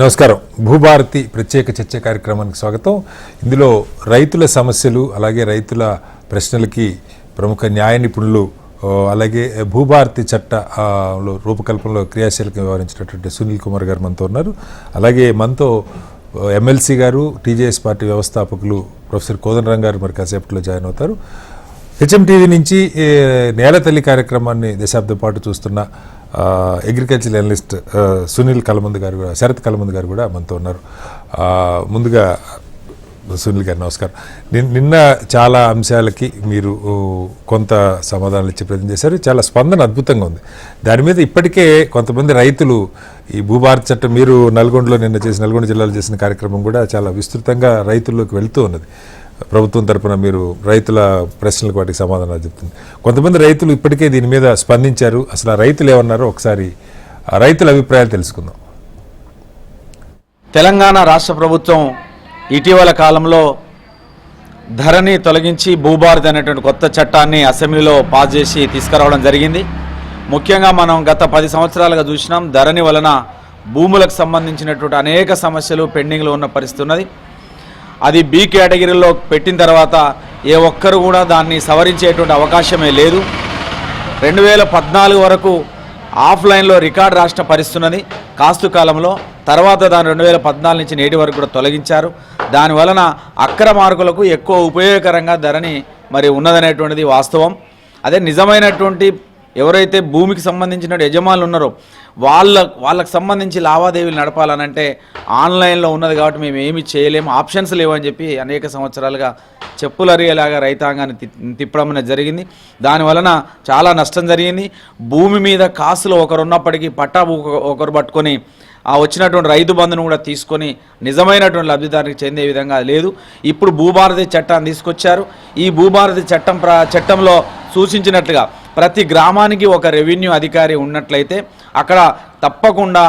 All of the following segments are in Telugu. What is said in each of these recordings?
నమస్కారం. భూభారతి ప్రత్యేక చర్చ కార్యక్రమానికి స్వాగతం. ఇందులో రైతుల సమస్యలు అలాగే రైతుల ప్రశ్నలకి ప్రముఖ న్యాయ నిపుణులు అలాగే భూభారతి చట్ట రూపకల్పనలో క్రియాశీలకంగా వ్యవహరించినటువంటి సునీల్ కుమార్ గారు మనతో ఉన్నారు. అలాగే మనతో ఎమ్మెల్సీ గారు టీజేఎస్ పార్టీ వ్యవస్థాపకులు ప్రొఫెసర్ కోదండరాం గారు మరి కాసేపట్లో జాయిన్ అవుతారు. హెచ్ఎంటీవీ నుంచి నేలతల్లి కార్యక్రమాన్ని దశాబ్దం పాటు చూస్తున్న అగ్రికల్చర్ అనలిస్ట్ శరత్ కలమంది గారు కూడా మనతో ఉన్నారు. ముందుగా సునీల్ గారు నమస్కారం. నిన్న చాలా అంశాలకి మీరు కొంత సమాధానాలు ఇచ్చి ప్రయత్నం చేశారు. చాలా స్పందన అద్భుతంగా ఉంది. దాని మీద ఇప్పటికే కొంతమంది రైతులు ఈ భూభారతి చట్టం మీరు నల్గొండ జిల్లాలో చేసిన కార్యక్రమం కూడా చాలా విస్తృతంగా రైతుల్లోకి వెళ్తూ ఉన్నది. ప్రభుత్వం తరఫున మీరు రైతుల ప్రశ్నలకు వాటికి సమాధానాలు చెప్తుంది. కొంతమంది రైతులు ఇప్పటికే దీని మీద స్పందించారు. అసలు ఆ రైతులు ఏమన్నారో ఒకసారి ఆ రైతుల అభిప్రాయాలు తెలుసుకుందాం. తెలంగాణ రాష్ట్ర ప్రభుత్వం ఇటీవల కాలంలో ధరణి తొలగించి భూభారతి అనేటువంటి కొత్త చట్టాన్ని అసెంబ్లీలో పాస్ చేసి తీసుకురావడం జరిగింది. ముఖ్యంగా మనం గత 10 సంవత్సరాలుగా చూసినాం. ధరణి వలన భూములకు సంబంధించినటువంటి అనేక సమస్యలు పెండింగ్లో ఉన్న పరిస్థితి ఉన్నది. అది బి కేటగిరీలో పెట్టిన తర్వాత ఏ ఒక్కరు కూడా దాన్ని సవరించేటువంటి అవకాశమే లేదు. 2014 వరకు ఆఫ్లైన్లో రికార్డు రాష్ట్ర పరిస్థితున్నది కాస్తు కాలంలో. తర్వాత దాన్ని 2014 నుంచి నేటి వరకు కూడా తొలగించారు. దానివలన అక్రమార్కులకు ఎక్కువ ఉపయోగకరంగా ధరణి మరి ఉన్నదనేటువంటిది వాస్తవం. అదే నిజమైనటువంటి ఎవరైతే భూమికి సంబంధించిన యజమానులు ఉన్నారో వాళ్ళకు సంబంధించి లావాదేవీలు నడపాలనంటే ఆన్లైన్లో ఉన్నది కాబట్టి మేము ఏమి చేయలేము, ఆప్షన్స్ లేవని చెప్పి అనేక సంవత్సరాలుగా చెప్పులరిగేలాగా రైతాంగాన్ని తిప్పడం జరిగింది. దానివలన చాలా నష్టం జరిగింది. భూమి మీద కాసులు ఒకరున్నప్పటికీ పట్టా ఒకరు పట్టుకొని ఆ వచ్చినటువంటి రైతు బంధును కూడా తీసుకొని నిజమైనటువంటి లబ్ధిదారికి చెందే విధంగా లేదు. ఇప్పుడు భూభారతి చట్టాన్ని తీసుకొచ్చారు. ఈ భూభారతి చట్టంలో సూచించినట్లుగా ప్రతి గ్రామానికి ఒక రెవెన్యూ అధికారి ఉన్నట్లయితే అక్కడ తప్పకుండా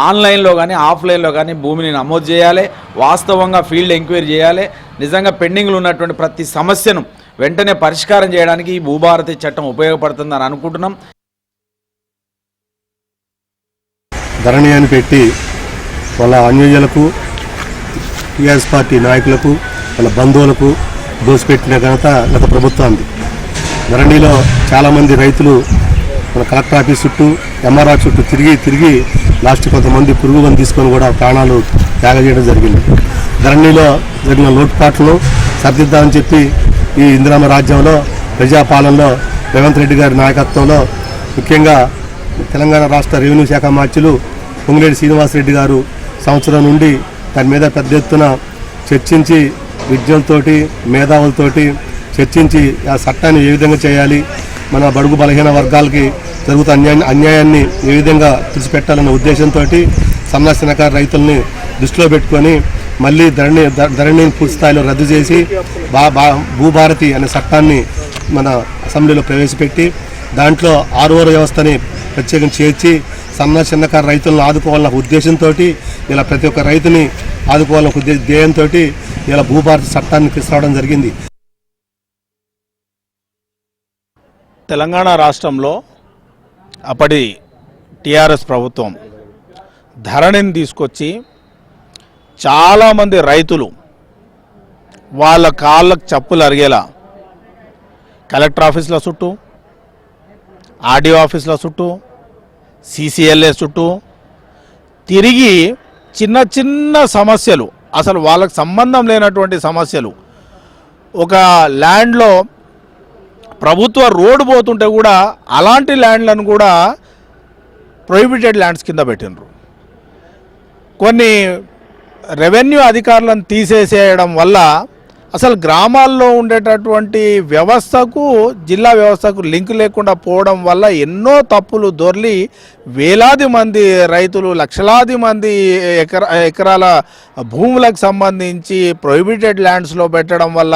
ఆన్లైన్లో కానీ ఆఫ్లైన్లో కానీ భూమిని నమోదు చేయాలి. వాస్తవంగా ఫీల్డ్ ఎంక్వైరీ చేయాలి. నిజంగా పెండింగ్లో ఉన్నటువంటి ప్రతి సమస్యను వెంటనే పరిష్కారం చేయడానికి ఈ భూభారతి చట్టం ఉపయోగపడుతుందని అనుకుంటున్నాం. ధరణి అని పెట్టి వాళ్ళ అన్యోన్యులకు టీఆర్ఎస్ పార్టీ నాయకులకు వాళ్ళ బంధువులకు దోసిపెట్టిన ఘనత గత ప్రభుత్వానికి. ధరణిలో చాలామంది రైతులు మన కలెక్టర్ ఆఫీస్ చుట్టూ ఎంఆర్ఆర్ చుట్టూ తిరిగి లాస్ట్ కొంతమంది పురుగు మందు తీసుకొని కూడా ప్రాణాలు త్యాగం చేయడం జరిగింది. ధరణిలో జరిగిన లోటుపాట్లను సరిదిద్దామని చెప్పి ఈ ఇందిరామ రాజ్యంలో ప్రజాపాలనలో రేవంత్ రెడ్డి గారి నాయకత్వంలో ముఖ్యంగా తెలంగాణ రాష్ట్ర రెవెన్యూ శాఖ మార్చులు పొంగిలేటి శ్రీనివాసరెడ్డి గారు సంవత్సరం నుండి దాని మీద పెద్ద ఎత్తున చర్చించి విజ్ఞులతోటి మేధావులతోటి చర్చించి ఆ చట్టాన్ని ఏ విధంగా చేయాలి, మన బడుగు బలహీన వర్గాలకి జరుగుతున్న అన్యాయాన్ని ఏ విధంగా తుడిచిపెట్టాలన్న ఉద్దేశంతో సన్న చిన్నకారు రైతుల్ని దృష్టిలో పెట్టుకొని మళ్ళీ ధరణిని పూర్తి స్థాయిలో రద్దు చేసి భూభారతి అనే చట్టాన్ని మన అసెంబ్లీలో ప్రవేశపెట్టి దాంట్లో ఆర్ఓ వ్యవస్థని ప్రత్యేకంగా చేర్చి సన్న చిన్నకారు రైతులను ఆదుకోవాలన్న ఉద్దేశంతో ఇలా ప్రతి ఒక్క రైతుని ఆదుకోవాలన్న ధ్యేయంతో ఇలా భూభారతి చట్టాన్ని తీసుకురావడం జరిగింది. తెలంగాణ రాష్ట్రంలో అప్పటి టీఆర్ఎస్ ప్రభుత్వం ధరణిని తీసుకొచ్చి చాలామంది రైతులు వాళ్ళ కాళ్ళకు చప్పులు అరిగేలా కలెక్టర్ ఆఫీసుల చుట్టూ, ఆర్డీఓ ఆఫీసుల చుట్టూ, సిసిఎల్ఏ చుట్టూ తిరిగి చిన్న చిన్న సమస్యలు, అసలు వాళ్ళకు సంబంధం లేనటువంటి సమస్యలు, ఒక ల్యాండ్లో ప్రభుత్వ రోడ్డు పోతుంటే కూడా అలాంటి ల్యాండ్లను కూడా ప్రొహిబిటెడ్ ల్యాండ్స్ కింద పెట్టినరు. కొన్ని రెవెన్యూ అధికారులను తీసేసేయడం వల్ల అసలు గ్రామాల్లో ఉండేటటువంటి వ్యవస్థకు జిల్లా వ్యవస్థకు లింక్ లేకుండా పోవడం వల్ల ఎన్నో తప్పులు దొర్లి వేలాది మంది రైతులు, లక్షలాది మంది ఎకరాల భూములకు సంబంధించి ప్రొహిబిటెడ్ ల్యాండ్స్లో పెట్టడం వల్ల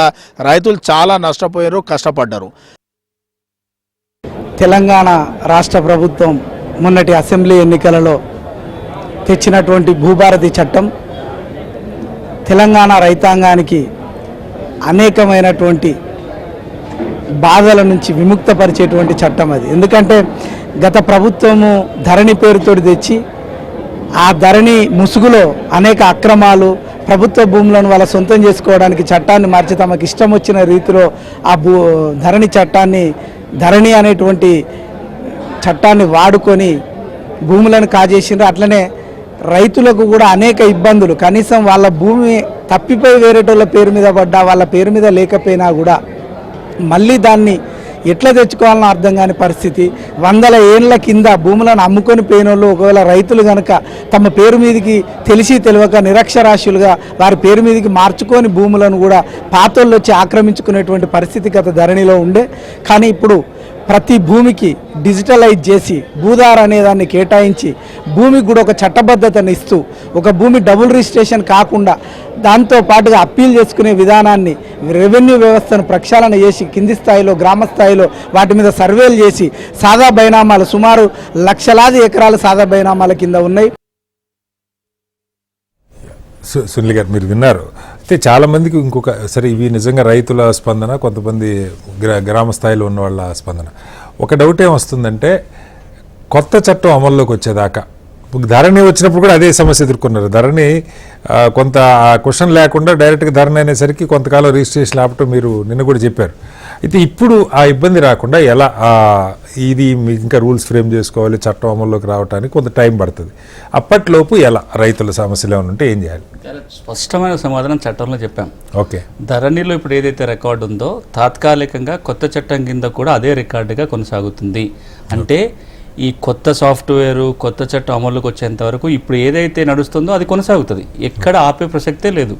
రైతులు చాలా నష్టపోయారు, కష్టపడ్డారు. తెలంగాణ రాష్ట్ర ప్రభుత్వం మొన్నటి అసెంబ్లీ ఎన్నికలలో తెచ్చినటువంటి భూభారతి చట్టం తెలంగాణ రైతాంగానికి అనేకమైనటువంటి బాధల నుంచి విముక్తపరిచేటువంటి చట్టం అది. ఎందుకంటే గత ప్రభుత్వము ధరణి పేరుతో తెచ్చి ఆ ధరణి ముసుగులో అనేక అక్రమాలు, ప్రభుత్వ భూములను వాళ్ళ సొంతం చేసుకోవడానికి చట్టాన్ని మార్చి తమకు ఇష్టం వచ్చిన రీతిలో ఆ ధరణి చట్టాన్ని, ధరణి అనేటువంటి చట్టాన్ని వాడుకొని భూములను కాజేసిండ్రు. అట్లనే రైతులకు కూడా అనేక ఇబ్బందులు, కనీసం వాళ్ళ భూమి తప్పిపోయి వేరేటోళ్ళ పేరు మీద పడ్డా, వాళ్ళ పేరు మీద లేకపోయినా కూడా మళ్ళీ దాన్ని ఎట్లా తెచ్చుకోవాలనో అర్థం కాని పరిస్థితి. 100 ఏళ్ళ కింద భూములను అమ్ముకొని పోయినోళ్ళు ఒకవేళ రైతులు కనుక తమ పేరు మీదకి తెలిసి తెలియక నిరక్షరాస్యులుగా వారి పేరు మీదకి మార్చుకొని భూములను కూడా పాతోళ్ళు వచ్చి ఆక్రమించుకునేటువంటి పరిస్థితి గత ధరణిలో ఉండే. కానీ ఇప్పుడు ప్రతి భూమికి డిజిటలైజ్ చేసి భూదార్ అనేదాన్ని కేటాయించి భూమికి కూడా ఒక చట్టబద్ధతను ఇస్తూ, ఒక భూమి డబుల్ రిజిస్ట్రేషన్ కాకుండా దాంతో పాటుగా అప్పీల్ చేసుకునే విధానాన్ని, రెవెన్యూ వ్యవస్థను ప్రక్షాళన చేసి కింది స్థాయిలో, గ్రామ స్థాయిలో వాటి మీద సర్వేలు చేసి సాదా బైనామాలు సుమారు లక్షలాది ఎకరాలు సాదా బైనామాల కింద ఉన్నాయి. సునీల్ గారు మీరు విన్నారు. అయితే చాలామందికి ఇంకొక సరే ఇవి నిజంగా రైతుల స్పందన, కొంతమంది గ్రామ స్థాయిలో ఉన్న వాళ్ళ స్పందన. ఒక డౌట్ ఏమొస్తుందంటే కొత్త చట్టం అమల్లోకి వచ్చేదాకా ధరణి వచ్చినప్పుడు కూడా అదే సమస్య ఎదుర్కొన్నారు. ధరణి కొంత క్వశ్చన్ లేకుండా డైరెక్ట్గా ధరణి అనేసరికి కొంతకాలం రిజిస్ట్రేషన్ ఆపటం మీరు నిన్న కూడా చెప్పారు. అయితే ఇప్పుడు ఆ ఇబ్బంది రాకుండా ఎలా ఇది ఇంకా రూల్స్ ఫ్రేమ్ చేసుకోవాలి, చట్టం అమల్లోకి రావడానికి కొంత టైం పడుతుంది. అప్పట్లోపు ఎలా రైతుల సమస్యలు ఏమైనా ఉంటే ఏం చేయాలి? స్పష్టమైన సమాధానం చట్టంలో చెప్పాం. ఓకే, ధరణిలో ఇప్పుడు ఏదైతే రికార్డు ఉందో తాత్కాలికంగా కొత్త చట్టం కింద కూడా అదే రికార్డుగా కొనసాగుతుంది. అంటే ఈ కొత్త సాఫ్ట్వేరు, కొత్త చట్టం అమల్లోకి వచ్చేంత వరకు ఇప్పుడు ఏదైతే నడుస్తుందో అది కొనసాగుతుంది, ఎక్కడ ఆపే ప్రసక్తే లేదు.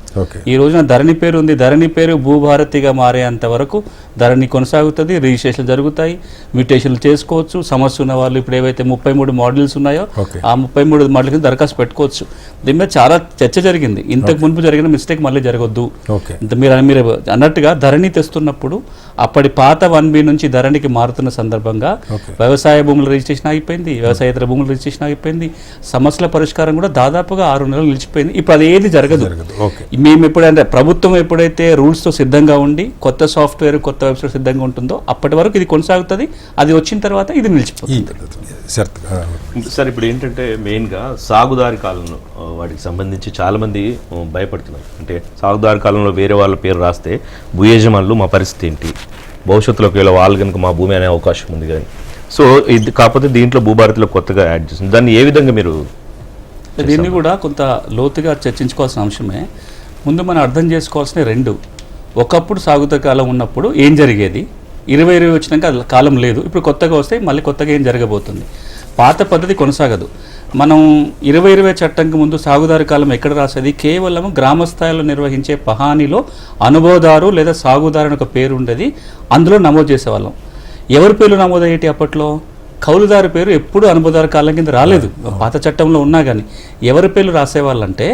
ఈ రోజున ధరణి పేరు ఉంది, ధరణి పేరు భూభారతిగా మారేంత వరకు ధరణి కొనసాగుతుంది, రిజిస్ట్రేషన్ జరుగుతాయి, మ్యూటేషన్లు చేసుకోవచ్చు. సమస్య ఉన్న వాళ్ళు ఇప్పుడు ఏవైతే 33 మోడల్స్ ఉన్నాయో ఆ 33 మోడల్ కింద దరఖాస్తు పెట్టుకోవచ్చు. దీని మీద చాలా చర్చ జరిగింది. ఇంతకు మునుపు జరిగిన మిస్టేక్ మళ్ళీ జరగొద్దు. మీరు అన్నట్టుగా ధరణి తెస్తున్నప్పుడు అప్పటి పాత 1B నుంచి ధరణికి మారుతున్న సందర్భంగా వ్యవసాయ భూముల రిజిస్ట్రేషన్ ఆగిపోయింది, వ్యవసాయేతర భూముల రిజిస్ట్రేషన్ ఆగిపోయింది, సమస్యల పరిష్కారం కూడా దాదాపుగా 6 నెలలు నిలిచిపోయింది. ఇప్పుడు అది ఏది జరగదు. మేము ఎప్పుడంటే ప్రభుత్వం ఎప్పుడైతే రూల్స్తో సిద్ధంగా ఉండి కొత్త సాఫ్ట్వేర్, కొత్త వెబ్సైట్ సిద్ధంగా ఉంటుందో అప్పటి వరకు ఇది కొనసాగుతుంది. అది వచ్చిన తర్వాత ఇది నిలిచిపోతుంది. సార్ ఇప్పుడు ఏంటంటే మెయిన్గా సాగుదారి కాలంలో వాటికి సంబంధించి చాలామంది భయపడుతున్నారు. అంటే సాగుదారి కాలంలో వేరే వాళ్ళ పేరు రాస్తే భూయజమానులు మా పరిస్థితి ఏంటి, భవిష్యత్తులో ఒకవేళ వాళ్ళు కనుక మా భూమి అనే అవకాశం ఉంది కానీ. సో ఇది కాకపోతే దీంట్లో భూభారతిలో కొత్తగా యాడ్ చేస్తుంది. దాన్ని ఏ విధంగా మీరు దీన్ని కూడా కొంత లోతుగా చర్చించుకోవాల్సిన అంశమే. ముందు మనం అర్థం చేసుకోవాల్సిన రెండు. ఒకప్పుడు సాగుదారి కాలం ఉన్నప్పుడు ఏం జరిగేది, 2020 వచ్చినాక కాలం లేదు, ఇప్పుడు కొత్తగా వస్తే మళ్ళీ కొత్తగా ఏం జరగబోతుంది. పాత పద్ధతి కొనసాగదు. మనం 2020 చట్టంకి ముందు సాగుదారి కాలం ఎక్కడ రాసేది, కేవలం గ్రామ స్థాయిలో నిర్వహించే పహానీలో అనుభవదారు లేదా సాగుదారు అని ఒక పేరు ఉండేది, అందులో నమోదు చేసేవాళ్ళం. ఎవరి పేర్లు నమోదయ్యేటి అప్పట్లో? కౌలుదారు పేరు ఎప్పుడు అనుభవదారు కాలం కింద రాలేదు, పాత చట్టంలో ఉన్నా కానీ. ఎవరి పేర్లు రాసేవాళ్ళంటే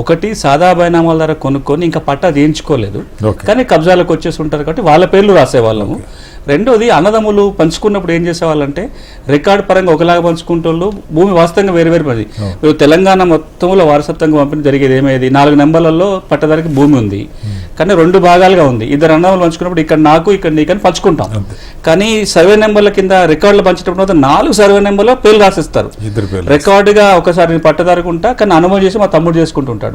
ఒకటి సాదా బైనామాల ద్వారా కొనుక్కొని ఇంకా పట్టా చేయించుకోలేదు కానీ కబ్జాలకు వచ్చేసి ఉంటారు కాబట్టి వాళ్ళ పేర్లు రాసేవాళ్ళము. రెండోది అన్నదమ్ములు పంచుకున్నప్పుడు ఏం చేసేవాళ్ళంటే రికార్డు పరంగా ఒకలాగా పంచుకుంటోళ్ళు, భూమి వాస్తవంగా వేరు వేరు పది. తెలంగాణ మొత్తంలో వారసత్వంగా పంపిణీ జరిగేది ఏమేది, 4 నెంబర్లలో పట్టదారికి భూమి ఉంది కానీ 2 భాగాలుగా ఉంది. 2 అన్నదమ్ములు పంచుకున్నప్పుడు ఇక్కడ నాకు ఇక్కడ నీకని పంచుకుంటాం. కానీ సర్వే నెంబర్ల కింద రికార్డులు పంచేటప్పుడు 4 సర్వే నెంబర్లో పేర్లు రాసిస్తారు. రికార్డుగా ఒకసారి పట్టదారికి ఉంటా కానీ అనుభవం చేసి మా తమ్ముడు చేసుకుంటూ ఉంటాడు.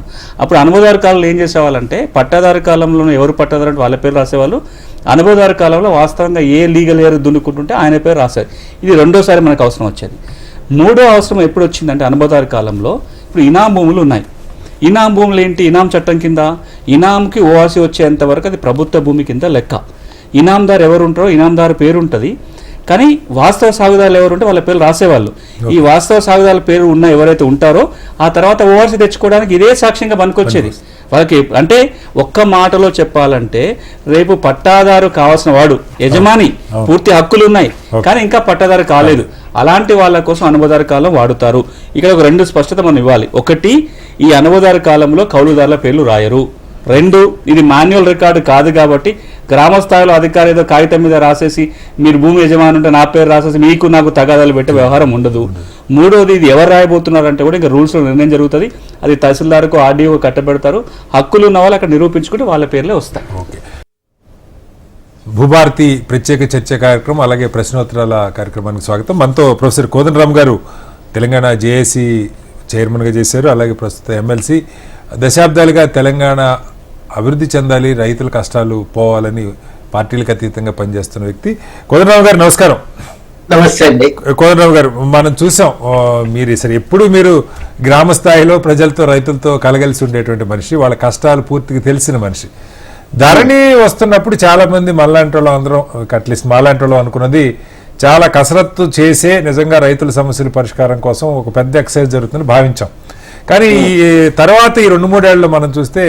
అప్పుడు అనుభవదారు కాలంలో ఏం చేసేవాళ్ళంటే పట్టదారు కాలంలో ఎవరు పట్టదారు అంటే వాళ్ళ పేరు రాసేవాళ్ళు, అనుభవదారు కాలంలో వాస్తవంగా ఏ లీగల్ ఇయర్ దున్నుకుంటుంటే ఆయన పేరు రాశారు. ఇది రెండోసారి మనకు అవసరం వచ్చేది. మూడో అవసరం ఎప్పుడు వచ్చిందంటే అనుభవదారు కాలంలో ఇప్పుడు ఇనాం భూములు ఉన్నాయి. ఇనాం భూములు ఏంటి, ఇనాం చట్టం కింద ఇనాంకి ఓఆర్సీ వచ్చేంత వరకు అది ప్రభుత్వ భూమి కింద లెక్క. ఇనాందారు ఎవరు ఉంటారో ఇనాందారు పేరు ఉంటుంది కానీ వాస్తవ సాగుదారులు ఎవరు ఉంటే వాళ్ళ పేర్లు రాసేవాళ్ళు. ఈ వాస్తవ సాగుదారుల పేరు ఉన్న ఎవరైతే ఉంటారో ఆ తర్వాత ఓఆర్సీ తెచ్చుకోవడానికి ఇదే సాక్ష్యంగా పనికొచ్చేది వాళ్ళకి. అంటే ఒక్క మాటలో చెప్పాలంటే రేపు పట్టాదారు కావాల్సిన వాడు యజమాని, పూర్తి హక్కులు ఉన్నాయి కానీ ఇంకా పట్టాదారు కాలేదు, అలాంటి వాళ్ళ కోసం అనుభవదారు కాలం వాడుతారు. ఇక్కడ ఒక 2 స్పష్టత మనం ఇవ్వాలి. ఒకటి, ఈ అనుభవదారు కాలంలో కౌలుదారుల పేర్లు రాయరు. 2, ఇది మాన్యువల్ రికార్డు కాదు కాబట్టి గ్రామ స్థాయిలో అధికారి ఏదో కాగితం మీద రాసేసి మీరు భూమి యజమాని ఉంటే నా పేరు రాసేసి మీకు నాకు తగాదాలు పెట్టే వ్యవహారం ఉండదు. మూడోది, ఇది ఎవరు రాయబోతున్నారంటే కూడా ఇంకా రూల్స్లో నిర్ణయం జరుగుతుంది. అది తహసీల్దార్కు ఆర్డీఓ కట్టబెడతారు. హక్కులు ఉన్న వాళ్ళు అక్కడ నిరూపించుకుంటే వాళ్ళ పేర్లే వస్తాయి. భూభారతి ప్రత్యేక చర్చ కార్యక్రమం అలాగే ప్రశ్నోత్తరాల కార్యక్రమానికి స్వాగతం. మనతో ప్రొఫెసర్ కోదండరామ్ గారు, తెలంగాణ జేఏసీ చైర్మన్గా చేశారు, అలాగే ప్రస్తుత ఎమ్మెల్సీ. దశాబ్దాలుగా తెలంగాణ అభివృద్ధి చెందాలి, రైతుల కష్టాలు పోవాలని పార్టీలకు అతీతంగా పనిచేస్తున్న వ్యక్తి కోదండరావు గారు. నమస్కారం. నమస్తే అండి. కోదండరావు గారు, మనం చూసాం మీరు సరే ఎప్పుడు మీరు గ్రామ స్థాయిలో ప్రజలతో రైతులతో కలగలిసి ఉండేటువంటి మనిషి, వాళ్ళ కష్టాలు పూర్తిగా తెలిసిన మనిషి. ధరణి వస్తున్నప్పుడు చాలా మంది మళ్ళాంటి వాళ్ళు అందరం అట్లీస్ట్ మాలాంటి వాళ్ళు అనుకున్నది చాలా కసరత్తు చేసే నిజంగా రైతుల సమస్యల పరిష్కారం కోసం ఒక పెద్ద ఎక్సర్సైజ్ జరుగుతుందని భావించాం. కానీ ఈ తర్వాత ఈ 2-3 ఏళ్ళలో మనం చూస్తే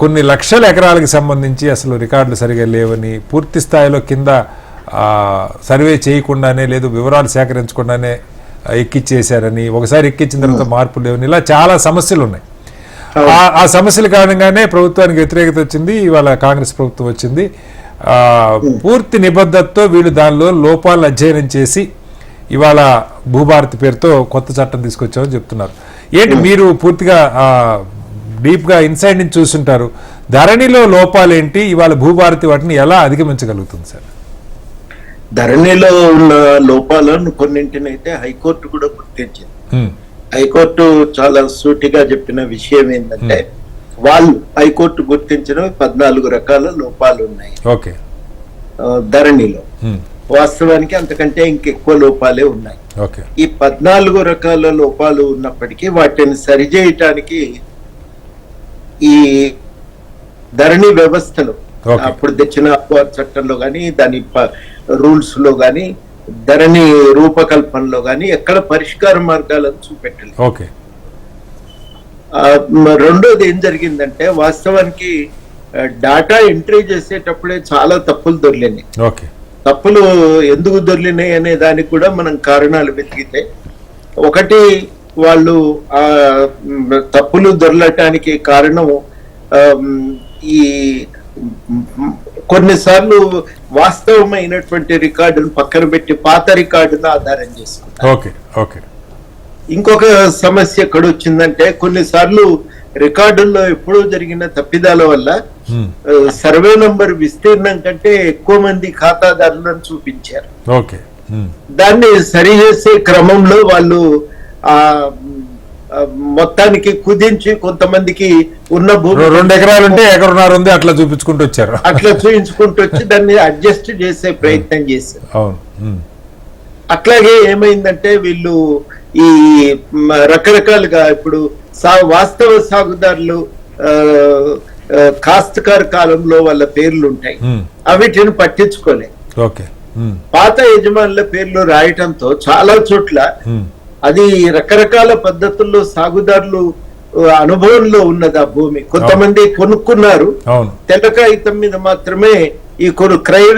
కొన్ని లక్షల ఎకరాలకు సంబంధించి అసలు రికార్డులు సరిగా లేవని, పూర్తి స్థాయిలో కింద సర్వే చేయకుండానే లేదు వివరాలు సేకరించకుండానే ఎక్కిచ్చేశారని, ఒకసారి ఎక్కించిన తర్వాత మార్పులు లేవని, ఇలా చాలా సమస్యలు ఉన్నాయి. ఆ సమస్యల కారణంగానే ప్రభుత్వానికి వ్యతిరేకత వచ్చింది. ఇవాళ కాంగ్రెస్ ప్రభుత్వం వచ్చింది. పూర్తి నిబద్ధతతో వీళ్ళు దానిలో లోపాలను అధ్యయనం చేసి ఇవాళ భూభారతి పేరుతో కొత్త చట్టం తీసుకొచ్చామని చెప్తున్నారు. ఏంటి మీరు పూర్తిగా డీప్గా ఇన్సైడ్ నుంచి చూస్తుంటారు, ధరణిలో లోపాలేంటి, ఇవాళ భూభారతి వాటిని ఎలా అధిగమించగలుగుతుంది సార్? ధరణిలో ఉన్న లోపాలను కొన్నింటినైతే హైకోర్టు కూడా గుర్తించింది. హైకోర్టు చాలా సూటిగా చెప్పిన విషయం ఏంటంటే వాళ్ళు హైకోర్టు గుర్తించిన 14 రకాల లోపాలు ఉన్నాయి ధరణిలో. వాస్తవానికి అంతకంటే ఇంకెక్కువ లోపాలే ఉన్నాయి. ఈ 14 రకాల లోపాలు ఉన్నప్పటికీ వాటిని సరిచేయటానికి ఈ ధరణి వ్యవస్థలో అప్పుడు తెచ్చిన చట్టంలో గాని, దాని రూల్స్ లో గాని, ధరణి రూపకల్పనలో గాని ఎక్కడ పరిష్కార మార్గాలను చూపెట్టలేదు. రెండోది ఏం జరిగిందంటే వాస్తవానికి డాటా ఎంట్రీ చేసేటప్పుడే చాలా తప్పులు దొర్లినాయి. తప్పులు ఎందుకు దొర్లినాయి అనే దానికి కూడా మనం కారణాలు వెతికితే, ఒకటి వాళ్ళు ఆ తప్పులు దొరలటానికి కారణం ఈ కొన్నిసార్లు వాస్తవమైనటువంటి రికార్డును పక్కన పెట్టి పాత రికార్డును ఆధారం చేసుకుంటారు. ఇంకొక సమస్య ఎక్కడ వచ్చిందంటే కొన్నిసార్లు రికార్డుల్లో ఎప్పుడూ జరిగిన తప్పిదాల వల్ల సర్వే నంబర్ విస్తీర్ణం కంటే ఎక్కువ మంది ఖాతాదారులను చూపించారు. దాన్ని సరిచేసే క్రమంలో వాళ్ళు ఆ మొత్తానికి కుదించి కొంతమందికి ఉన్న భూమి 2 ఎకరాలు ఉంటే 1.5 ఎకరం ఉంది అట్లా చూపించుకుంటూ వచ్చారు. అట్లా చూపించుకుంటూ వచ్చి దాన్ని అడ్జస్ట్ చేసే ప్రయత్నం చేశారు. అట్లాగే ఏమైందంటే వీళ్ళు ఈ రకరకాలుగా ఇప్పుడు వాస్తవ సాగుదారులు కాస్తకారు కాలంలో వాళ్ళ పేర్లు ఉంటాయి, అవిటిని పట్టించుకోలే. పాత యజమానుల పేర్లు రాయటంతో చాలా చోట్ల అది రకరకాల పద్ధతుల్లో సాగుదారులు అనుభవంలో ఉన్నది ఆ భూమి. కొంతమంది కొనుక్కున్నారు, తెల్ల కాగితం మీద మాత్రమే ఈ క్రయ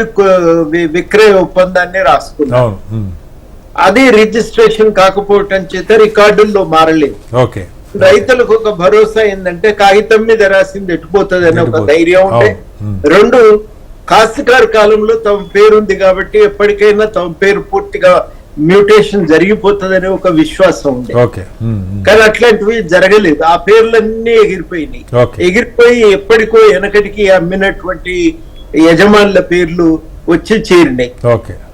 విక్రయ ఒప్పందాన్ని రాసుకున్నారు. అది రిజిస్ట్రేషన్ కాకపోవటం చేత రికార్డుల్లో మారలేదు. రైతులకు ఒక భరోసా ఏంటంటే కాగితం మీద రాసింది ఎట్టుపోతుంది అనే ఒక ధైర్యం ఉంటే, 2 కాస్తకారు కాలంలో తమ పేరుంది కాబట్టి ఎప్పటికైనా తమ పేరు పూర్తిగా మ్యూటేషన్ జరిగిపోతుందనే ఒక విశ్వాసం ఉంది. కానీ అట్లాంటివి జరగలేదు. ఆ పేర్లన్నీ ఎగిరిపోయినాయి. ఎగిరిపోయి ఎప్పటికో వెనకటికి అమ్మినటువంటి యజమానుల పేర్లు వచ్చి చేరినాయి.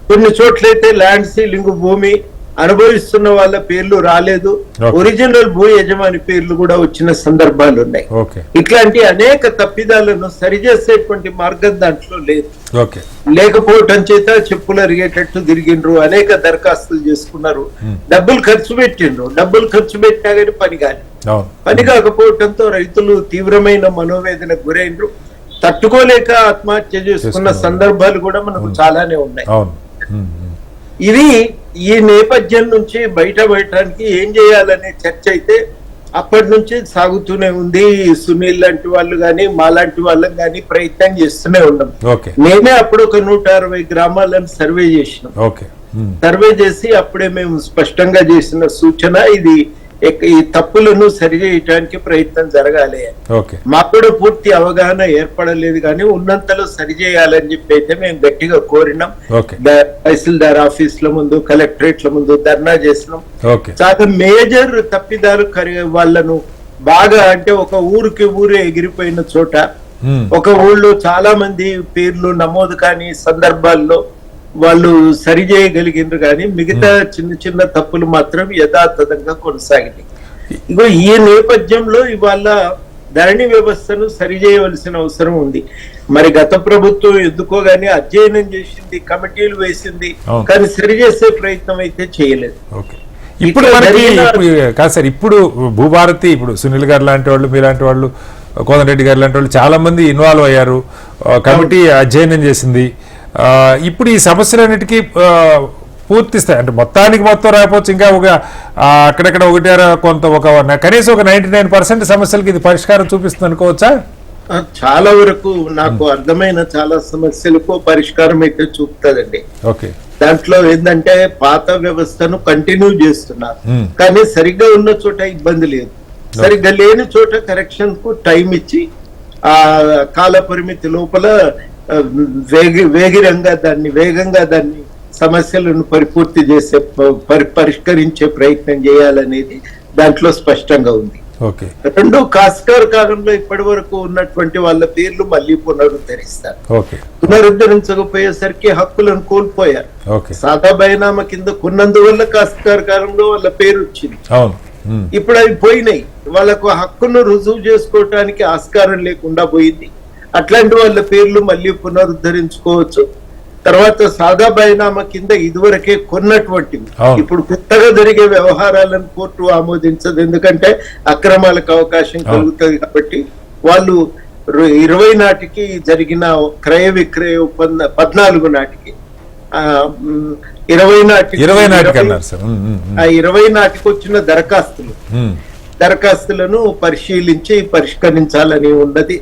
కొన్ని చోట్లయితే ల్యాండ్ సీలింగ్ భూమి అనుభవిస్తున్న వాళ్ళ పేర్లు రాలేదు, ఒరిజినల్ భూ యజమాని పేర్లు కూడా వచ్చిన సందర్భాలు ఉన్నాయి. ఇట్లాంటి అనేక తప్పిదాలను సరిచేసేటువంటి మార్గం దాంట్లో లేదు. లేకపోవటం చేత చెప్పులు అరిగేటట్టు తిరిగిండ్రు, అనేక దరఖాస్తులు చేసుకున్నారు, డబ్బులు ఖర్చు పెట్టిండ్రు. డబ్బులు ఖర్చు పెట్టినా కానీ పని కాకపోవటంతో రైతులు తీవ్రమైన మనోవేదనకు గురైండ్రు. తట్టుకోలేక ఆత్మహత్య చేసుకున్న సందర్భాలు కూడా మనకు చాలానే ఉన్నాయి. ఇది ఈ నేపథ్యం నుంచి బయటపడటానికి ఏం చేయాలనే చర్చ అయితే అప్పటి నుంచి సాగుతూనే ఉంది. సునీల్ లాంటి వాళ్ళు గాని మాలాంటి వాళ్ళం గాని ప్రయత్నం చేస్తూనే ఉన్నాం. నేనే అప్పుడు ఒక 160 గ్రామాలను సర్వే చేసినాం. సర్వే చేసి అప్పుడే మేము స్పష్టంగా చేసిన సూచన ఇది, ఈ తప్పులను సరిచేయటానికి ప్రయత్నం జరగాలి. మాకు కూడా పూర్తి అవగాహన ఏర్పడలేదు కానీ ఉన్నంతలో సరిచేయాలని చెప్పి అయితే మేము గట్టిగా కోరినాం. తహసీల్దార్ ఆఫీసుల ముందు, కలెక్టరేట్ల ముందు ధర్నా చేసినాం. చాలా మేజర్ తప్పిదాలు వాళ్ళను బాగా, అంటే ఒక ఊరికి ఊరే ఎగిరిపోయిన చోట, ఒక ఊళ్ళో చాలా మంది పేర్లు నమోదు కాని సందర్భాల్లో వాళ్ళు సరి చేయగలిగినారు, కానీ మిగతా చిన్న చిన్న తప్పులు మాత్రం యథాతథంగా కొనసాగినాయి. ఇగో ఈ నేపథ్యంలో ఇవాళ ధరణి వ్యవస్థను సరిచేయవలసిన అవసరం ఉంది. మరి గత ప్రభుత్వం ఎందుకో గానీ అధ్యయనం చేసింది, కమిటీలు వేసింది, కానీ సరిచేసే ప్రయత్నం అయితే చేయలేదు. ఇప్పుడు మనకి కాదు సార్, ఇప్పుడు భూభారతి, ఇప్పుడు సునీల్ గారు లాంటి వాళ్ళు, మీలాంటి వాళ్ళు, కోదండరెడ్డి గారు లాంటి వాళ్ళు చాలా మంది ఇన్వాల్వ్ అయ్యారు, కమిటీ అధ్యయనం చేసింది. ఇప్పుడు ఈ సమస్యలన్నిటికీ పూర్తి స్థాయి అంటే మొత్తానికి మొత్తం రాకపోవచ్చు, ఇంకా ఒక అక్కడక్కడ కొంత కనీసం ఒక 99% సమస్యలకి ఇది పరిష్కారం చూపిస్తుంది అనుకోవచ్చా? చాలా వరకు నాకు అర్థమైన చాలా సమస్యలకు పరిష్కారం అయితే చూపుతుందండి. ఓకే, దాంట్లో ఏంటంటే పాత వ్యవస్థను కంటిన్యూ చేస్తున్నారు, కానీ సరిగ్గా ఉన్న చోట ఇబ్బంది లేదు, సరిగ్గా లేని చోట కరెక్షన్ కు టైం ఇచ్చి ఆ కాల పరిమితి లోపల వేగంగా దాన్ని సమస్యలను పరిపూర్తి చేసే పరిష్కరించే ప్రయత్నం చేయాలనేది దాంట్లో స్పష్టంగా ఉంది. రెండు కాస్కార్ కాలంలో ఇప్పటి వరకు ఉన్నటువంటి వాళ్ళ పేర్లు మళ్ళీ పునరుద్ధరిస్తారు. పునరుద్ధరించకపోయేసరికి హక్కులను కోల్పోయారు. సాదా బైనామా కింద కొన్నందువల్ల కాస్కార్ కాలంలో వాళ్ళ పేరు వచ్చింది. ఇప్పుడు అవి పోయినాయి, వాళ్ళకు హక్కును రుజువు చేసుకోవటానికి ఆస్కారం లేకుండా పోయింది. అట్లాంటి వాళ్ళ పేర్లు మళ్ళీ పునరుద్ధరించుకోవచ్చు. తర్వాత సాదా బైనామా కింద ఇదివరకే కొన్నటువంటివి ఇప్పుడు కొత్తగా జరిగే వ్యవహారాలను కోర్టు ఆమోదించదు, ఎందుకంటే అక్రమాలకు అవకాశం కలుగుతుంది. కాబట్టి వాళ్ళు 20 నాటికి జరిగిన క్రయ విక్రయ ఒప్పంద 14 నాటికి 20 నాటికి వచ్చిన దరఖాస్తులను పరిశీలించి పరిష్కరించాలని ఉన్నది.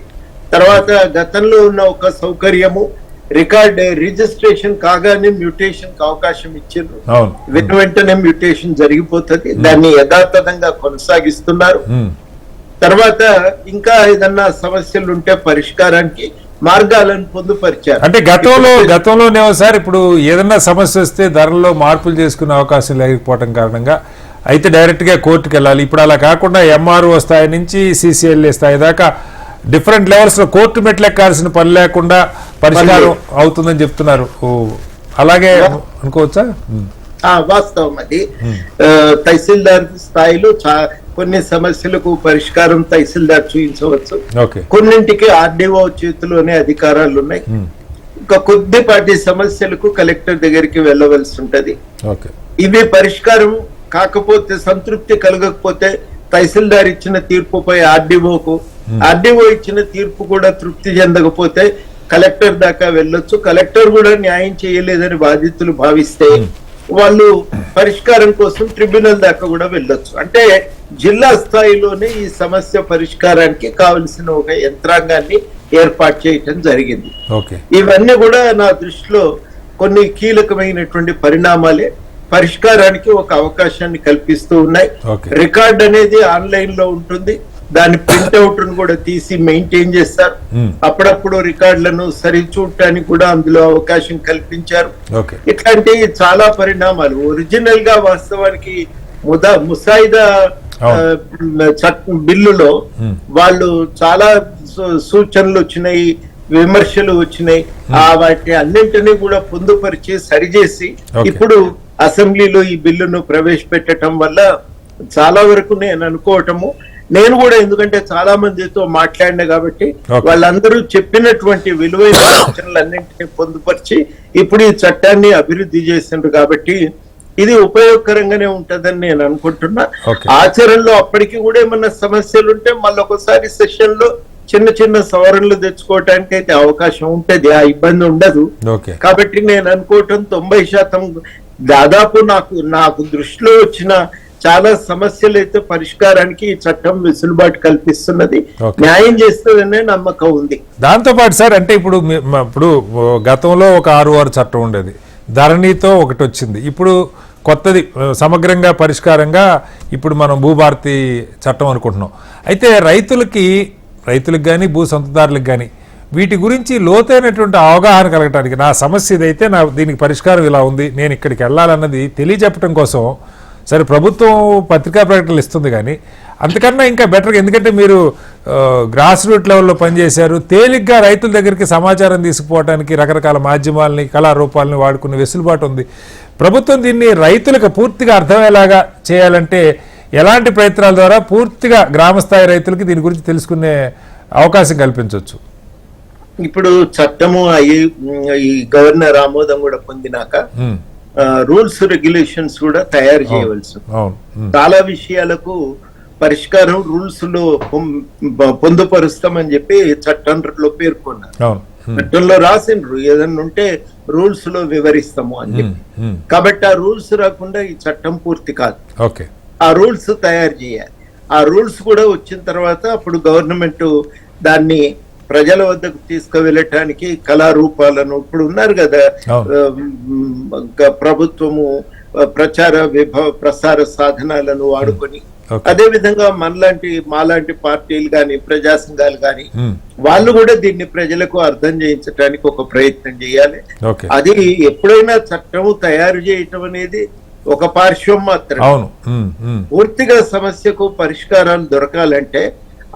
తర్వాత గతంలో ఉన్న ఒక సౌకర్యము రిజిస్ట్రేషన్ కాగానే మ్యూటేషన్ కి అవకాశం ఇచ్చారు, వెంటనే మ్యూటేషన్ జరిగిపోతుంది, దాన్ని యథాతథంగా కొనసాగిస్తున్నారు. తర్వాత ఇంకా ఏదన్నా సమస్యలు ఉంటే పరిష్కారానికి మార్గాలను పొందుపరిచారు. అంటే గతంలోనే సార్, ఇప్పుడు ఏదన్నా సమస్య వస్తే ధరల్లో మార్పులు చేసుకునే అవకాశం లేకపోవడం కారణంగా అయితే డైరెక్ట్ గా కోర్టుకు వెళ్ళాలి. ఇప్పుడు అలా కాకుండా ఎంఆర్ఓ స్థాయి నుంచి CCLA స్థాయి దాకా డిఫరెంట్ లెవెల్స్ లో కోర్టు మెట్లెక్కాల్సిన పని లేకుండా పరిష్కారం అవుతుందని చెప్తున్నారు. అలాగే అనుకోవచ్చా? వాస్తవం అది. తహసీల్దార్ స్థాయిలో కొన్ని సమస్యలకు పరిష్కారం తహసీల్దార్ చూపించవచ్చు, కొన్నింటికి RDO చేతిలోనే అధికారాలు ఉన్నాయి. ఇంకా కొద్దిపాటి సమస్యలకు కలెక్టర్ దగ్గరికి వెళ్ళవలసి ఉంటది. ఇవి పరిష్కారం కాకపోతే, సంతృప్తి కలగకపోతే తహసీల్దార్ ఇచ్చిన తీర్పుపై RDO ఇచ్చిన తీర్పు కూడా తృప్తి చెందకపోతే కలెక్టర్ దాకా వెళ్ళొచ్చు. కలెక్టర్ కూడా న్యాయం చేయలేదని బాధితులు భావిస్తే వాళ్ళు పరిష్కారం కోసం ట్రిబ్యునల్ దాకా కూడా వెళ్ళొచ్చు. అంటే జిల్లా స్థాయిలోనే ఈ సమస్య పరిష్కారానికి కావలసిన ఒక యంత్రాంగాన్ని ఏర్పాటు చేయటం జరిగింది. ఇవన్నీ కూడా నా దృష్టిలో కొన్ని కీలకమైనటువంటి పరిణామాలే పరిష్కారానికి ఒక అవకాశాన్ని కల్పిస్తూ ఉన్నాయి. రికార్డ్ అనేది ఆన్లైన్ లో ఉంటుంది, దాని ప్రింట్అవుట్ ను కూడా తీసి మెయింటైన్ చేస్తారు. అప్పుడప్పుడు రికార్డులను సరిచూడటానికి కూడా అందులో అవకాశం కల్పించారు. ఇట్లాంటి చాలా పరిణామాలు. ఒరిజినల్ గా వాస్తవానికి ముసాయిదా బిల్లులో వాళ్ళు చాలా సూచనలు వచ్చినాయి, విమర్శలు వచ్చినాయి. వాటి అన్నింటినీ కూడా పొందుపరిచి సరిచేసి ఇప్పుడు అసెంబ్లీలో ఈ బిల్లును ప్రవేశపెట్టడం వల్ల చాలా వరకు నేను అనుకోవటము, నేను కూడా ఎందుకంటే చాలా మందితో మాట్లాడినా కాబట్టి వాళ్ళందరూ చెప్పినటువంటి విలువైన సూచనలన్నింటినీ పొందుపరిచి ఇప్పుడు ఈ చట్టాన్ని అభివృద్ధి చేసిండ్రు. కాబట్టి ఇది ఉపయోగకరంగానే ఉంటదని నేను అనుకుంటున్నా. ఆచరణలో అప్పటికి కూడా ఏమన్నా సమస్యలు ఉంటే మళ్ళీ ఒకసారి సెషన్ లో చిన్న చిన్న సవరణలు తెచ్చుకోవటానికి అయితే అవకాశం ఉంటది, ఆ ఇబ్బంది ఉండదు. కాబట్టి నేను అనుకోవటం 90% దాదాపు నాకు దృష్టిలో వచ్చిన చాలా సమస్యలు అయితే పరిష్కారానికి ఈ చట్టం వెసులుబాటు కల్పిస్తున్నది, న్యాయం చేస్తుందనే నమ్మకం ఉంది. దాంతో పాటు సార్, అంటే ఇప్పుడు గతంలో ఒక 6 చట్టం ఉండేది, ధరణితో ఒకటి వచ్చింది, ఇప్పుడు కొత్తది సమగ్రంగా పరిష్కారంగా ఇప్పుడు మనం భూభారతి చట్టం అనుకుంటున్నాం. అయితే రైతులకి కానీ భూ సొంతదారులకు కానీ వీటి గురించి లోతైనటువంటి అవగాహన కలగటానికి, నా సమస్య ఇదైతే దీనికి పరిష్కారం ఇలా ఉంది, నేను ఇక్కడికి వెళ్ళాలన్నది తెలియజెప్పడం కోసం సరే ప్రభుత్వం పత్రికా ప్రకటనలు ఇస్తుంది, కానీ అంతకన్నా ఇంకా బెటర్గా, ఎందుకంటే మీరు గ్రాస్ రూట్ లెవెల్లో పనిచేశారు, తేలిగ్గా రైతుల దగ్గరికి సమాచారం తీసుకుపోవడానికి రకరకాల మాధ్యమాలని కళారూపాలని వాడుకునే వెసులుబాటు ఉంది. ప్రభుత్వం దీన్ని రైతులకు పూర్తిగా అర్థమయ్యేలాగా చేయాలంటే ఎలాంటి ప్రయత్నాల ద్వారా పూర్తిగా గ్రామస్థాయి రైతులకి దీని గురించి తెలుసుకునే అవకాశం కల్పించవచ్చు? ఇప్పుడు చట్టము అయ్యి ఈ గవర్నర్ ఆమోదం కూడా పొందినాక రూల్స్ రెగ్యులేషన్స్ కూడా తయారు చేయవలసి చాలా విషయాలకు పరిష్కారం రూల్స్ లో పొందుపరుస్తామని చెప్పి చట్టంలో పేర్కొన్నారు. చట్టంలో రాసిండ్రు ఏదన్నా ఉంటే రూల్స్ లో వివరిస్తాము అని చెప్పి. కాబట్టి ఆ రూల్స్ రాకుండా ఈ చట్టం పూర్తి కాదు. ఆ రూల్స్ తయారు చేయాలి. ఆ రూల్స్ కూడా వచ్చిన తర్వాత అప్పుడు గవర్నమెంట్ దాన్ని ప్రజల వద్దకు తీసుకువెళ్ళటానికి కళారూపాలను ఇప్పుడు ఉన్నారు కదా, ప్రభుత్వము ప్రసార సాధనాలను వాడుకొని, అదే విధంగా మాలాంటి పార్టీలు గాని ప్రజా సంఘాలు గాని వాళ్ళు కూడా దీన్ని ప్రజలకు అర్థం చేయించడానికి ఒక ప్రయత్నం చేయాలి. అది ఎప్పుడైనా చట్టము తయారు చేయటం అనేది ఒక పార్శ్వం మాత్రం. పూర్తిగా సమస్యకు పరిష్కారాలు దొరకాలంటే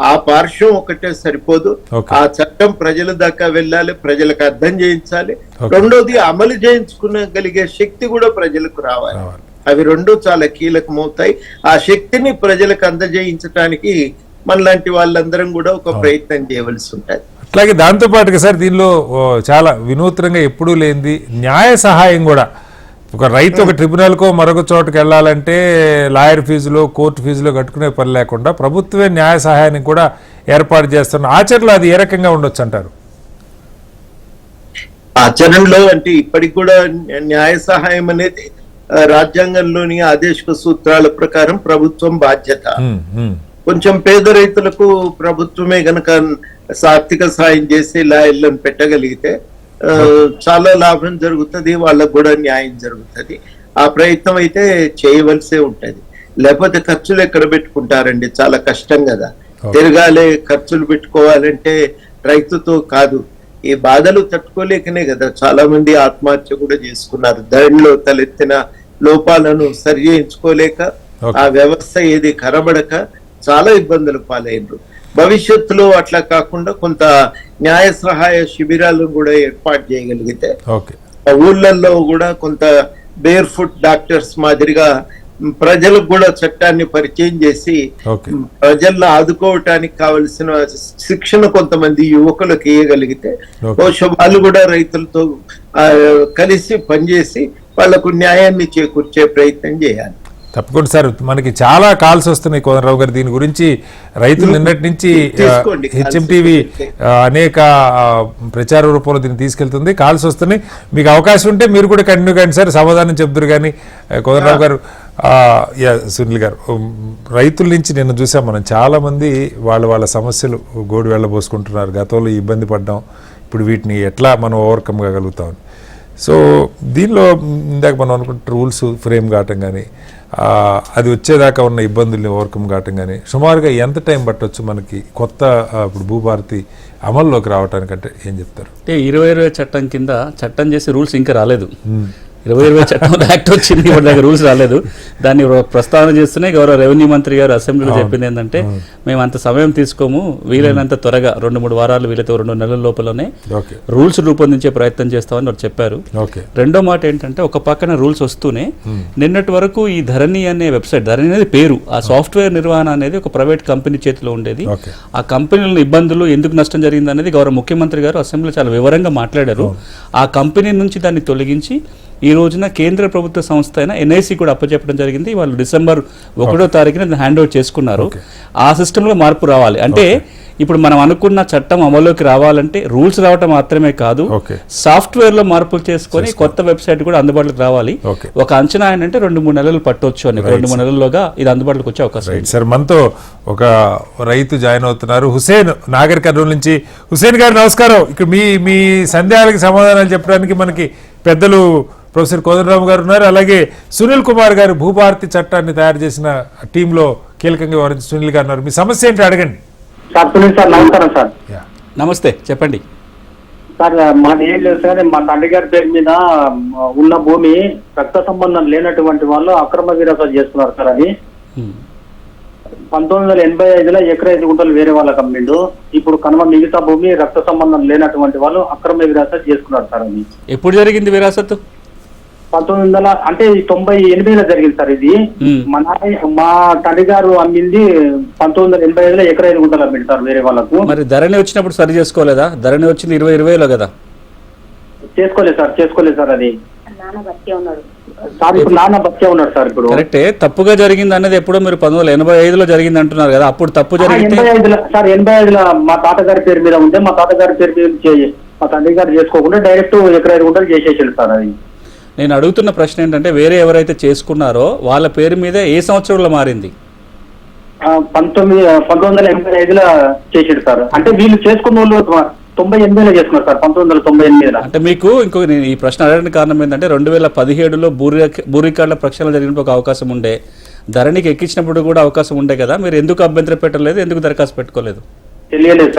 ఆ పార్శ్వం ఒకటే సరిపోదు. ఆ చట్టం ప్రజల దాకా వెళ్ళాలి, ప్రజలకు అర్థం చేయించాలి. రెండోది అమలు చేయించుకోగలిగే శక్తి కూడా ప్రజలకు రావాలి. అవి రెండు చాలా కీలకమవుతాయి. ఆ శక్తిని ప్రజలకు అందజేయించడానికి మనలాంటి వాళ్ళందరం కూడా ఒక ప్రయత్నం చేయవలసి ఉంటుంది. అట్లాగే దాంతో పాటుగా సార్ దీనిలో చాలా వినూత్నంగా ఎప్పుడూ లేనిది న్యాయ సహాయం కూడా. ఒక రైతు ఒక ట్రిబ్యునల్కో మరొక చోటుకు వెళ్ళాలంటే లాయర్ ఫీజులో కోర్టు ఫీజులో కట్టుకునే పని లేకుండా ప్రభుత్వమే న్యాయ సహాయాన్ని కూడా ఏర్పాటు చేస్తున్న ఆచరణలో అది ఏ రకంగా ఉండొచ్చు అంటారు? ఆచరణలో అంటే ఇప్పటికి కూడా న్యాయ సహాయం అనేది రాజ్యాంగంలోని ఆదేశిక సూత్రాల ప్రకారం ప్రభుత్వం బాధ్యత. కొంచెం పేద రైతులకు ప్రభుత్వమే గనక ఆర్థిక సాయం చేసి లాయర్లను పెట్టగలిగితే చాలా లాభం జరుగుతుంది, వాళ్ళకు కూడా న్యాయం జరుగుతుంది. ఆ ప్రయత్నం అయితే చేయవలసే ఉంటది. లేకపోతే ఖర్చులు ఎక్కడ పెట్టుకుంటారండి, చాలా కష్టం కదా. తిరగాలే, ఖర్చులు పెట్టుకోవాలంటే రైతుతో కాదు. ఈ బాధలు తట్టుకోలేకనే కదా చాలా మంది ఆత్మహత్య కూడా చేసుకున్నారు. దానిలో తలెత్తిన లోపాలను సరి చేయించుకోలేక, ఆ వ్యవస్థ ఏది కనబడక చాలా ఇబ్బందులు పాలైనరు. భవిష్యత్తులో అట్లా కాకుండా కొంత న్యాయ సహాయ శిబిరాలను కూడా ఏర్పాటు చేయగలిగితే ఊళ్ళల్లో కూడా కొంత బేర్ ఫుట్ డాక్టర్స్ మాదిరిగా ప్రజలకు కూడా చట్టాన్ని పరిచయం చేసి ప్రజలను ఆదుకోవటానికి కావలసిన శిక్షణ కొంతమంది యువకులకు ఇవ్వగలిగితే బహుశా వాళ్ళు కూడా రైతులతో కలిసి పనిచేసి వాళ్లకు న్యాయాన్ని చేకూర్చే ప్రయత్నం చేయాలి. తప్పకుండా సార్, మనకి చాలా కాల్స్ వస్తున్నాయి కోదండరావు గారు దీని గురించి. రైతులు నిన్నటి నుంచి హెచ్ఎంటీవీ అనేక ప్రచార రూపంలో దీన్ని తీసుకెళ్తుంది. కాల్స్ వస్తున్నాయి, మీకు అవకాశం ఉంటే మీరు కూడా కంటిన్యూ కానీ సార్, సమాధానం చెప్తారు. కానీ కోదండరావు గారు, సునీల్ గారు, రైతుల నుంచి నిన్న చూసాం మనం, చాలామంది వాళ్ళ సమస్యలు గోడు వెళ్ళబోసుకుంటున్నారు. గతంలో ఇబ్బంది పడ్డాం, ఇప్పుడు వీటిని ఎట్లా మనం ఓవర్కమ్ కాగలుగుతామని. సో దీనిలో ఇందాక మనం అనుకుంటే రూల్స్ ఫ్రేమ్ కావటం కానీ, అది వచ్చేదాకా ఉన్న ఇబ్బందుల్ని ఓవర్కమ్ కావటం కానీ సుమారుగా ఎంత టైం పట్టవచ్చు మనకి కొత్త ఇప్పుడు భూభారతి అమల్లోకి రావటానికంటే ఏం చెప్తారు? అంటే 2020 చట్టం కింద చట్టం చేసి రూల్స్ ఇంకా రాలేదు. 2020 చట్టం యాక్ట్ వచ్చింది, ఇప్పటి దగ్గర రూల్స్ రాలేదు. దాన్ని ప్రస్తావన చేస్తూనే గౌరవ రెవెన్యూ మంత్రి గారు అసెంబ్లీలో చెప్పింది ఏంటంటే, మేము అంత సమయం తీసుకోము, వీలైనంత త్వరగా 2-3 వారాలు, వీలైతే 2 నెలల లోపలనే రూల్స్ రూపొందించే ప్రయత్నం చేస్తామని వారు చెప్పారు. రెండో మాట ఏంటంటే, ఒక పక్కన రూల్స్ వస్తూనే నిన్నటి వరకు ఈ ధరణి అనే వెబ్సైట్, ధరణి అనేది పేరు, ఆ సాఫ్ట్వేర్ నిర్వహణ అనేది ఒక ప్రైవేట్ కంపెనీ చేతిలో ఉండేది. ఆ కంపెనీల ఇబ్బందులు, ఎందుకు నష్టం జరిగింది అనేది గౌరవ ముఖ్యమంత్రి గారు అసెంబ్లీలో చాలా వివరంగా మాట్లాడారు. ఆ కంపెనీ నుంచి దాన్ని తొలగించి ఈ రోజున కేంద్ర ప్రభుత్వ సంస్థ అయిన ఎన్ఐసి కూడా అప్పచెప్పడం జరిగింది. వాళ్ళు December 1వ తారీఖున హ్యాండ్ ఓవర్ చేసుకున్నారు. ఆ సిస్టంలో మార్పు రావాలి అంటే, ఇప్పుడు మనం అనుకున్న చట్టం అమల్లోకి రావాలంటే రూల్స్ రావటం మాత్రమే కాదు, సాఫ్ట్వేర్ లో మార్పులు చేసుకొని కొత్త వెబ్సైట్ కూడా అందుబాటులోకి రావాలి. ఒక అంచనా ఏంటంటే 2-3 నెలలు పట్టవచ్చు అని. 2-3 నెలల్లోగా ఇది అందుబాటులోకి వచ్చే అవకాశం. సార్, మనతో ఒక రైతు జాయిన్ అవుతున్నారు, హుసేన్, నాగర్ కర్నూలు నుంచి. హుసేన్ గారు నమస్కారం. ఇక్కడ మీ సందేహాలకి సమాధానాలు చెప్పడానికి మనకి పెద్దలు ప్రొఫెసర్ కోదండరావు గారు ఉన్నారు, అలాగే సునీల్ కుమార్ గారు భూభారతి చట్టాన్ని తయారు చేసిన టీంలో కీలకంగా వ్యవహరించిన సునీల్ గారు ఉన్నారు. మీ సమస్య ఏంటి అడగండి. సార్ సునీల్ సార్, నమస్కారం సార్. నమస్తే, చెప్పండి సార్. మాది ఏం లేదు సార్, మా తండ్రి గారి పేరు మీద ఉన్న భూమి రక్త సంబంధం లేనటువంటి వాళ్ళు అక్రమ విరాసతు చేస్తున్నారు సార్. అది 1985లో ఎకరా 5 గుంటలు వేరే వాళ్ళకి అమ్మిండు. ఇప్పుడు కనుమ మిగతా భూమి రక్త సంబంధం లేనటువంటి వాళ్ళు అక్రమ విరాసత్ చేసుకున్నారు సార్. అది ఎప్పుడు జరిగింది విరాసత్? 1900 అంటే 98లో జరిగింది సార్. ఇది మా తండ్రి గారు అమ్మింది 1985లో ఎకరా 5 గుంటలు అమ్మిండు సార్ వేరే వాళ్ళకు. మరి ధరణి వచ్చినప్పుడు సరి చేసుకోలేదా? ధరణి వచ్చింది 2020లో కదా. చేసుకోలేదు సార్. అది సార్ ఇప్పుడు నాన్న బతికే ఉన్నాడు సార్. ఇప్పుడు కరెక్టే, తప్పుగా జరిగింది అనేది ఎప్పుడో మీరు 1985లో జరిగింది అంటున్నారు కదా, అప్పుడు తప్పు జరిగితే 85లో మా తాతగారి పేరు మీద ఉంటే మా తాతగారి పేరు మీద మా తండ్రి గారు చేసుకోకుండా డైరెక్ట్ ఎకరా 5 గుంటలు చేసేసాడు సార్. అది నేను అడుగుతున్న ప్రశ్న ఏంటంటే, వేరే ఎవరైతే చేసుకున్నారో వాళ్ళ పేరు మీద ఏ సంవత్సరంలో మారింది? 1985లో చేసాడు సార్. అంటే వీళ్ళు చేసుకున్న వాళ్ళు 98లో చేసుకున్నారు సార్. 1998లో. అంటే మీకు ఇంకో నేను ఈ ప్రశ్న అడగడానికి కారణం ఏంటంటే, 2017లో భూ రికార్డుల ప్రక్షాళన జరిగినప్పుడు ఒక అవకాశం ఉండే, ధరణికి ఎక్కించినప్పుడు కూడా అవకాశం ఉండే కదా, మీరు ఎందుకు అభ్యంతరం పెట్టలేదు, ఎందుకు దరఖాస్తు పెట్టుకోలేదు? తెలియలేదు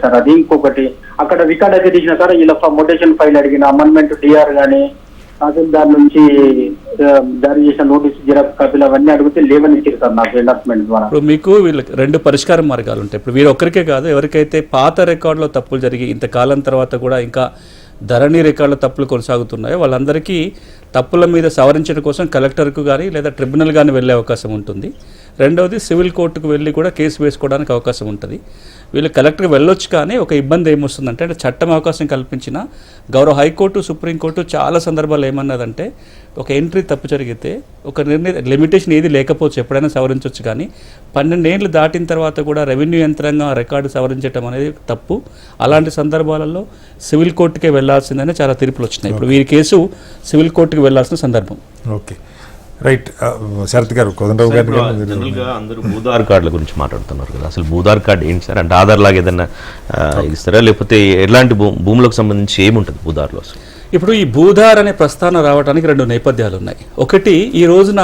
సార్. అది ఇంకొకటి అక్కడ రికార్డ్ అయితే తీసిన సార్. ఇలా మొటేషన్ ఫైల్ అడిగిన అమెండ్మెంట్ డిఆర్ గానీ తహసీల్దార్ నుంచి జారీ చేసిన నోటీస్ జిరాక్స్ కాపీలు అవన్నీ అడిగితే లేవని ఇచ్చారు సార్ నాకు ఎండార్స్మెంట్ ద్వారా. ఇప్పుడు మీకు వీళ్ళకి 2 పరిష్కార మార్గాలు ఉంటాయి. ఇప్పుడు వీరు ఒక్కరికే కాదు, ఎవరికైతే పాత రికార్డులో తప్పులు జరిగి ఇంతకాలం తర్వాత కూడా ఇంకా ధరణి రికార్డులో తప్పులు కొనసాగుతున్నాయో వాళ్ళందరికీ తప్పుల మీద సవరించడం కోసం కలెక్టర్కు కానీ లేదా ట్రిబ్యునల్ కానీ వెళ్ళే అవకాశం ఉంటుంది. రెండవది సివిల్ కోర్టుకు వెళ్ళి కూడా కేసు వేసుకోవడానికి అవకాశం ఉంటుంది. వీళ్ళు కలెక్టర్కి వెళ్ళొచ్చు, కానీ ఒక ఇబ్బంది ఏమొస్తుందంటే, అంటే చట్టం అవకాశం కల్పించిన గౌరవ హైకోర్టు, సుప్రీంకోర్టు చాలా సందర్భాలు ఏమన్నదంటే, ఒక ఎంట్రీ తప్పు జరిగితే ఒక లిమిటేషన్ ఏది లేకపోవచ్చు, ఎప్పుడైనా సవరించవచ్చు, కానీ 12 ఏళ్ళు దాటిన తర్వాత కూడా రెవెన్యూ యంత్రాంగం రికార్డు సవరించడం అనేది తప్పు. అలాంటి సందర్భాలలో సివిల్ కోర్టుకే వెళ్లాల్సిందని చాలా తీర్పులు వచ్చినాయి. ఇప్పుడు వీరి కేసు సివిల్ కోర్టుకు వెళ్లాల్సిన సందర్భం. Okay, right. శరత్ గారు, కోదండరావు గారు, జనరల్గా అందరూ భూధార్ కార్డుల గురించి మాట్లాడుతున్నారు కదా, అసలు భూధార్ కార్డు ఏంటి సార్? అంటే ఆధార్ లాగా ఏదన్నా ఇస్తారా, లేకపోతే ఎలాంటి భూములకు సంబంధించి ఏముంటుంది భూధార్లో? ఇప్పుడు ఈ భూధార్ అనే ప్రస్థానం రావడానికి 2 నేపథ్యాలు ఉన్నాయి. ఒకటి, ఈ రోజున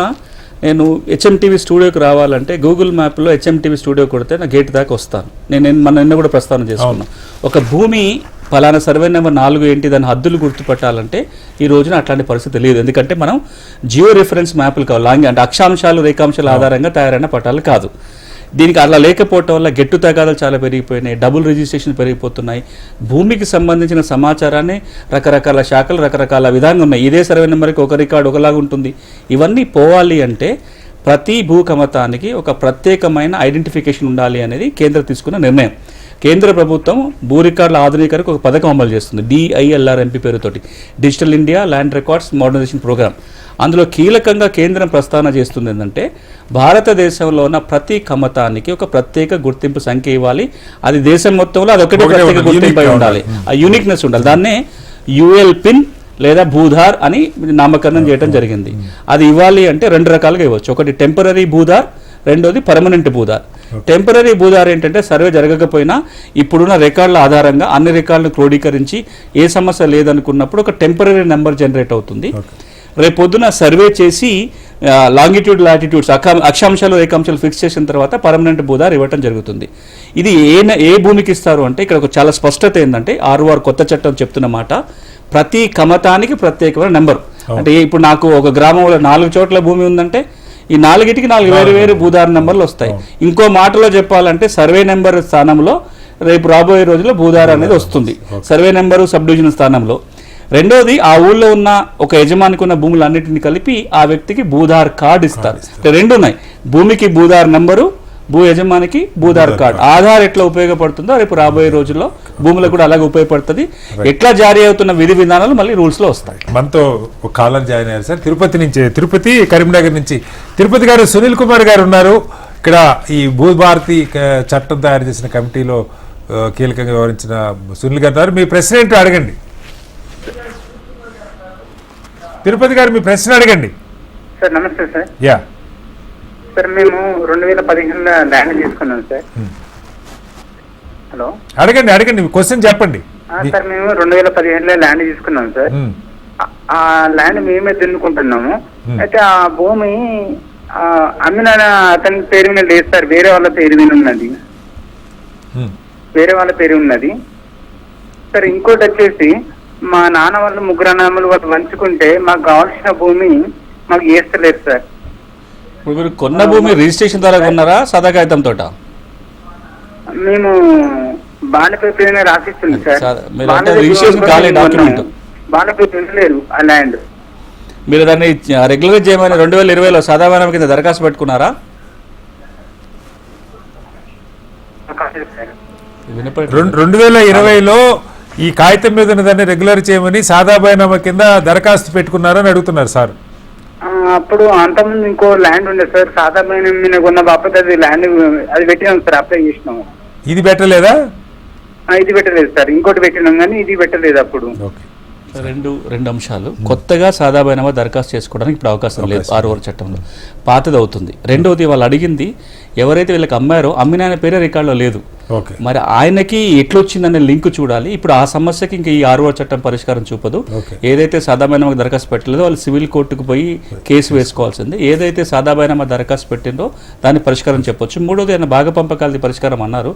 నేను HMTV స్టూడియోకి రావాలంటే గూగుల్ మ్యాప్లో HMTV స్టూడియో కొడితే నా గేట్ దాకా వస్తాను. నిన్న కూడా ప్రస్థానం చేసుకున్నాను. ఒక భూమి ఫలానా సర్వే నెంబర్ 4 ఏంటి, దాని హద్దులు గుర్తుపట్టాలంటే ఈ రోజున అట్లాంటి పరిస్థితి లేదు. ఎందుకంటే మనం జియో రిఫరెన్స్ మ్యాప్లు కావాలి, అంటే అక్షాంశాలు రేఖాంశాల ఆధారంగా తయారైన పట్టాలు కాదు. దీనికి అలా లేకపోవటం వల్ల గెట్టు తగాదాలు చాలా పెరిగిపోయినాయి, డబుల్ రిజిస్ట్రేషన్ పెరిగిపోతున్నాయి. భూమికి సంబంధించిన సమాచారాన్ని రకరకాల శాఖలు రకరకాల విధంగా ఉన్నాయి. ఇదే సర్వే నెంబర్కి ఒక రికార్డు ఒకలాగా ఉంటుంది. ఇవన్నీ పోవాలి అంటే ప్రతి భూ కమతానికి ఒక ప్రత్యేకమైన ఐడెంటిఫికేషన్ ఉండాలి అనేది కేంద్రం తీసుకున్న నిర్ణయం. కేంద్ర ప్రభుత్వం భూ రికార్డుల ఆధునీకరణకు ఒక పథకం అమలు చేస్తుంది, DILRMP పేరుతోటి, digital India land records modernization programme. అందులో కీలకంగా కేంద్రం ప్రస్తావన చేస్తుంది ఏంటంటే, భారతదేశంలో ఉన్న ప్రతి కమతానికి ఒక ప్రత్యేక గుర్తింపు సంఖ్య ఇవ్వాలి. అది దేశం మొత్తంలో అదొకటి ప్రత్యేక గుర్తింపు ఉండాలి, ఆ యూనిక్నెస్ ఉండాలి. దాన్నే UL పిన్ లేదా భూధార్ అని నామకరణం చేయడం జరిగింది. అది ఇవ్వాలి అంటే 2 రకాలుగా ఇవ్వచ్చు. ఒకటి టెంపరరీ భూధార్, రెండోది పర్మనెంట్ భూధార్. టెంపరరీ భూధార్ ఏంటంటే, సర్వే జరగకపోయినా ఇప్పుడున్న రికార్డుల ఆధారంగా అన్ని రికార్డులను క్రోడీకరించి ఏ సమస్య లేదనుకున్నప్పుడు ఒక టెంపరరీ నెంబర్ జనరేట్ అవుతుంది. రేపొద్దున సర్వే చేసి లాంగిట్యూడ్ లాటిట్యూడ్స్ అక్షాంశాలు రేఖాంశాలు ఫిక్స్ చేసిన తర్వాత పర్మనెంట్ భూధార్ ఇవ్వటం జరుగుతుంది. ఇది ఏ భూమికి ఇస్తారు అంటే, ఇక్కడ ఒక చాలా స్పష్టత ఏంటంటే, ROR కొత్త చట్టం చెప్తున్న మాట, ప్రతి కమతానికి ప్రత్యేకమైన నెంబర్. అంటే ఇప్పుడు నాకు ఒక గ్రామంలో 4 చోట్ల భూమి ఉందంటే ఈ 4టికి 4 వేరు భూధార్ నెంబర్లు వస్తాయి. ఇంకో మాటలో చెప్పాలంటే, సర్వే నెంబర్ స్థానంలో రేపు రాబోయే రోజుల్లో భూధార్ అనేది వస్తుంది, సర్వే నెంబరు సబ్ డివిజన్ స్థానంలో. రెండోది, ఆ ఊళ్ళో ఉన్న ఒక యజమానికి ఉన్న భూములన్నింటినీ కలిపి ఆ వ్యక్తికి భూధార్ కార్డు ఇస్తారు. 2 ఉన్నాయి, భూమికి భూధార్ నెంబరు, భూ యజమానికి భూధార్ కార్డు. ఆధార్ ఎట్లా ఉపయోగపడుతుందో రేపు రాబోయే రోజుల్లో భూములకు కూడా అలాగే ఉపయోగపడుతుంది. ఎట్లా జారీ అవుతున్న విధి విధానాలు మళ్ళీ రూల్స్లో వస్తాయి. మనతో ఒక కాలర్ జాయిన్ అయ్యారు సార్, తిరుపతి కరీంనగర్ నుంచి. తిరుపతి గారు, సునీల్ కుమార్ గారు ఉన్నారు ఇక్కడ. ఈ భూభారతి చట్టం తయారు చేసిన కమిటీలో కీలకంగా వివరించిన సునీల్ గారు, మీ ప్రశ్న ఏంటో అడగండి. తిరుపతి గారు, మీ ప్రశ్న అడగండి. సార్ నమస్తే సార్. యా సార్, మేము 2015లో ల్యాండ్ తీసుకున్నాం సార్. హలో, అడగండి క్వశ్చన్ చెప్పండి. సార్, మేము 2015లో ల్యాండ్ తీసుకున్నాం సార్. ఆ ల్యాండ్ మేమే దున్నుకుంటున్నాము. అయితే ఆ భూమి అమ్మిన అతని పేరు మీద లేదు సార్, వేరే వాళ్ళ పేరు మీద ఉన్నది. సార్, ఇంకోటి వచ్చేసి, మా నాన్న వాళ్ళు 3 అన్నదమ్ములు వాళ్ళు పంచుకుంటే మాకు కావాల్సిన భూమి మాకు చేస్తలేదు సార్. ఇప్పుడు మీరు కొన్న భూమి రిజిస్ట్రేషన్ ద్వారా కొన్నారా సాదా కాగితం తోట? మేము బాండ్ పేపర్ రాసిస్తుంది సార్. మీరు అంటే రిజిస్ట్రేషన్ కాలే డాక్యుమెంట్, బాండ్ పేపర్ లేదు ఆ ల్యాండ్. మీరు దాన్ని రెగ్యులర్ చేయమని 2020లో సాదావనం కింద దరఖాస్తు పెట్టుకున్నారా? వినపడి 2020లో ఈ కాగితం మీద ఉన్నదాన్ని రెగ్యులర్ చేయమని సాదాబాయినామా కింద దరఖాస్తు పెట్టుకున్నారని అడుగుతున్నారు సార్. అప్పుడు అంతకుముందు ఇంకో ల్యాండ్ ఉండే సార్, సాధారణ మీద కొన్న బాపతి అది ల్యాండ్ అది పెట్టినాం సార్, అప్లై చేసినాము. ఇది పెట్టలేదా? ఇది పెట్టలేదు సార్, ఇంకోటి పెట్టినాం కానీ ఇది పెట్టలేదు అప్పుడు. రెండు అంశాలు. కొత్తగా సాదాబైనామా దరఖాస్తు చేసుకోవడానికి ఇప్పుడు అవకాశం లేదు 6వ చట్టంలో, పాతది అవుతుంది. రెండవది వాళ్ళు అడిగింది ఎవరైతే వీళ్ళకి అమ్మారో అమ్మిన ఆయన పేరే రికార్డులో లేదు, మరి ఆయనకి ఎట్లొచ్చిందనే లింక్ చూడాలి. ఇప్పుడు ఆ సమస్యకి ఇంకా ఈ 6వ చట్టం పరిష్కారం చూపదు. ఏదైతే సాదాబైనామా దరఖాస్తు పెట్టలేదో వాళ్ళు సివిల్ కోర్టుకు పోయి కేసు వేసుకోవాల్సింది. ఏదైతే సాదాబైనామా దరఖాస్తు పెట్టిందో దాన్ని పరిష్కారం చెప్పొచ్చు. మూడోది ఆయన భాగపంపకాలది పరిష్కారం అన్నారు.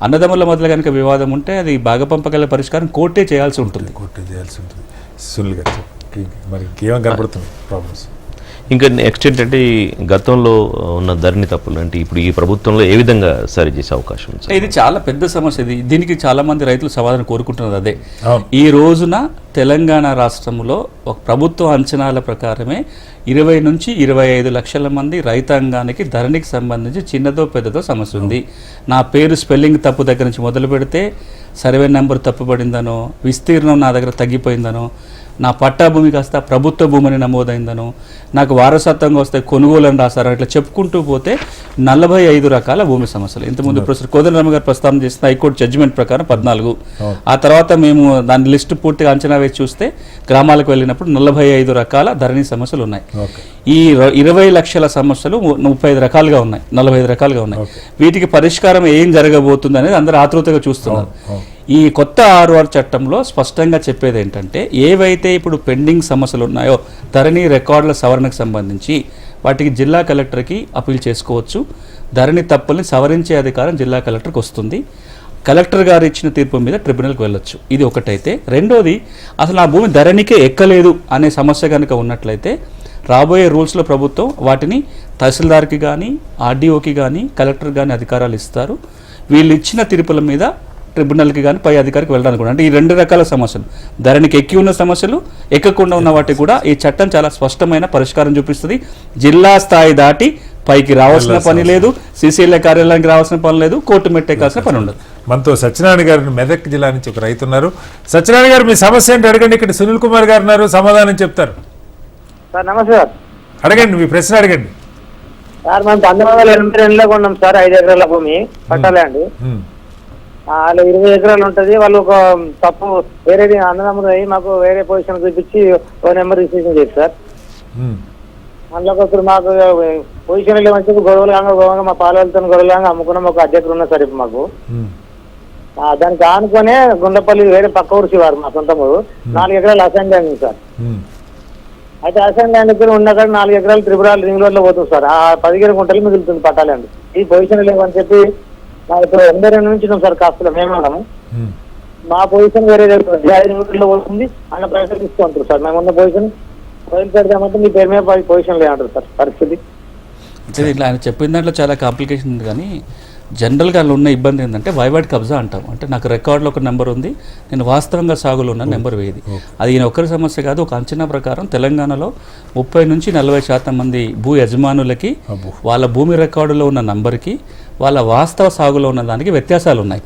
అన్నదమ్ముల మధ్యలో కనుక వివాదం ఉంటే అది భాగపంపకాల పరిష్కారం కోర్టే చేయాల్సి ఉంటుంది. మరి కేవలం కనబడుతుంది ప్రాబ్లమ్స్. ఇంకా నెక్స్ట్ ఏంటంటే ఈ గతంలో ఉన్న ధరణి తప్పులు అంటే ఇప్పుడు ఈ ప్రభుత్వంలో ఏ విధంగా సరి చేసే అవకాశం ఉంది? ఇది చాలా పెద్ద సమస్య. దీనికి చాలా మంది రైతులు సమాధానం కోరుకుంటున్నారు. అదే ఈ రోజున తెలంగాణ రాష్ట్రంలో ఒక ప్రభుత్వ అంచనాల ప్రకారమే 20 నుంచి 25 లక్షల మంది రైతాంగానికి ధరణికి సంబంధించి చిన్నదో పెద్దదో సమస్య ఉంది. నా పేరు స్పెల్లింగ్ తప్పు దగ్గర నుంచి మొదలు పెడితే సర్వే నెంబర్ తప్పుపడిందనో, విస్తీర్ణం నా దగ్గర తగ్గిపోయిందనో, నా పట్టా భూమి కాస్త ప్రభుత్వ భూమిని నమోదైందనో, నాకు వారసత్వంగా వస్తే కొనుగోలు అని రాశారు, ఇట్లా చెప్పుకుంటూ పోతే 45 రకాల భూమి సమస్యలు. ఇంతకుముందు ప్రొఫెసర్ కోదండరామ గారు ప్రస్తావన చేసిన హైకోర్టు జడ్జిమెంట్ ప్రకారం 14. ఆ తర్వాత మేము దాని లిస్టు పూర్తిగా అంచనా వేసి చూస్తే గ్రామాలకు వెళ్ళినప్పుడు 45 రకాల ధరణి సమస్యలు ఉన్నాయి. ఈ 20 లక్షల సమస్యలు 35 రకాలుగా ఉన్నాయి, 45 రకాలుగా ఉన్నాయి. వీటికి పరిష్కారం ఏం జరగబోతుంది అనేది అందరూ ఆతృతగా చూస్తున్నారు. ఈ కొత్త 6వ చట్టంలో స్పష్టంగా చెప్పేది ఏంటంటే ఏవైతే ఇప్పుడు పెండింగ్ సమస్యలు ఉన్నాయో ధరణి రికార్డుల సవరణకు సంబంధించి వాటికి జిల్లా కలెక్టర్కి అప్పీల్ చేసుకోవచ్చు. ధరణి తప్పుల్ని సవరించే అధికారం జిల్లా కలెక్టర్కి వస్తుంది. కలెక్టర్ గారు ఇచ్చిన తీర్పు మీద ట్రిబ్యునల్కి వెళ్ళొచ్చు. ఇది ఒకటైతే. రెండోది, అసలు ఆ భూమి ధరణికే ఎక్కలేదు అనే సమస్య కనుక ఉన్నట్లయితే రాబోయే రూల్స్లో ప్రభుత్వం వాటిని తహసీల్దార్కి కానీ ఆర్డీఓకి కానీ కలెక్టర్ కానీ అధికారాలు ఇస్తారు. వీళ్ళు ఇచ్చిన తీర్పుల మీద ట్రిబ్యునల్కి కానీ పై అధికారికి వెళ్ళడానికి కూడా, అంటే ఈ 2 రకాల సమస్యలు, ధరణికి ఎక్కి ఉన్న సమస్యలు, ఎక్కకుండా ఉన్న వాటికి కూడా ఈ చట్టం చాలా స్పష్టమైన పరిష్కారం చూపిస్తుంది. జిల్లా స్థాయి దాటి పైకి రావాల్సిన పని లేదు, సిసిఎల్ఏ కార్యాలయానికి రావాల్సిన పని లేదు, కోర్టు మెట్టెక్కాల్సిన పని ఉండదు. మనతో సత్యనారాయణ గారు మెదక్ జిల్లా నుంచి ఒక రైతు ఉన్నారు. సత్యనారాయణ గారు మీ సమస్య ఏంటి అడగండి. ఇక్కడ సునీల్ కుమార్ గారు ఉన్నారు, సమాధానం చెప్తారు. సార్ నమస్తే సార్. అడగండి, మీ ప్రశ్న అడగండి. సార్ మేము 1982లో కొన్నాం సార్ 5 ఎకరాల భూమి పట్టాలండి. వాళ్ళు 20 ఎకరాలు ఉంటుంది. వాళ్ళు ఒక తప్పు వేరే అన్నదమ్ములు అయ్యి మాకు వేరే పొజిషన్ చూపించి ఓ నెంబర్ రిజిస్ట్రేషన్ చేసి సార్ అందులో ఒకరు మాకు పొజిషన్ లేవని గొడవలుగా మా పాలతో గొడవలుగా అమ్ముకున్నాం. ఒక అధ్యక్షుడు ఉన్నారు సార్ ఇప్పుడు మాకు. దానికి ఆనుకునే గుండెపల్లి వేరే పక్క ఊరు శివారు మా సొంత ఊరు 4 ఎకరాలు అసైన్ అయింది సార్. అయితే అసైన్ ల్యాండ్ దగ్గర ఉన్న కాడ 4 ఎకరాలు త్రిపురాలు రింగ్ రోడ్ లో పోతుంది సార్. ఆ 17 గుంటలు మిగులుతుంది పట్టాలండి. ఈ పొజిషన్ లేవని చెప్పి ఇప్పుడు 82 నుంచి సార్ కాస్తులో మేము ఉన్నాము. మా పొజిషన్ వేరే 5 గుంటల్లో పోతుంది అన్న ప్రయత్నం తీసుకుంటారు సార్. మేము ఉన్న పొజిషన్ బయలు పెడదామంటే మీ పేరు మీద పొజిషన్ లేదంటారు సార్ పరిస్థితి. ఇట్లా ఆయన చెప్పిన దాంట్లో చాలా కాంప్లికేషన్ ఉంది. కానీ జనరల్గా ఉన్న ఇబ్బంది ఏంటంటే వైవాడ్ కబ్జా అంటాం. అంటే నాకు రికార్డులో ఒక నెంబర్ ఉంది, నేను వాస్తవంగా సాగులో ఉన్న నెంబర్ వేది. అది ఈయన ఒక్కరి సమస్య కాదు. ఒక అంచనా ప్రకారం తెలంగాణలో 30 నుంచి 40% మంది భూ యజమానులకి వాళ్ళ భూమి రికార్డులో ఉన్న నంబర్కి వాళ్ళ వాస్తవ సాగులో ఉన్న దానికి వ్యత్యాసాలు ఉన్నాయి.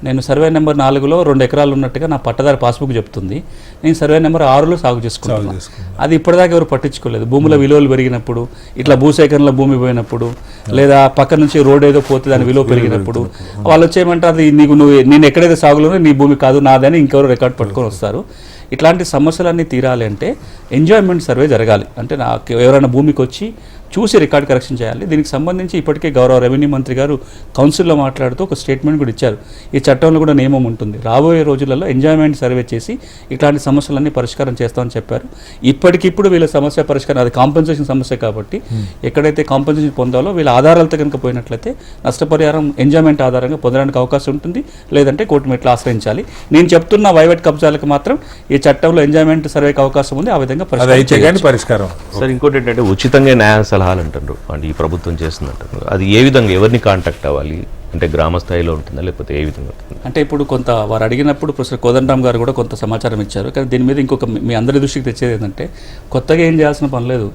నేను సర్వే నెంబర్ 4లో 2 ఎకరాలు ఉన్నట్టుగా నా పట్టదారి పాస్బుక్ చెప్తుంది. నేను సర్వే నెంబర్ 6లో సాగు చేసుకుంటున్నాను. అది ఇప్పటిదాకా ఎవరు పట్టించుకోలేదు. భూముల విలువలు పెరిగినప్పుడు, ఇట్లా భూసేకరణలో భూమి పోయినప్పుడు, లేదా పక్క నుంచి రోడ్ ఏదో పోతే దాని విలువ పెరిగినప్పుడు వాళ్ళు వచ్చేయమంటారు అది నేను ఎక్కడైతే సాగులోనో నీ భూమి కాదు నాదని ఇంకెవరు రికార్డు పట్టుకొని వస్తారు. ఇట్లాంటి సమస్యలన్నీ తీరాలి అంటే ఎంజాయ్మెంట్ సర్వే జరగాలి. అంటే నాకు ఎవరైనా భూమికి వచ్చి చూసి రికార్డ్ కరెక్షన్ చేయాలి. దీనికి సంబంధించి ఇప్పటికే గౌరవ రెవెన్యూ మంత్రి గారు కౌన్సిల్లో మాట్లాడుతూ ఒక స్టేట్మెంట్ కూడా ఇచ్చారు. ఈ చట్టంలో కూడా నియమం ఉంటుంది, రాబోయే రోజులలో ఎంజాయ్మెంట్ సర్వే చేసి ఇట్లాంటి సమస్యలన్నీ పరిష్కారం చేస్తామని చెప్పారు. ఇప్పటికిప్పుడు వీళ్ళ సమస్య పరిష్కారం, అది కాంపెన్సేషన్ సమస్య కాబట్టి ఎక్కడైతే కాంపెన్సేషన్ పొందాలో వీళ్ళ ఆధారాలతో కనుక పోయినట్లయితే నష్టపరిహారం ఎంజాయ్మెంట్ ఆధారంగా పొందడానికి అవకాశం ఉంటుంది, లేదంటే కోర్టు మెట్లు ఆశ్రయించాలి. నేను చెప్తున్న వైవేట్ కబ్జాలకు మాత్రం ఈ చట్టంలో ఎంజాయ్మెంట్ సర్వేకి అవకాశం ఉంది. ఆ విధంగా పరిష్కారం. సార్ ఇంకోటి ఏంటంటే ఉచితంగా న్యాయ సలహాలు అంటారు అంటే ఈ ప్రభుత్వం చేస్తుంది అంటారు, అది ఏ విధంగా ఎవరిని కాంటాక్ట్ అవ్వాలి అంటే గ్రామ స్థాయిలో ఉంటుందా లేకపోతే ఏ విధంగా ఉంటుంది? అంటే ఇప్పుడు కొంత వారు అడిగినప్పుడు ప్రొఫెసర్ కోదండరామ్ గారు కూడా కొంత సమాచారం ఇచ్చారు. కానీ దీని మీద ఇంకొక మీ అందరి దృష్టికి తెచ్చేది ఏంటంటే కొత్తగా ఏం చేయాల్సిన పని లేదు.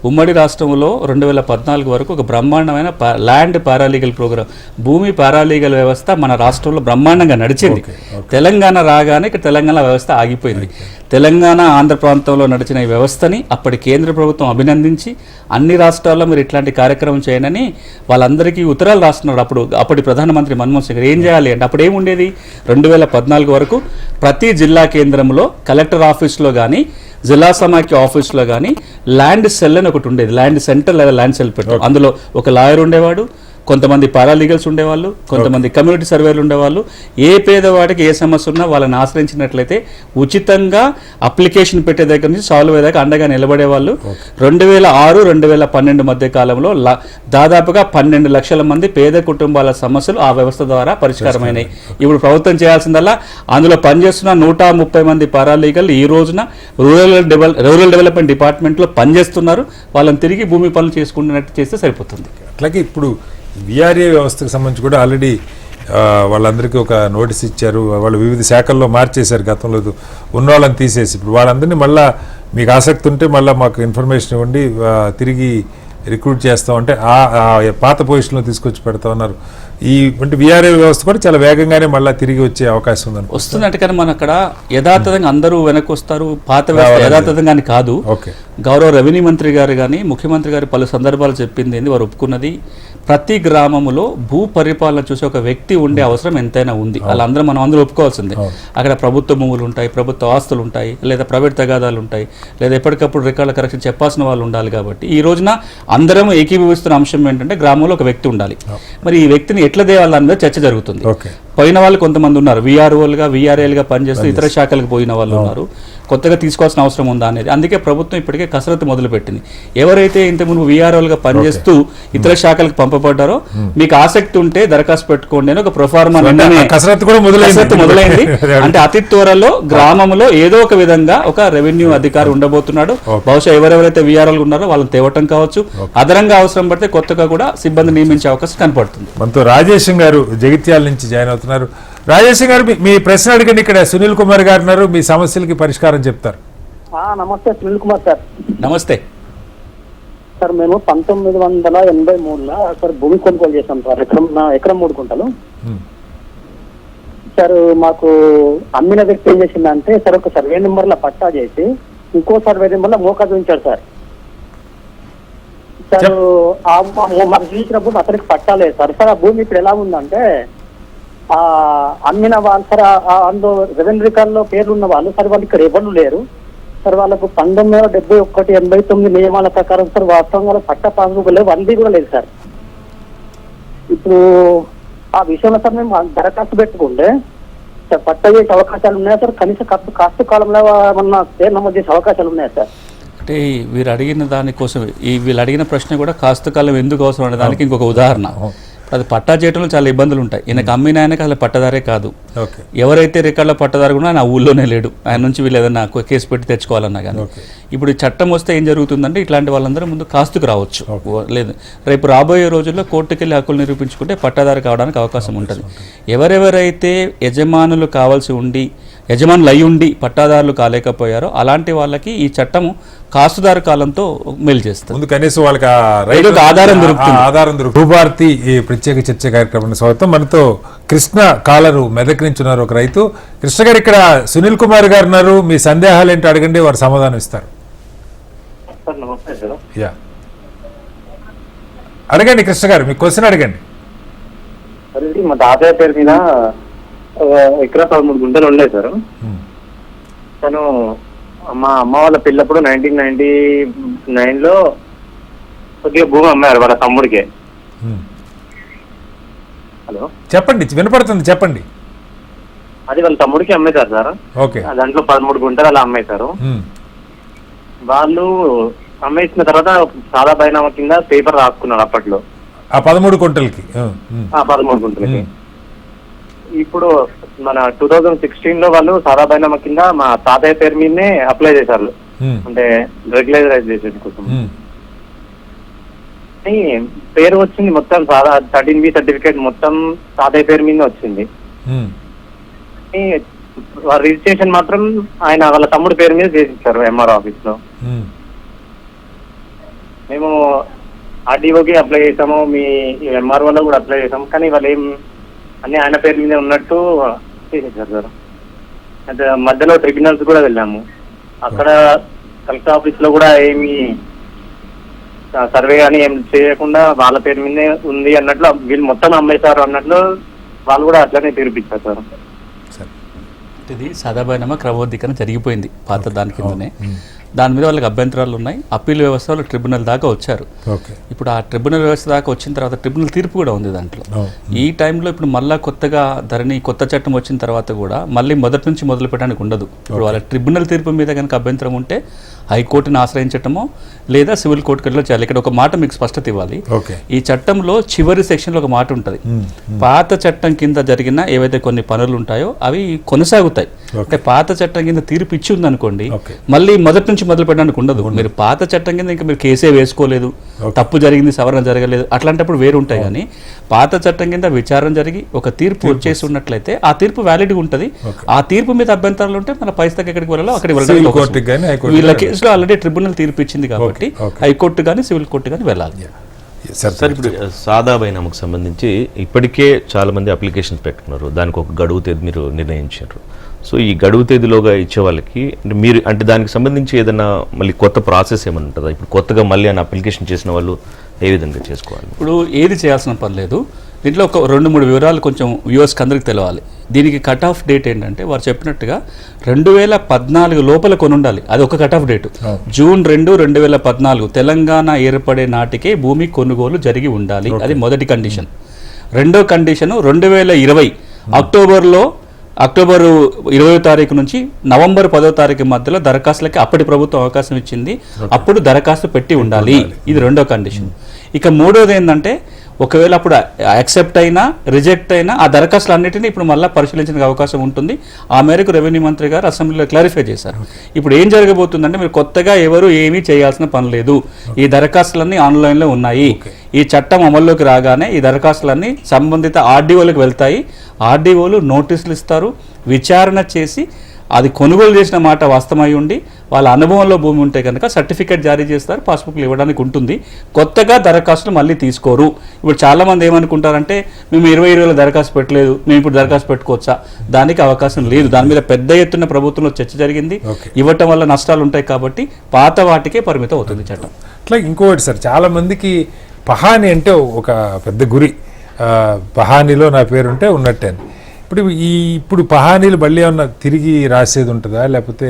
ఉమ్మడి రాష్ట్రంలో 2014 వరకు ఒక బ్రహ్మాండమైన ల్యాండ్ పారాలీగల్ ప్రోగ్రామ్, భూమి పారాలీగల్ వ్యవస్థ మన రాష్ట్రంలో బ్రహ్మాండంగా నడిచింది. తెలంగాణ రాగానే ఇక్కడ తెలంగాణ వ్యవస్థ ఆగిపోయింది. తెలంగాణ ఆంధ్ర ప్రాంతంలో నడిచిన ఈ వ్యవస్థని అప్పటి కేంద్ర ప్రభుత్వం అభినందించి అన్ని రాష్ట్రాల్లో మీరు ఇట్లాంటి కార్యక్రమం చేయనని వాళ్ళందరికీ ఉత్తరాలు రాస్తున్నారు. అప్పటి ప్రధానమంత్రి మన్మోహన్ సింగ్ ఏం చేయాలి అంటే అప్పుడు ఏముండేది, 2014 వరకు ప్రతి జిల్లా కేంద్రంలో కలెక్టర్ ఆఫీస్లో కానీ జిల్లా సమాఖ్య ఆఫీస్లో కానీ ల్యాండ్ సెల్ అని ఒకటి ఉండేది. ల్యాండ్ సెంటర్ లేదా ల్యాండ్ సెల్ పెట్టారు. అందులో ఒక లాయర్ ఉండేవాడు, కొంతమంది పారాలీగల్స్ ఉండేవాళ్ళు, కొంతమంది కమ్యూనిటీ సర్వేలు ఉండేవాళ్ళు. ఏ పేదవాడికి ఏ సమస్య ఉన్నా వాళ్ళని ఆశ్రయించినట్లయితే ఉచితంగా అప్లికేషన్ పెట్టే దగ్గర నుంచి సాల్వ్ అయ్యేదాకా అండగా నిలబడేవాళ్ళు. 2006-2012 మధ్య కాలంలో దాదాపుగా 12 లక్షల మంది పేద కుటుంబాల సమస్యలు ఆ వ్యవస్థ ద్వారా పరిష్కారమైనాయి. ఇప్పుడు ప్రభుత్వం చేయాల్సిందల్లా అందులో పనిచేస్తున్న 130 మంది పారాలీగల్ ఈ రోజున రూరల్ డెవలప్మెంట్ డిపార్ట్మెంట్లో పనిచేస్తున్నారు. వాళ్ళని తిరిగి భూమి పనులు చేసుకున్నట్టు చేస్తే సరిపోతుంది. అట్లాగే ఇప్పుడు విఆర్ఏ వ్యవస్థకు సంబంధించి కూడా ఆల్రెడీ వాళ్ళందరికీ ఒక నోటీస్ ఇచ్చారు. వాళ్ళు వివిధ శాఖల్లో మార్చేశారు. గతంలో ఉన్న వాళ్ళని తీసేసి ఇప్పుడు వాళ్ళందరినీ మళ్ళీ మీకు ఆసక్తి ఉంటే మళ్ళీ మాకు ఇన్ఫర్మేషన్ ఇవ్వండి, తిరిగి రిక్రూట్ చేస్తామంటే ఆ పాత పొజిషన్లో తీసుకొచ్చి పెడతా ఉన్నారు. ఈ అంటే విఆర్ఏ వ్యవస్థ కూడా చాలా వేగంగానే మళ్ళీ తిరిగి వచ్చే అవకాశం ఉంది వస్తుందంటే. కానీ మన అక్కడ యథాతథంగా అందరూ వెనక్కి వస్తారు. పాత వ్యవస్థ యథాతథంగా కాదు. గౌరవ రెవెన్యూ మంత్రి గారు కానీ ముఖ్యమంత్రి గారు పలు సందర్భాలు చెప్పింది ఏంది, వారు ఒప్పుకున్నది ప్రతి గ్రామంలో భూ పరిపాలన చూసే ఒక వ్యక్తి ఉండే అవసరం ఎంతైనా ఉంది. అలా మనం అందరూ ఒప్పుకోవాల్సిందే. అక్కడ ప్రభుత్వ భూములు ఉంటాయి, ప్రభుత్వ ఆస్తులు ఉంటాయి, లేదా ప్రైవేట్ తగాదాలు ఉంటాయి, లేదా ఎప్పటికప్పుడు రికార్డుల కరెక్షన్ చెప్పాల్సిన వాళ్ళు ఉండాలి. కాబట్టి ఈ రోజున అందరం ఏకీభవిస్తున్న అంశం ఏంటంటే గ్రామంలో ఒక వ్యక్తి ఉండాలి. మరి ఈ వ్యక్తిని ఎట్లా దేవాలన్న మీద చర్చ జరుగుతుంది. పోయిన వాళ్ళు కొంతమంది ఉన్నారు, విఆర్ఓలుగా విఆర్ఏలుగా పనిచేస్తూ ఇతర శాఖలకు పోయిన వాళ్ళు ఉన్నారు. కొత్తగా తీసుకోవాల్సిన అవసరం ఉందా అనేది. అందుకే ప్రభుత్వం ఇప్పటికే కసరత్తు మొదలుపెట్టింది. ఎవరైతే ఇంతకుముందు విఆర్ఓలుగా పనిచేస్తూ ఇతర శాఖలకు పంపబడ్డారో మీకు ఆసక్తి ఉంటే దరఖాస్తు పెట్టుకోండి అని ఒక ప్రొఫార్మా కసరత్తు కూడా మొదలైంది. అంటే అతి త్వరలో గ్రామంలో ఏదో ఒక విధంగా ఒక రెవెన్యూ అధికారి ఉండబోతున్నాడు. బహుశా ఎవరెవరైతే విఆర్ఓలు ఉన్నారో వాళ్ళని తేవటం కావచ్చు, అదనంగా అవసరం పడితే కొత్తగా కూడా సిబ్బంది నియమించే అవకాశం కనపడుతుంది. మనతో రాజేశం గారు జగిత్యాల నుంచి జాయిన్ అవుతున్నారు. రాజేశం గారు మీ ప్రశ్న అడగండి. ఇక్కడ సునీల్ కుమార్ గారు ఉన్నారు, మీ సమస్యలకి పరిష్కారం చెప్తారు. నమస్తే సునీల్ కుమార్ సార్. నమస్తే సార్. మేము 1983లో సార్ భూమి కొనుగోలు చేశాం సార్. ఎకరం 3 గుంటలు సార్. మాకు అమ్మిన వ్యక్తి ఏం చేసిందంటే సార్ ఒక సర్వే నెంబర్లో పట్టా చేసి ఇంకో సర్వే నెంబర్లో మోకా ఉంచాడు సార్. సార్ మాకు చూసినప్పుడు అతనికి పట్టాలేదు సార్. సార్ ఆ భూమి ఇప్పుడు ఎలా ఉందంటే అమ్మిన వాళ్ళు సార్ అందులో రెవెన్యూ రికార్డులో పేర్లు ఉన్న వాళ్ళు సార్ వాళ్ళు ఇక్కడ ఎవరు లేరు సార్. వాళ్ళకు 1971-89 నియమాల ప్రకారం సార్ వాస్తవంగా పట్ట పాస్బుక్ లేవు, వంది కూడా లేదు సార్. ఇప్పుడు ఆ విషయంలో సార్ మేము దరఖాస్తు పెట్టుకుంటే సార్ పట్ట చేసే అవకాశాలు ఉన్నాయా సార్? కనీసం కాస్తు కాలంలో ఏమన్నా పేరు నమోదు చేసే అవకాశాలు ఉన్నాయా సార్? అంటే వీరు అడిగిన దానికోసం వీళ్ళు అడిగిన ప్రశ్న కూడా కాస్తు కాలం ఎందుకు అవసరం అనే దానికి ఇంకొక ఉదాహరణ. అది పట్టా చేయడంలో చాలా ఇబ్బందులు ఉంటాయి. ఈయనకు అమ్మిన ఆయనకి అసలు పట్టదారే కాదు. ఎవరైతే రికార్డులో పట్టదారు కూడా ఆయన ఊళ్ళోనే లేడు. ఆయన నుంచి వీళ్ళు ఏదైనా కేసు పెట్టి తెచ్చుకోవాలన్నా కానీ ఇప్పుడు ఈ చట్టం వస్తే ఏం జరుగుతుందంటే ఇట్లాంటి వాళ్ళందరూ ముందు కాస్తుకు రావచ్చు. లేదు రేపు రాబోయే రోజుల్లో కోర్టుకి వెళ్ళి హక్కులు నిరూపించుకుంటే పట్టాదారు కావడానికి అవకాశం ఉంటుంది. ఎవరెవరైతే యజమానులు కావాల్సి ఉండి యజమానులు అయి ఉండి పట్టాదారులు కాలేకపోయారో అలాంటి వాళ్ళకి ఈ చట్టము కాస్తుదారు కాలంతో మేలు చేస్తుంది. కనీసం వాళ్ళకి ఆధారం దొరుకుతుంది. భూభారతి ఈ ప్రత్యేక చర్చ కార్యక్రమాన్ని స్వాగతం. మనతో కృష్ణ కాలరు మెదక్ నుంచి ఉన్నారు, ఒక రైతు. కృష్ణ గారు, ఇక్కడ సునీల్ కుమార్ గారు ఉన్నారు. మీ సందేహాలు ఏంటో అడగండి, వారు సమాధానం ఇస్తారు. అడగండి కృష్ణ గారు, మీ క్వశ్చన్ అడగండి. మా తాతయ్య పేరు మీద ఎకరా 13 గుంటలు ఉండే సార్. తను మా అమ్మ వాళ్ళ పిల్లప్పుడు 1999లో కొద్దిగా భూమి అమ్మారు వాళ్ళ తమ్ముడికే. హలో చెప్పండి, వినపడుతుంది, చెప్పండి. అది వాళ్ళ తమ్ముడికి అమ్మేశారు సార్. దాంట్లో 13 గుంటలు అలా అమ్మేశారు. వాళ్ళు అమ్మేసిన తర్వాత సాదా బైనామా కింద పేపర్ రాసుకున్నారు అప్పట్లో ఆ 13 గుంటలకి. 13 గుంటలకి. ఇప్పుడు మన 2016లో వాళ్ళు సాదా బైనామా కింద మా తాతయ్య పేరు మీదనే అప్లై చేశారు, అంటే రెగ్యులరైజ్ చేసే కోసం. పేరు వచ్చింది మొత్తం 13B సర్టిఫికేట్ మొత్తం తాతయ్య పేరు మీద వచ్చింది. రిజిస్ట్రేషన్ మాత్రం ఆయన వాళ్ళ తమ్ముడు పేరు మీద చేసిచ్చారు ఎంఆర్ఓ ఆఫీస్ లో. మేము ఆర్డీఓకి అప్లై చేసాము, మీ ఎంఆర్ఓలో కూడా అప్లై చేసాము, కానీ వాళ్ళు ఏం అన్ని ఆయన పేరు మీద ఉన్నట్టు చేసేసారు సార్. అయితే మధ్యలో ట్రిబ్యునల్స్ కూడా వెళ్ళాము, అక్కడ కలెక్టర్ ఆఫీస్ లో కూడా ఏమి సర్వే అని ఏం చేయకుండా వాళ్ళ పేరు మీదే ఉంది అన్నట్లు, వీళ్ళు మొత్తం అమ్మేశారు అన్నట్లు వాళ్ళు కూడా అట్లనే తీర్పిచ్చారు సార్. ఇది సాదాబాయినమా క్రమబద్ధీకరణ జరిగిపోయింది పాత దాని కిందనే. దాని మీద వాళ్ళకి అభ్యంతరాలు ఉన్నాయి. అప్పీల్ వ్యవస్థ వాళ్ళు ట్రిబ్యునల్ దాకా వచ్చారు. ఇప్పుడు ఆ ట్రిబ్యునల్ వ్యవస్థ దాకా వచ్చిన తర్వాత ట్రిబ్యునల్ తీర్పు కూడా ఉంది దాంట్లో. ఈ టైంలో ఇప్పుడు మళ్ళీ కొత్తగా ధరణి కొత్త చట్టం వచ్చిన తర్వాత కూడా మళ్ళీ మొదటి నుంచి మొదలు పెట్టడానికి ఉండదు. ఇప్పుడు వాళ్ళ ట్రిబ్యునల్ తీర్పు మీద కనుక అభ్యంతరం ఉంటే హైకోర్టును ఆశ్రయించటమో లేదా సివిల్ కోర్టుకు వెళ్ళి చేయాలి. ఇక్కడ ఒక మాట మీకు స్పష్టత ఇవ్వాలి. ఈ చట్టంలో చివరి సెక్షన్లో ఒక మాట ఉంటుంది, పాత చట్టం కింద జరిగిన ఏవైతే కొన్ని పనులు ఉంటాయో అవి కొనసాగుతాయి. అంటే పాత చట్టం కింద తీర్పు ఇచ్చి ఉందనుకోండి, మళ్ళీ మొదటి నుంచి మొదలు పెట్టడానికి ఉండదు. మీరు పాత చట్టం కింద ఇంకా మీరు కేసే వేసుకోలేదు, తప్పు జరిగింది, సవరణ జరగలేదు, అట్లాంటప్పుడు వేరు ఉంటాయి. కానీ పాత చట్టం కింద విచారణ జరిగి ఒక తీర్పు వచ్చేసి ఉన్నట్లయితే ఆ తీర్పు వ్యాలిడ్గా ఉంటుంది. ఆ తీర్పు మీద అభ్యంతరాలు ఉంటే మన పైసకి ఎక్కడికి వెళ్ళాలో అక్కడికి వెళ్ళాలి. వీళ్ళకి ఆల్రెడీ ట్రిబ్యునల్ తీర్పు ఇచ్చింది కాబట్టి హైకోర్టు కానీ సివిల్ కోర్టు కానీ వెళ్ళాలి. సార్ ఇప్పుడు సాదాబాయినమాకు సంబంధించి ఇప్పటికే చాలా మంది అప్లికేషన్స్ పెట్టుకున్నారు, దానికి ఒక గడువు తేదీ మీరు నిర్ణయించారు. సో ఈ గడువు తేదీలోగా ఇచ్చే వాళ్ళకి మీరు అంటే దానికి సంబంధించి ఏదైనా మళ్ళీ కొత్త ప్రాసెస్ ఏమైనా ఉంటుందా? ఇప్పుడు కొత్తగా మళ్ళీ అని అప్లికేషన్ చేసిన వాళ్ళు ఏ విధంగా చేసుకోవాలి? ఇప్పుడు ఏది చేయాల్సిన పని లేదు. దీంట్లో ఒక 2-3 వివరాలు కొంచెం వ్యూవర్స్కి అందరికి తెలవాలి. దీనికి కట్ ఆఫ్ డేట్ ఏంటంటే వారు చెప్పినట్టుగా 2014 లోపల కొని ఉండాలి. అది ఒక cut off date. June 2, 2014 Telangana ఏర్పడే నాటికే భూమి కొనుగోలు జరిగి ఉండాలి. అది మొదటి కండిషన్. రెండో కండిషను 2020 అక్టోబరు 20వ తారీఖు నుంచి నవంబర్ 10వ తారీఖు మధ్యలో దరఖాస్తులకి అప్పటి ప్రభుత్వం అవకాశం ఇచ్చింది, అప్పుడు దరఖాస్తు పెట్టి ఉండాలి. ఇది రెండో కండిషన్. ఇక మూడోది ఏంటంటే ఒకవేళ అప్పుడు యాక్సెప్ట్ అయినా రిజెక్ట్ అయినా ఆ దరఖాస్తులు అన్నింటినీ ఇప్పుడు మళ్ళీ పరిశీలించడానికి అవకాశం ఉంటుంది. ఆ మేరకు రెవెన్యూ మంత్రి గారు అసెంబ్లీలో క్లారిఫై చేశారు. ఇప్పుడు ఏం జరగబోతుందంటే మీరు కొత్తగా ఎవరు ఏమీ చేయాల్సిన పని లేదు. ఈ దరఖాస్తులన్నీ ఆన్లైన్లో ఉన్నాయి. ఈ చట్టం అమల్లోకి రాగానే ఈ దరఖాస్తులన్నీ సంబంధిత ఆర్డీఓలకు వెళ్తాయి. ఆర్డీఓలు నోటీసులు ఇస్తారు, విచారణ చేసి అది కొనుగోలు చేసిన మాట వాస్తవమై ఉండి వాళ్ళ అనుభవంలో భూమి ఉంటే కనుక సర్టిఫికేట్ జారీ చేస్తారు, పాస్బుక్లు ఇవ్వడానికి ఉంటుంది. కొత్తగా దరఖాస్తులు మళ్ళీ తీసుకోరు. ఇప్పుడు చాలామంది ఏమనుకుంటారంటే మేము 2020లో దరఖాస్తు పెట్టలేదు, మేము ఇప్పుడు దరఖాస్తు పెట్టుకోవచ్చా? దానికి అవకాశం లేదు. దాని మీద పెద్ద ఎత్తున ప్రభుత్వంలో చర్చ జరిగింది. ఇవ్వటం వల్ల నష్టాలు ఉంటాయి కాబట్టి పాత వాటికే పరిమితం అవుతుంది చట్టం. అట్లా ఇంకోటి సార్, చాలామందికి పహాని అంటే ఒక పెద్ద గురి, పహానీలో నా పేరుంటే ఉన్నట్టే అని. ఇప్పుడు పహానీలు మళ్ళీ ఏమన్నా తిరిగి రాసేది ఉంటుందా, లేకపోతే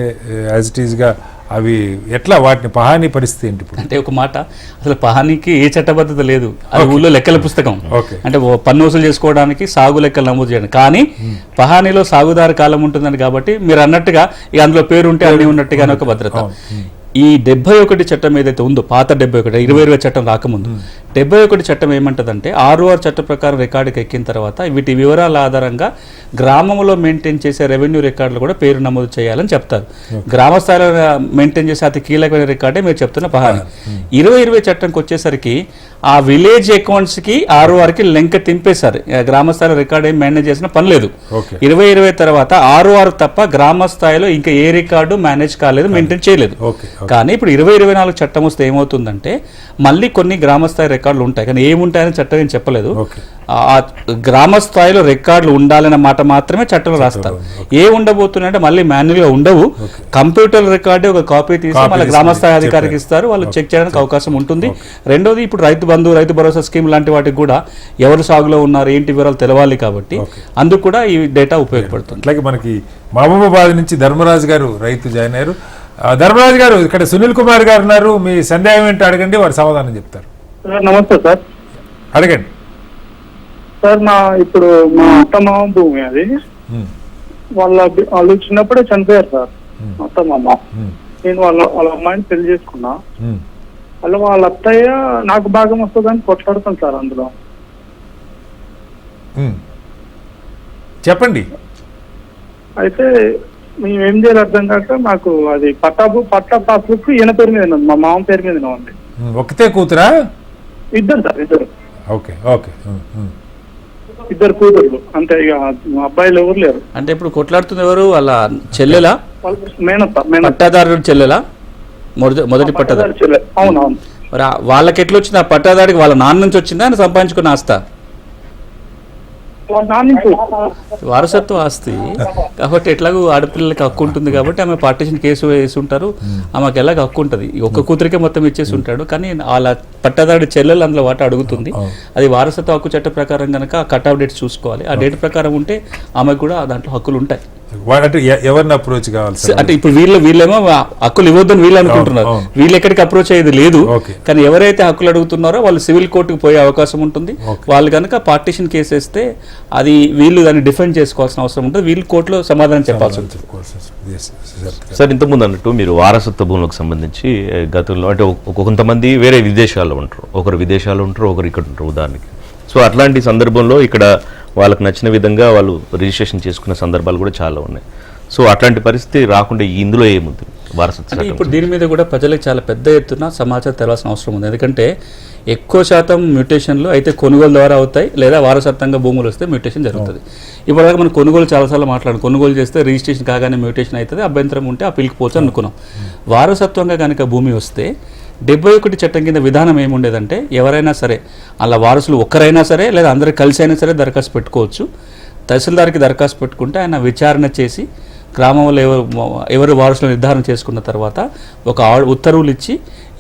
యాజ్ ఇట్ ఈస్గా అవి ఎట్లా వాటిని పహానీ పరిస్థితి ఏంటి? ఇప్పుడు అంటే ఒక మాట, అసలు పహానీకి ఏ చట్టబద్ధత లేదు. అది ఊళ్ళో లెక్కల పుస్తకం. అంటే పన్ను వసూలు చేసుకోవడానికి సాగు లెక్కలు నమోదు చేయడం. కానీ పహానీలో సాగుదారు కాలం ఉంటుందని కాబట్టి మీరు అన్నట్టుగా ఇక అందులో పేరు ఉంటే అన్నీ ఉన్నట్టుగానే ఒక భద్రత. ఈ 71 చట్టం ఏదైతే ఉందో, పాత 71, 2020 చట్టం రాకముందు 71 చట్టం ఏమంటదంటే ROR చట్ట ప్రకారం రికార్డుకి ఎక్కిన తర్వాత వీటి వివరాల ఆధారంగా గ్రామంలో మెయింటైన్ చేసే రెవెన్యూ రికార్డులు కూడా పేరు నమోదు చేయాలని చెప్తారు. గ్రామ స్థాయిలో మెయింటైన్ చేసే అతి కీలకమైన రికార్డే మీరు చెప్తున్న పహాని. 2020 చట్టంకి వచ్చేసరికి ఆ విలేజ్ అకౌంట్స్కి RORకి లింక్ తింపేశారు. గ్రామ స్థాయిలో రికార్డు ఏం మేనేజ్ చేసిన పని లేదు. 2020 తర్వాత ROR తప్ప గ్రామ స్థాయిలో ఇంకా ఏ రికార్డు మేనేజ్ కాలేదు, మెయింటైన్ చేయలేదు. కానీ ఇప్పుడు 2024 చట్టం వస్తే ఏమవుతుందంటే మళ్ళీ కొన్ని గ్రామ స్థాయి రికార్డులు ఉంటాయి, కానీ ఏముంటాయని చట్టం ఏం చెప్పలేదు. ఆ గ్రామ స్థాయిలో రికార్డులు ఉండాలన్న మాట మాత్రమే చట్టంలో రాస్తారు. ఏ ఉండబోతున్నాయంటే మళ్ళీ మాన్యువల్గా ఉండవు, కంప్యూటర్ రికార్డే ఒక కాపీ తీసి మళ్ళీ గ్రామ స్థాయి అధికారికి ఇస్తారు, వాళ్ళు చెక్ చేయడానికి అవకాశం ఉంటుంది. రెండోది, ఇప్పుడు రైతు బంధు, రైతు భరోసా స్కీమ్ లాంటి వాటికి కూడా ఎవరు సాగులో ఉన్నారు ఏంటి వివరాలు తెలవాలి కాబట్టి అందుకు కూడా ఈ డేటా ఉపయోగపడుతుంది. అట్లాగే మనకి మహబూబాబాద్ నుంచి ధర్మరాజు గారు రైతు జాయిన్ అయ్యారు. ధర్మరాజు గారు, ఇక్కడ సునీల్ కుమార్ గారు ఉన్నారు, మీ సందేహం ఏంటో అడగండి, వారు సమాధానం చెప్తారు. నమస్తే సార్. అడగండి సార్. ఇప్పుడు మా అత్తమ్మ భూమి అది, వాళ్ళు చిన్నప్పుడే చనిపోయారు సార్. అత్తమ్మ, నేను వాళ్ళ అమ్మాయిని పెళ్లి చేసుకున్నా. వాళ్ళ అత్తయ్య నాకు భాగం వస్తుందని కొట్లాడుతాను సార్. అందులో చెప్పండి. అయితే మేము ఏం చేయాలి అర్థం కాక మాకు అది పట్టా పాస్బుక్ ఈయన పేరు మీద ఉంది, మా మామ పేరు మీద ఉంది. ఒకతే కూతురా? ఇద్దరు సార్, ఇద్దరు ఓకే ఓకే ఇద్దరు కూతురు అంతే, ఇక అబ్బాయిలు ఎవరు లేరు. అంటే ఇప్పుడు కొట్లాడుతుంది ఎవరు? వాళ్ళ చెల్లెలా, మేనత్త పట్టాదారు చెల్లెలా, మొదటి పట్టాదారు? అవునవును. మరి వాళ్ళకి ఎట్లా వచ్చింది ఆ పట్టాదారికి? వాళ్ళ నాన్న నుంచి వచ్చిందా అని సంపాదించుకున్న ఆస్తా? వారసత్వ ఆస్తి కాబట్టి ఎట్లాగో ఆడపిల్లలకి హక్కు ఉంటుంది కాబట్టి ఆమె పార్టీషన్ కేసు వేసి ఉంటారు, ఆమెకి ఎలాగ హక్కు ఉంటుంది. ఒక్క కూతురికే మొత్తం ఇచ్చేసి ఉంటాడు, కానీ వాళ్ళ పట్టదాడి చెల్లెలు అందులో వాట అడుగుతుంది. అది వారసత్వ హక్కు చట్ట ప్రకారం కనుక కట్ ఆఫ్ డేట్ చూసుకోవాలి. ఆ డేట్ ప్రకారం ఉంటే ఆమెకు కూడా దాంట్లో హక్కులు ఉంటాయి. అంటే ఎవరిని అప్రోచ్ కావాలి? అంటే ఇప్పుడు వీళ్ళేమో హక్కులు ఇవ్వద్దని వీళ్ళు అనుకుంటున్నారు, వీళ్ళు ఎక్కడికి అప్రోచ్ అయ్యేది లేదు. కానీ ఎవరైతే హక్కులు అడుగుతున్నారో వాళ్ళు సివిల్ కోర్టుకు పోయే అవకాశం ఉంటుంది. వాళ్ళు కనుక పార్టీషన్ కేసు వేస్తే అది వీళ్ళు దాన్ని డిఫెండ్ చేసుకోవాల్సిన అవసరం ఉంటుంది, వీళ్ళు కోర్టులో సమాధానం చెప్పాల్సి ఉంటుంది. సార్, ఇంతకుముందు అన్నట్టు మీరు వారసత్వ భూములకు సంబంధించి గతంలో అంటే కొంతమంది వేరే విదేశాల్లో ఉంటారు, ఒకరు విదేశాల్లో ఉంటారు, ఒకరు ఇక్కడ ఉంటారు ఉదాహరణకి. సో అట్లాంటి సందర్భంలో ఇక్కడ వాళ్ళకి నచ్చిన విధంగా వాళ్ళు రిజిస్ట్రేషన్ చేసుకునే సందర్భాలు కూడా చాలా ఉన్నాయి. సో అట్లాంటి పరిస్థితి రాకుండా ఇందులో ఏముంది వారసత్వం? ఇప్పుడు దీని మీద కూడా ప్రజలకు చాలా పెద్ద ఎత్తున సమాచారం తెలవాల్సిన అవసరం ఉంది. ఎందుకంటే ఎక్కువ శాతం మ్యూటేషన్లు అయితే కొనుగోలు ద్వారా అవుతాయి, లేదా వారసత్వంగా భూములు వస్తే మ్యూటేషన్ జరుగుతుంది. ఇప్పటిదాకా మనం కొనుగోలు చాలాసార్లు మాట్లాడు, కొనుగోలు చేస్తే రిజిస్ట్రేషన్ కాగానే మ్యూటేషన్ అవుతుంది, అభ్యంతరం ఉంటే ఆ పిలికిపోవచ్చు అనుకున్నాం. వారసత్వంగా కనుక భూమి వస్తే 71 చట్టం కింద విధానం ఏముండేదంటే ఎవరైనా సరే అలా వారసులు ఒక్కరైనా సరే లేదా అందరూ కలిసి అయినా సరే దరఖాస్తు పెట్టుకోవచ్చు. తహసీల్దార్కి దరఖాస్తు పెట్టుకుంటే ఆయన విచారణ చేసి గ్రామంలో ఎవరు వారసులు నిర్ధారణ చేసుకున్న తర్వాత ఒక ఉత్తర్వులు ఇచ్చి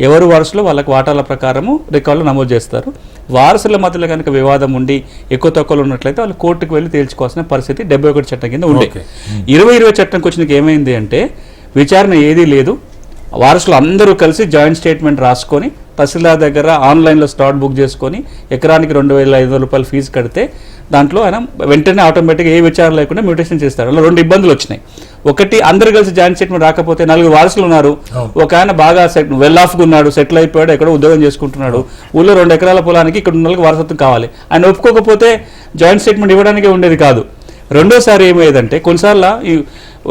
ఎవరు వారసులో వాళ్ళకి వాటాల ప్రకారము రికార్డులు నమోదు చేస్తారు. వారసుల మధ్యలో కనుక వివాదం ఉండి ఎక్కువ తక్కువలు ఉన్నట్లయితే వాళ్ళు కోర్టుకు వెళ్ళి తేల్చుకోవాల్సిన పరిస్థితి 71 చట్టం కింద ఉండే. 2020 చట్టంకి వచ్చినాక ఏమైంది అంటే విచారణ ఏదీ లేదు, వారసులు అందరూ కలిసి జాయింట్ స్టేట్మెంట్ రాసుకొని తహసీల్దార్ దగ్గర ఆన్లైన్లో స్లాట్ బుక్ చేసుకొని ఎకరానికి 2,500 రూపాయలు ఫీజు కడితే దాంట్లో ఆయన వెంటనే ఆటోమేటిక్గా ఏ విచారణ లేకుండా మ్యూటేషన్ చేస్తారు. అలా 2 ఇబ్బందులు వచ్చినాయి. ఒకటి, అందరు కలిసి జాయింట్ స్టేట్మెంట్ రాకపోతే 4 వారసులు ఉన్నారు, ఒక ఆయన బాగా వెల్ ఆఫ్గా ఉన్నాడు, సెటిల్ అయిపోయాడు, ఎక్కడో ఉద్యోగం చేసుకుంటున్నాడు, ఊళ్ళో 2 ఎకరాల పొలానికి ఇక్కడ ఉన్న వాళ్ళకి వారసత్వం కావాలి, ఆయన ఒప్పుకోకపోతే జాయింట్ స్టేట్మెంట్ ఇవ్వడానికే ఉండేది కాదు. రెండోసారి ఏమయ్యేదంటే కొన్నిసార్లు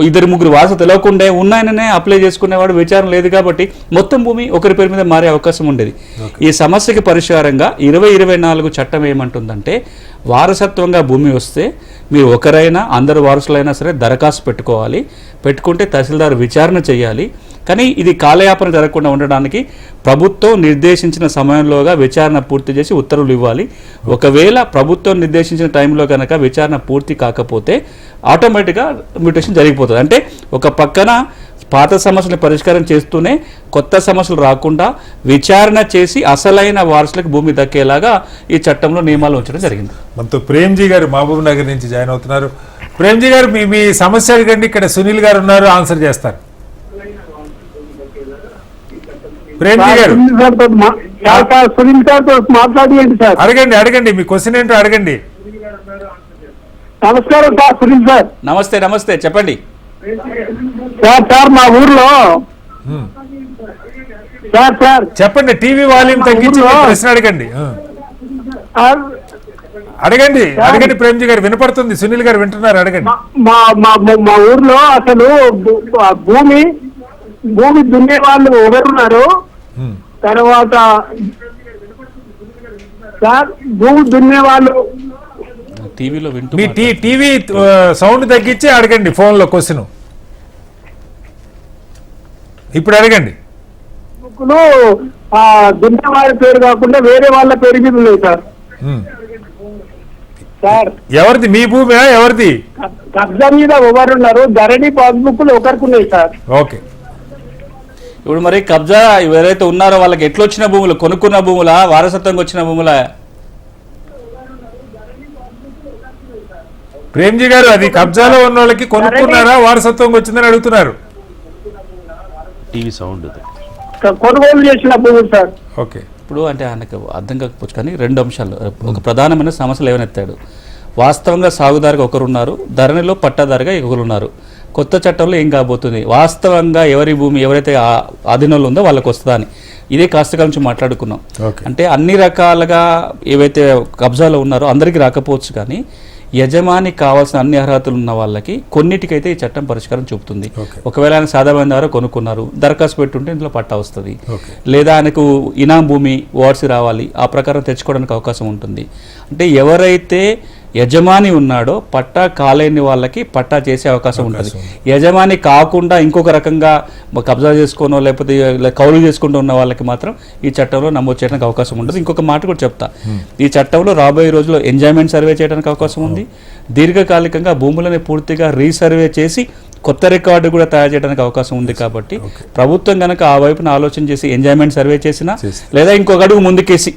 2-3 వారసు తెలియకుండా ఉన్నాయననే అప్లై చేసుకునేవాడు, విచారణ లేదు కాబట్టి మొత్తం భూమి ఒకరి పేరు మీద మారే అవకాశం ఉండేది. ఈ సమస్యకి పరిష్కారంగా 2024 చట్టం ఏమంటుందంటే వారసత్వంగా భూమి వస్తే మీరు ఒకరైనా అందరు వారసులైనా సరే దరఖాస్తు పెట్టుకోవాలి, పెట్టుకుంటే తహసీల్దార్ విచారణ చేయాలి. కానీ ఇది కాలయాపన జరగకుండా ఉండడానికి ప్రభుత్వం నిర్దేశించిన సమయంలోగా విచారణ పూర్తి చేసి ఉత్తర్వులు ఇవ్వాలి. ఒకవేళ ప్రభుత్వం నిర్దేశించిన టైంలో కనుక విచారణ పూర్తి కాకపోతే ఆటోమేటిక్గా మ్యూటేషన్ జరిగిపోతుంది. అంటే ఒక పక్కన పాత సమస్యలను పరిష్కారం చేస్తూనే కొత్త సమస్యలు రాకుండా విచారణ చేసి అసలైన వారసులకు భూమి దక్కేలాగా ఈ చట్టంలో నియమాలు ఉంచడం జరిగింది. మనతో ప్రేమ్జీ గారు మహబూబ్ నగర్ నుంచి జాయిన్ అవుతున్నారు. ప్రేమ్జీ గారు మీ సమస్య అడగండి, ఇక్కడ సునీల్ గారు ఉన్నారు, ఆన్సర్ చేస్తారు. ప్రేమ్జీ గారు సునీల్ గారితో మాట్లాడియండి సార్. అడగండి మీ క్వశ్చన్ ఏంటో అడగండి. నమస్కారం సార్ సునీల్ సార్. నమస్తే చెప్పండి సార్. మా ఊర్లో సార్ చెప్పండి, టీవీ వాల్యూమ్ తగ్గించి ప్రశ్న అడగండి. అడగండి ప్రేమ్జీ గారు, వినపడుతుంది, సునీల్ గారు వింటున్నారు, అడగండి. మా ఊర్లో అసలు భూమి దున్నే వాళ్ళు ఎవరున్నారు? తర్వాత సార్ భూమి దున్నే వాళ్ళు టీవీలో వింటూ మీ టీవీ సౌండ్ తగ్గించి అడగండి ఫోన్లో క్వశ్చన్. ఇప్పుడు అడగండి. దున్నే వారి పేరు కాకుండా వేరే వాళ్ళ పేరు మీద ఉన్నాయి సార్. సార్ ఎవరిది మీ భూమి? ఎవరిది? కబ్జా మీద ఎవరున్నారు? ధరణి పాస్బుక్లు ఒకరికి ఉన్నాయి సార్. ఓకే. ఇప్పుడు మరి కబ్జా ఎవరైతే ఉన్నారో వాళ్ళకి ఎట్లా వచ్చిన భూములు? కొనుక్కున్న భూములా, వారసత్వంగా వచ్చిన భూములా? ప్రేమ్జీ గారు, అది కబ్జాలో ఉన్న వాళ్ళకి కొనుక్కున్నారా, వారసత్వంగా వచ్చిందని అడుగుతున్నారు. టీవీ సౌండ్ కొనుగోలు చేసిన భూములు సార్. ఓకే. ఇప్పుడు అంటే ఆయనకు అర్థం కాకపోవచ్చు, కానీ 2 అంశాలు, ఒక ప్రధానమైన సమస్యలు ఏమనెత్తాడు. వాస్తవంగా సాగుదారుగా ఒకరు ఉన్నారు, ధరణిలో పట్టాదారుగా ఒకరు ఉన్నారు. కొత్త చట్టంలో ఏం కాబోతుంది, వాస్తవంగా ఎవరి భూమి ఎవరైతే ఆధీనంలో ఉందో వాళ్ళకి వస్తుందా అని ఇదే కాస్తకాల నుంచి మాట్లాడుకున్నాం. అంటే అన్ని రకాలుగా ఏవైతే కబ్జాలో ఉన్నారో అందరికీ రాకపోవచ్చు, కానీ యజమానికి కావాల్సిన అన్ని అర్హతలు ఉన్న వాళ్ళకి కొన్నిటికైతే ఈ చట్టం పరిష్కారం చూపుతుంది. ఒకవేళ ఆయన సాధారణ ద్వారా కొనుక్కున్నారు, దరఖాస్తు పెట్టుంటే ఇందులో పట్టా వస్తుంది, లేదా ఆయనకు ఇనాం భూమి వార్సి రావాలి, ఆ ప్రకారం తెచ్చుకోవడానికి అవకాశం ఉంటుంది. అంటే ఎవరైతే యజమాని ఉన్నాడో పట్టా కాలేని వాళ్ళకి పట్టా చేసే అవకాశం ఉంటుంది. యజమాని కాకుండా ఇంకొక రకంగా కబ్జా చేసుకోనో లేకపోతే కౌలు చేసుకుంటూ ఉన్న వాళ్ళకి మాత్రం ఈ చట్టంలో నమోదు చేయడానికి అవకాశం ఉంటుంది. ఇంకొక మాట కూడా చెప్తా, ఈ చట్టంలో రాబోయే రోజుల్లో ఎంజాయ్మెంట్ సర్వే చేయడానికి అవకాశం ఉంది. దీర్ఘకాలికంగా భూములని పూర్తిగా రీసర్వే చేసి కొత్త రికార్డు కూడా తయారు చేయడానికి అవకాశం ఉంది. కాబట్టి ప్రభుత్వం కనుక ఆ వైపున ఆలోచన చేసి ఎంజాయ్మెంట్ సర్వే చేసినా లేదా ఇంకొక అడుగు ముందుకేసి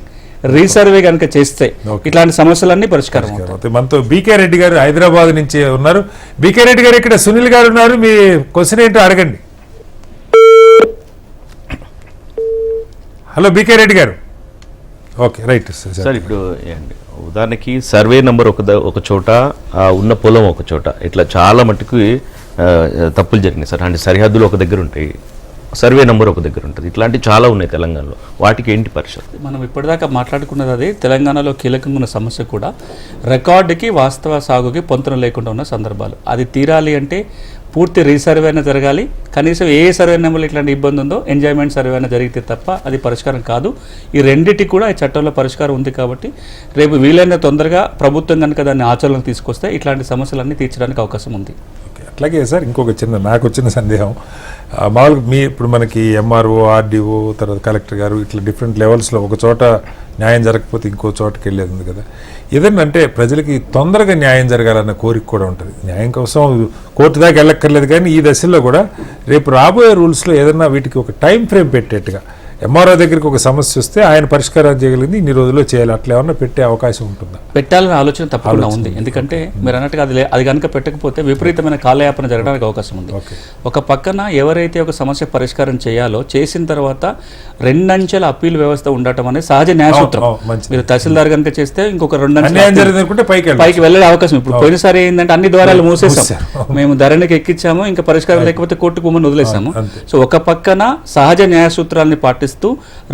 రీసర్వే కనుక చేస్తే ఇట్లాంటి సమస్యలన్నీ పరిష్కారం అవుతాయి. మనతో బీకే రెడ్డి గారు హైదరాబాద్ నుంచి ఉన్నారు. బీకే రెడ్డి గారు, ఇక్కడ సునీల్ గారు ఉన్నారు, మీ క్వశ్చన్ ఏంటో అడగండి. హలో బీకే రెడ్డి గారు. ఓకే రైట్ సార్, ఇప్పుడు ఉదాహరణకి సర్వే నెంబర్ ఒక చోట, ఉన్న పొలం ఒక చోట, ఇట్లా చాలా మటుకు తప్పులు జరిగినాయి సార్. అంటే సరిహద్దులు ఒక దగ్గర ఉంటాయి, సర్వే నెంబర్ ఒక దగ్గర ఉంటుంది, ఇట్లాంటివి చాలా ఉన్నాయి తెలంగాణలో. వాటికి ఏంటి పరిస్థితి? మనం ఇప్పటిదాకా మాట్లాడుకున్నది అదే. తెలంగాణలో కీలకంగా ఉన్న సమస్య కూడా రికార్డుకి వాస్తవ సాగుకి పొంతన లేకుండా ఉన్న సందర్భాలు. అది తీరాలి అంటే పూర్తి రీసర్వే అయినా జరగాలి. కనీసం ఏ సర్వే నెంబర్లో ఇట్లాంటి ఇబ్బంది ఉందో ఎంజాయ్మెంట్ సర్వే అయినా జరిగితే తప్ప అది పరిష్కారం కాదు. ఈ రెండింటికి కూడా ఈ చట్టంలో పరిష్కారం ఉంది. కాబట్టి రేపు వీలైన తొందరగా ప్రభుత్వం కనుక దాన్ని ఆచరణకు తీసుకొస్తే ఇట్లాంటి సమస్యలన్నీ తీర్చడానికి అవకాశం ఉంది. అట్లాగే సార్, ఇంకొక నాకు వచ్చిన సందేహం, మామూలుగా ఇప్పుడు మనకి ఎంఆర్ఓ, ఆర్డీఓ, తర్వాత కలెక్టర్ గారు ఇట్లా డిఫరెంట్ లెవెల్స్లో ఒక చోట న్యాయం జరగకపోతే ఇంకో చోటకి వెళ్ళేది ఉంది కదా. ఏదన్నా అంటే ప్రజలకి తొందరగా న్యాయం జరగాలన్న కోరిక కూడా ఉంటుంది. న్యాయం కోసం కోర్టు దాకా వెళ్ళక్కర్లేదు, కానీ ఈ దశలో కూడా రేపు రాబోయే రూల్స్లో ఏదన్నా వీటికి ఒక టైం ఫ్రేమ్ పెట్టేట్టుగా, ఎంఆర్ఓ దగ్గరికి ఒక సమస్య వస్తే ఆయన పరిష్కారం చేయగలిగింది ఇన్ని రోజుల్లో చేయాలి, అట్లా ఏమన్నా పెట్టే అవకాశం ఉంటుందా? పెట్టాలనే ఆలోచన తప్పకుండా ఉంది. ఎందుకంటే మీరు అన్నట్టుగా అది కనుక పెట్టకపోతే విపరీతమైన కాలయాపన జరగడానికి అవకాశం ఉంది. ఒక పక్కన ఎవరైతే ఒక సమస్య పరిష్కారం చేయాలో చేసిన తర్వాత రెండంచెల అప్పీల్ వ్యవస్థ ఉండటం అనేది సహజ న్యాయసూత్రం. మీరు తహసీల్దార్ కనుక చేస్తే ఇంకొక రెండంచెల పైకి వెళ్ళే అవకాశం. ఇప్పుడు పోయినసారి ఏంటంటే అన్ని ద్వారాలు మూసేసాం, మేము ధరణికి ఎక్కించాము, ఇంకా పరిష్కారం లేకపోతే కోర్టుకు పోమని వదిలేసాము. సో ఒక పక్కన సహజ న్యాయసూత్రాన్ని పాటిస్తూ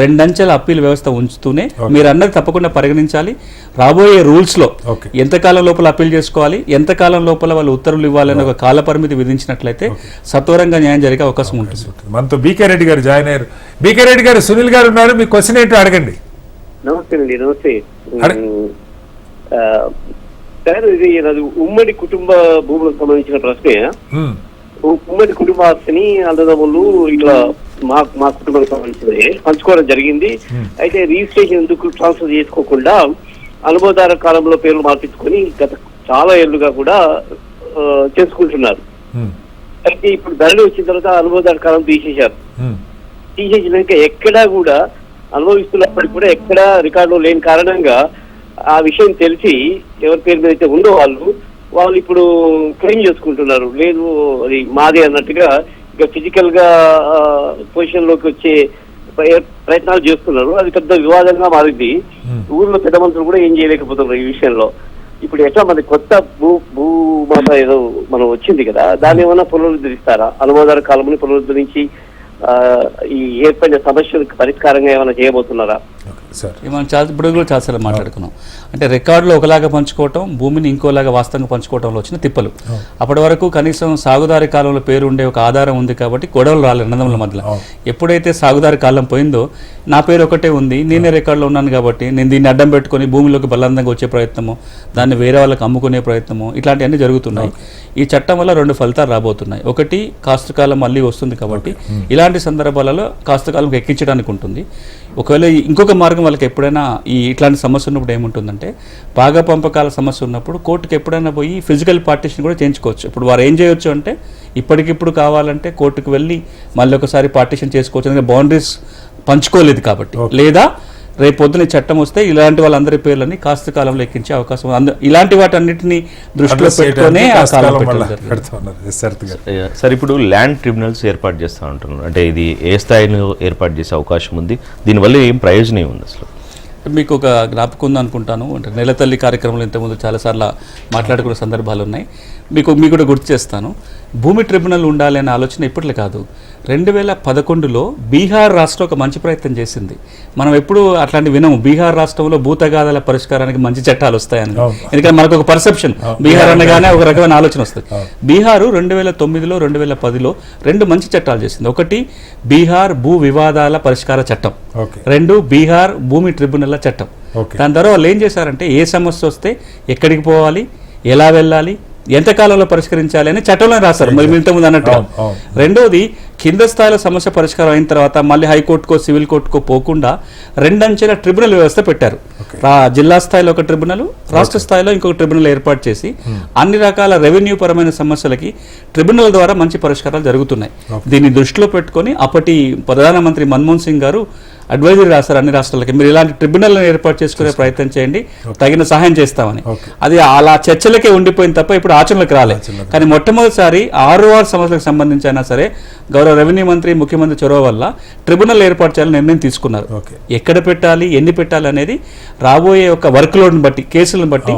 రెండంచెల అప్పీల్ వ్యవస్థ ఉంచుతూనే మీరు అన్నది తప్పకుండా పరిగణించాలి. రాబోయే రూల్స్ లో ఎంతకాలం లోపల అప్పీల్ చేసుకోవాలి, ఎంతకాలం లోపల వాళ్ళు ఉత్తర్వులు ఇవ్వాలని ఒక కాల పరిమితి విధించినట్లయితే సత్వరంగా న్యాయం జరిగే అవకాశం ఉంటుంది. మనతో బీకే రెడ్డి గారు జాయిన్ అయ్యారు. బీకే రెడ్డి గారు, సునీల్ గారు ఉన్నారు, మీ క్వశ్చన్ ఏంటో అడగండి. నమస్తే అండి. నమస్తే సార్, ఇది ఉమ్మడి కుటుంబ భూములకు సంబంధించిన ప్రశ్నే. ఉమ్మడి కుటుంబ ఆస్తిని అన్నదమ్ములు ఇట్లా మా కుటుంబానికి సంబంధించింది పంచుకోవడం జరిగింది. అయితే రిజిస్ట్రేషన్ ఎందుకు ట్రాన్స్ఫర్ చేసుకోకుండా అనుభవదార కాలంలో పేర్లు మార్పించుకొని గత చాలా ఏళ్లుగా కూడా చేసుకుంటున్నారు. అయితే ఇప్పుడు ధరలు వచ్చిన తర్వాత అనుభవదార కాలం తీసేశారు. తీసేసినాక ఎక్కడా కూడా అనుభవిస్తున్నప్పటికీ కూడా ఎక్కడా రికార్డులో లేని కారణంగా ఆ విషయం తెలిసి ఎవరి పేరు మీద అయితే ఉందో వాళ్ళు ఇప్పుడు క్లెయిమ్ చేసుకుంటున్నారు. లేదు అది మాదే అన్నట్టుగా ఇక ఫిజికల్ గా పొజిషన్ లోకి వచ్చే ప్రయత్నాలు చేస్తున్నారు. అది పెద్ద వివాదంగా మారింది. ఊర్లో పెద్ద మనుషులు కూడా ఏం చేయలేకపోతున్నారు ఈ విషయంలో. ఇప్పుడు ఎట్లా మన కొత్త భూమాత ఏదో మనం వచ్చింది కదా, దాన్ని ఏమైనా పునరుద్ధరిస్తారా? అనుమోదార కాలంలో పునరుద్ధరించి ఈ ఏర్పడిన సమస్యలకు పరిష్కారంగా ఏమైనా చేయబోతున్నారా? మనం ఇప్పుడు కూడా చాలాసార్లు మాట్లాడుకున్నాం. అంటే రికార్డులో ఒకలాగా పంచుకోవటం, భూమిని ఇంకోలాగా వాస్తవంగా పంచుకోవటంలో వచ్చిన తిప్పలు. అప్పటి వరకు కనీసం సాగుదారి కాలంలో పేరు ఉండే ఒక ఆధారం ఉంది కాబట్టి గొడవలు రాలేదు అన్నదమ్ముల మధ్యలో. ఎప్పుడైతే సాగుదారి కాలం పోయిందో నా పేరు ఒకటే ఉంది, నేనే రికార్డులో ఉన్నాను కాబట్టి నేను దీన్ని అడ్డం పెట్టుకొని భూమిలోకి బలవంతంగా వచ్చే ప్రయత్నము, దాన్ని వేరే వాళ్ళకి అమ్ముకునే ప్రయత్నము, ఇట్లాంటివన్నీ జరుగుతున్నాయి. ఈ చట్టం వల్ల రెండు ఫలితాలు రాబోతున్నాయి. ఒకటి, కాస్తు కాలం మళ్ళీ వస్తుంది కాబట్టి ఇలాంటి సందర్భాలలో కాస్తు కాలం ఎక్కించడానికి ఉంటుంది. ఒకవేళ ఇంకొక మార్గం వాళ్ళకి ఎప్పుడైనా ఇట్లాంటి సమస్య ఉన్నప్పుడు ఏముంటుందంటే, బాగా పంపకాల సమస్య ఉన్నప్పుడు కోర్టుకు ఎప్పుడైనా పోయి ఫిజికల్ పార్టీషన్ కూడా చేయించుకోవచ్చు. ఇప్పుడు వారు ఏం చేయొచ్చు అంటే, ఇప్పటికిప్పుడు కావాలంటే కోర్టుకు వెళ్ళి మళ్ళీ ఒకసారి పార్టీషన్ చేసుకోవచ్చు, ఎందుకంటే బౌండరీస్ పంచుకోలేదు కాబట్టి. లేదా రేపు పొద్దున చట్టం వస్తే ఇలాంటి వాళ్ళందరి పేర్లని కాస్త కాలంలో ఎక్కించే అవకాశం. ఇలాంటి వాటన్నిటిని దృష్టిలో పెట్టుకునే సార్, ఇప్పుడు ల్యాండ్ ట్రిబ్యునల్స్ ఏర్పాటు చేస్తూ ఉంటున్నారు. అంటే ఇది ఏ స్థాయిలో ఏర్పాటు చేసే అవకాశం ఉంది? దీనివల్ల ఏం ప్రయోజనం ఉంది అసలు? మీకు ఒక జ్ఞాపకం ఉంది అనుకుంటాను. అంటే నెలతల్లి కార్యక్రమంలో ఇంతకుముందు చాలాసార్లు మాట్లాడుకునే సందర్భాలు ఉన్నాయి. మీకు కూడా గుర్తు చేస్తాను. భూమి ట్రిబ్యునల్ ఉండాలి అనే ఆలోచన ఇప్పట్లో కాదు. 2011లో బీహార్ రాష్ట్రం ఒక మంచి ప్రయత్నం చేసింది. మనం ఎప్పుడు అట్లాంటి వినము, బీహార్ రాష్ట్రంలో భూతగాథల పరిష్కారానికి మంచి చట్టాలు వస్తాయని. ఎందుకంటే మనకు ఒక పర్సెప్షన్, బీహార్ అనగానే ఒక రకమైన ఆలోచన వస్తుంది. బీహారు 2009లో 2010లో 2 మంచి చట్టాలు చేసింది. ఒకటి బీహార్ భూ వివాదాల పరిష్కార చట్టం, 2 బీహార్ భూమి ట్రిబ్యునల్ల చట్టం. దాని తర్వాత వాళ్ళు ఏం చేశారంటే ఏ సమస్య వస్తే ఎక్కడికి పోవాలి, ఎలా వెళ్ళాలి, ఎంతకాలంలో పరిష్కరించాలి అని చట్టంలో రాస్తారు. మరి ఇంతకుముందు అన్నట్టు. రెండోది కింద స్థాయిలో సమస్య పరిష్కారం అయిన తర్వాత మళ్ళీ హైకోర్టుకో సివిల్ కోర్టుకో పోకుండా 2 అంచెల ట్రిబ్యునల్ వ్యవస్థ పెట్టారు. జిల్లా స్థాయిలో ఒక ట్రిబ్యునల్, రాష్ట్ర స్థాయిలో ఇంకొక ట్రిబ్యునల్ ఏర్పాటు చేసి అన్ని రకాల రెవెన్యూ పరమైన సమస్యలకి ట్రిబ్యునల్ ద్వారా మంచి పరిష్కారాలు జరుగుతున్నాయి. దీన్ని దృష్టిలో పెట్టుకొని అప్పటి ప్రధానమంత్రి మన్మోహన్ సింగ్ గారు అడ్వైజరీ రాస్తారు అన్ని రాష్ట్రాలకి, మీరు ఇలాంటి ట్రిబ్యునల్ని ఏర్పాటు చేసుకునే ప్రయత్నం చేయండి, తగిన సహాయం చేస్తామని. అది అలా చర్చలకే ఉండిపోయింది తప్ప ఇప్పుడు ఆచరణలకు రాలేదు. కానీ మొట్టమొదటిసారి 6 సమస్యలకు సంబంధించి అయినా సరే గౌరవ రెవెన్యూ మంత్రి, ముఖ్యమంత్రి చొరవ వల్ల ట్రిబ్యునల్ ఏర్పాటు చేయాలని నిర్ణయం తీసుకున్నారు. ఎక్కడ పెట్టాలి, ఎన్ని పెట్టాలి అనేది రాబోయే ఒక వర్క్ లోడ్ని బట్టి, కేసులను బట్టి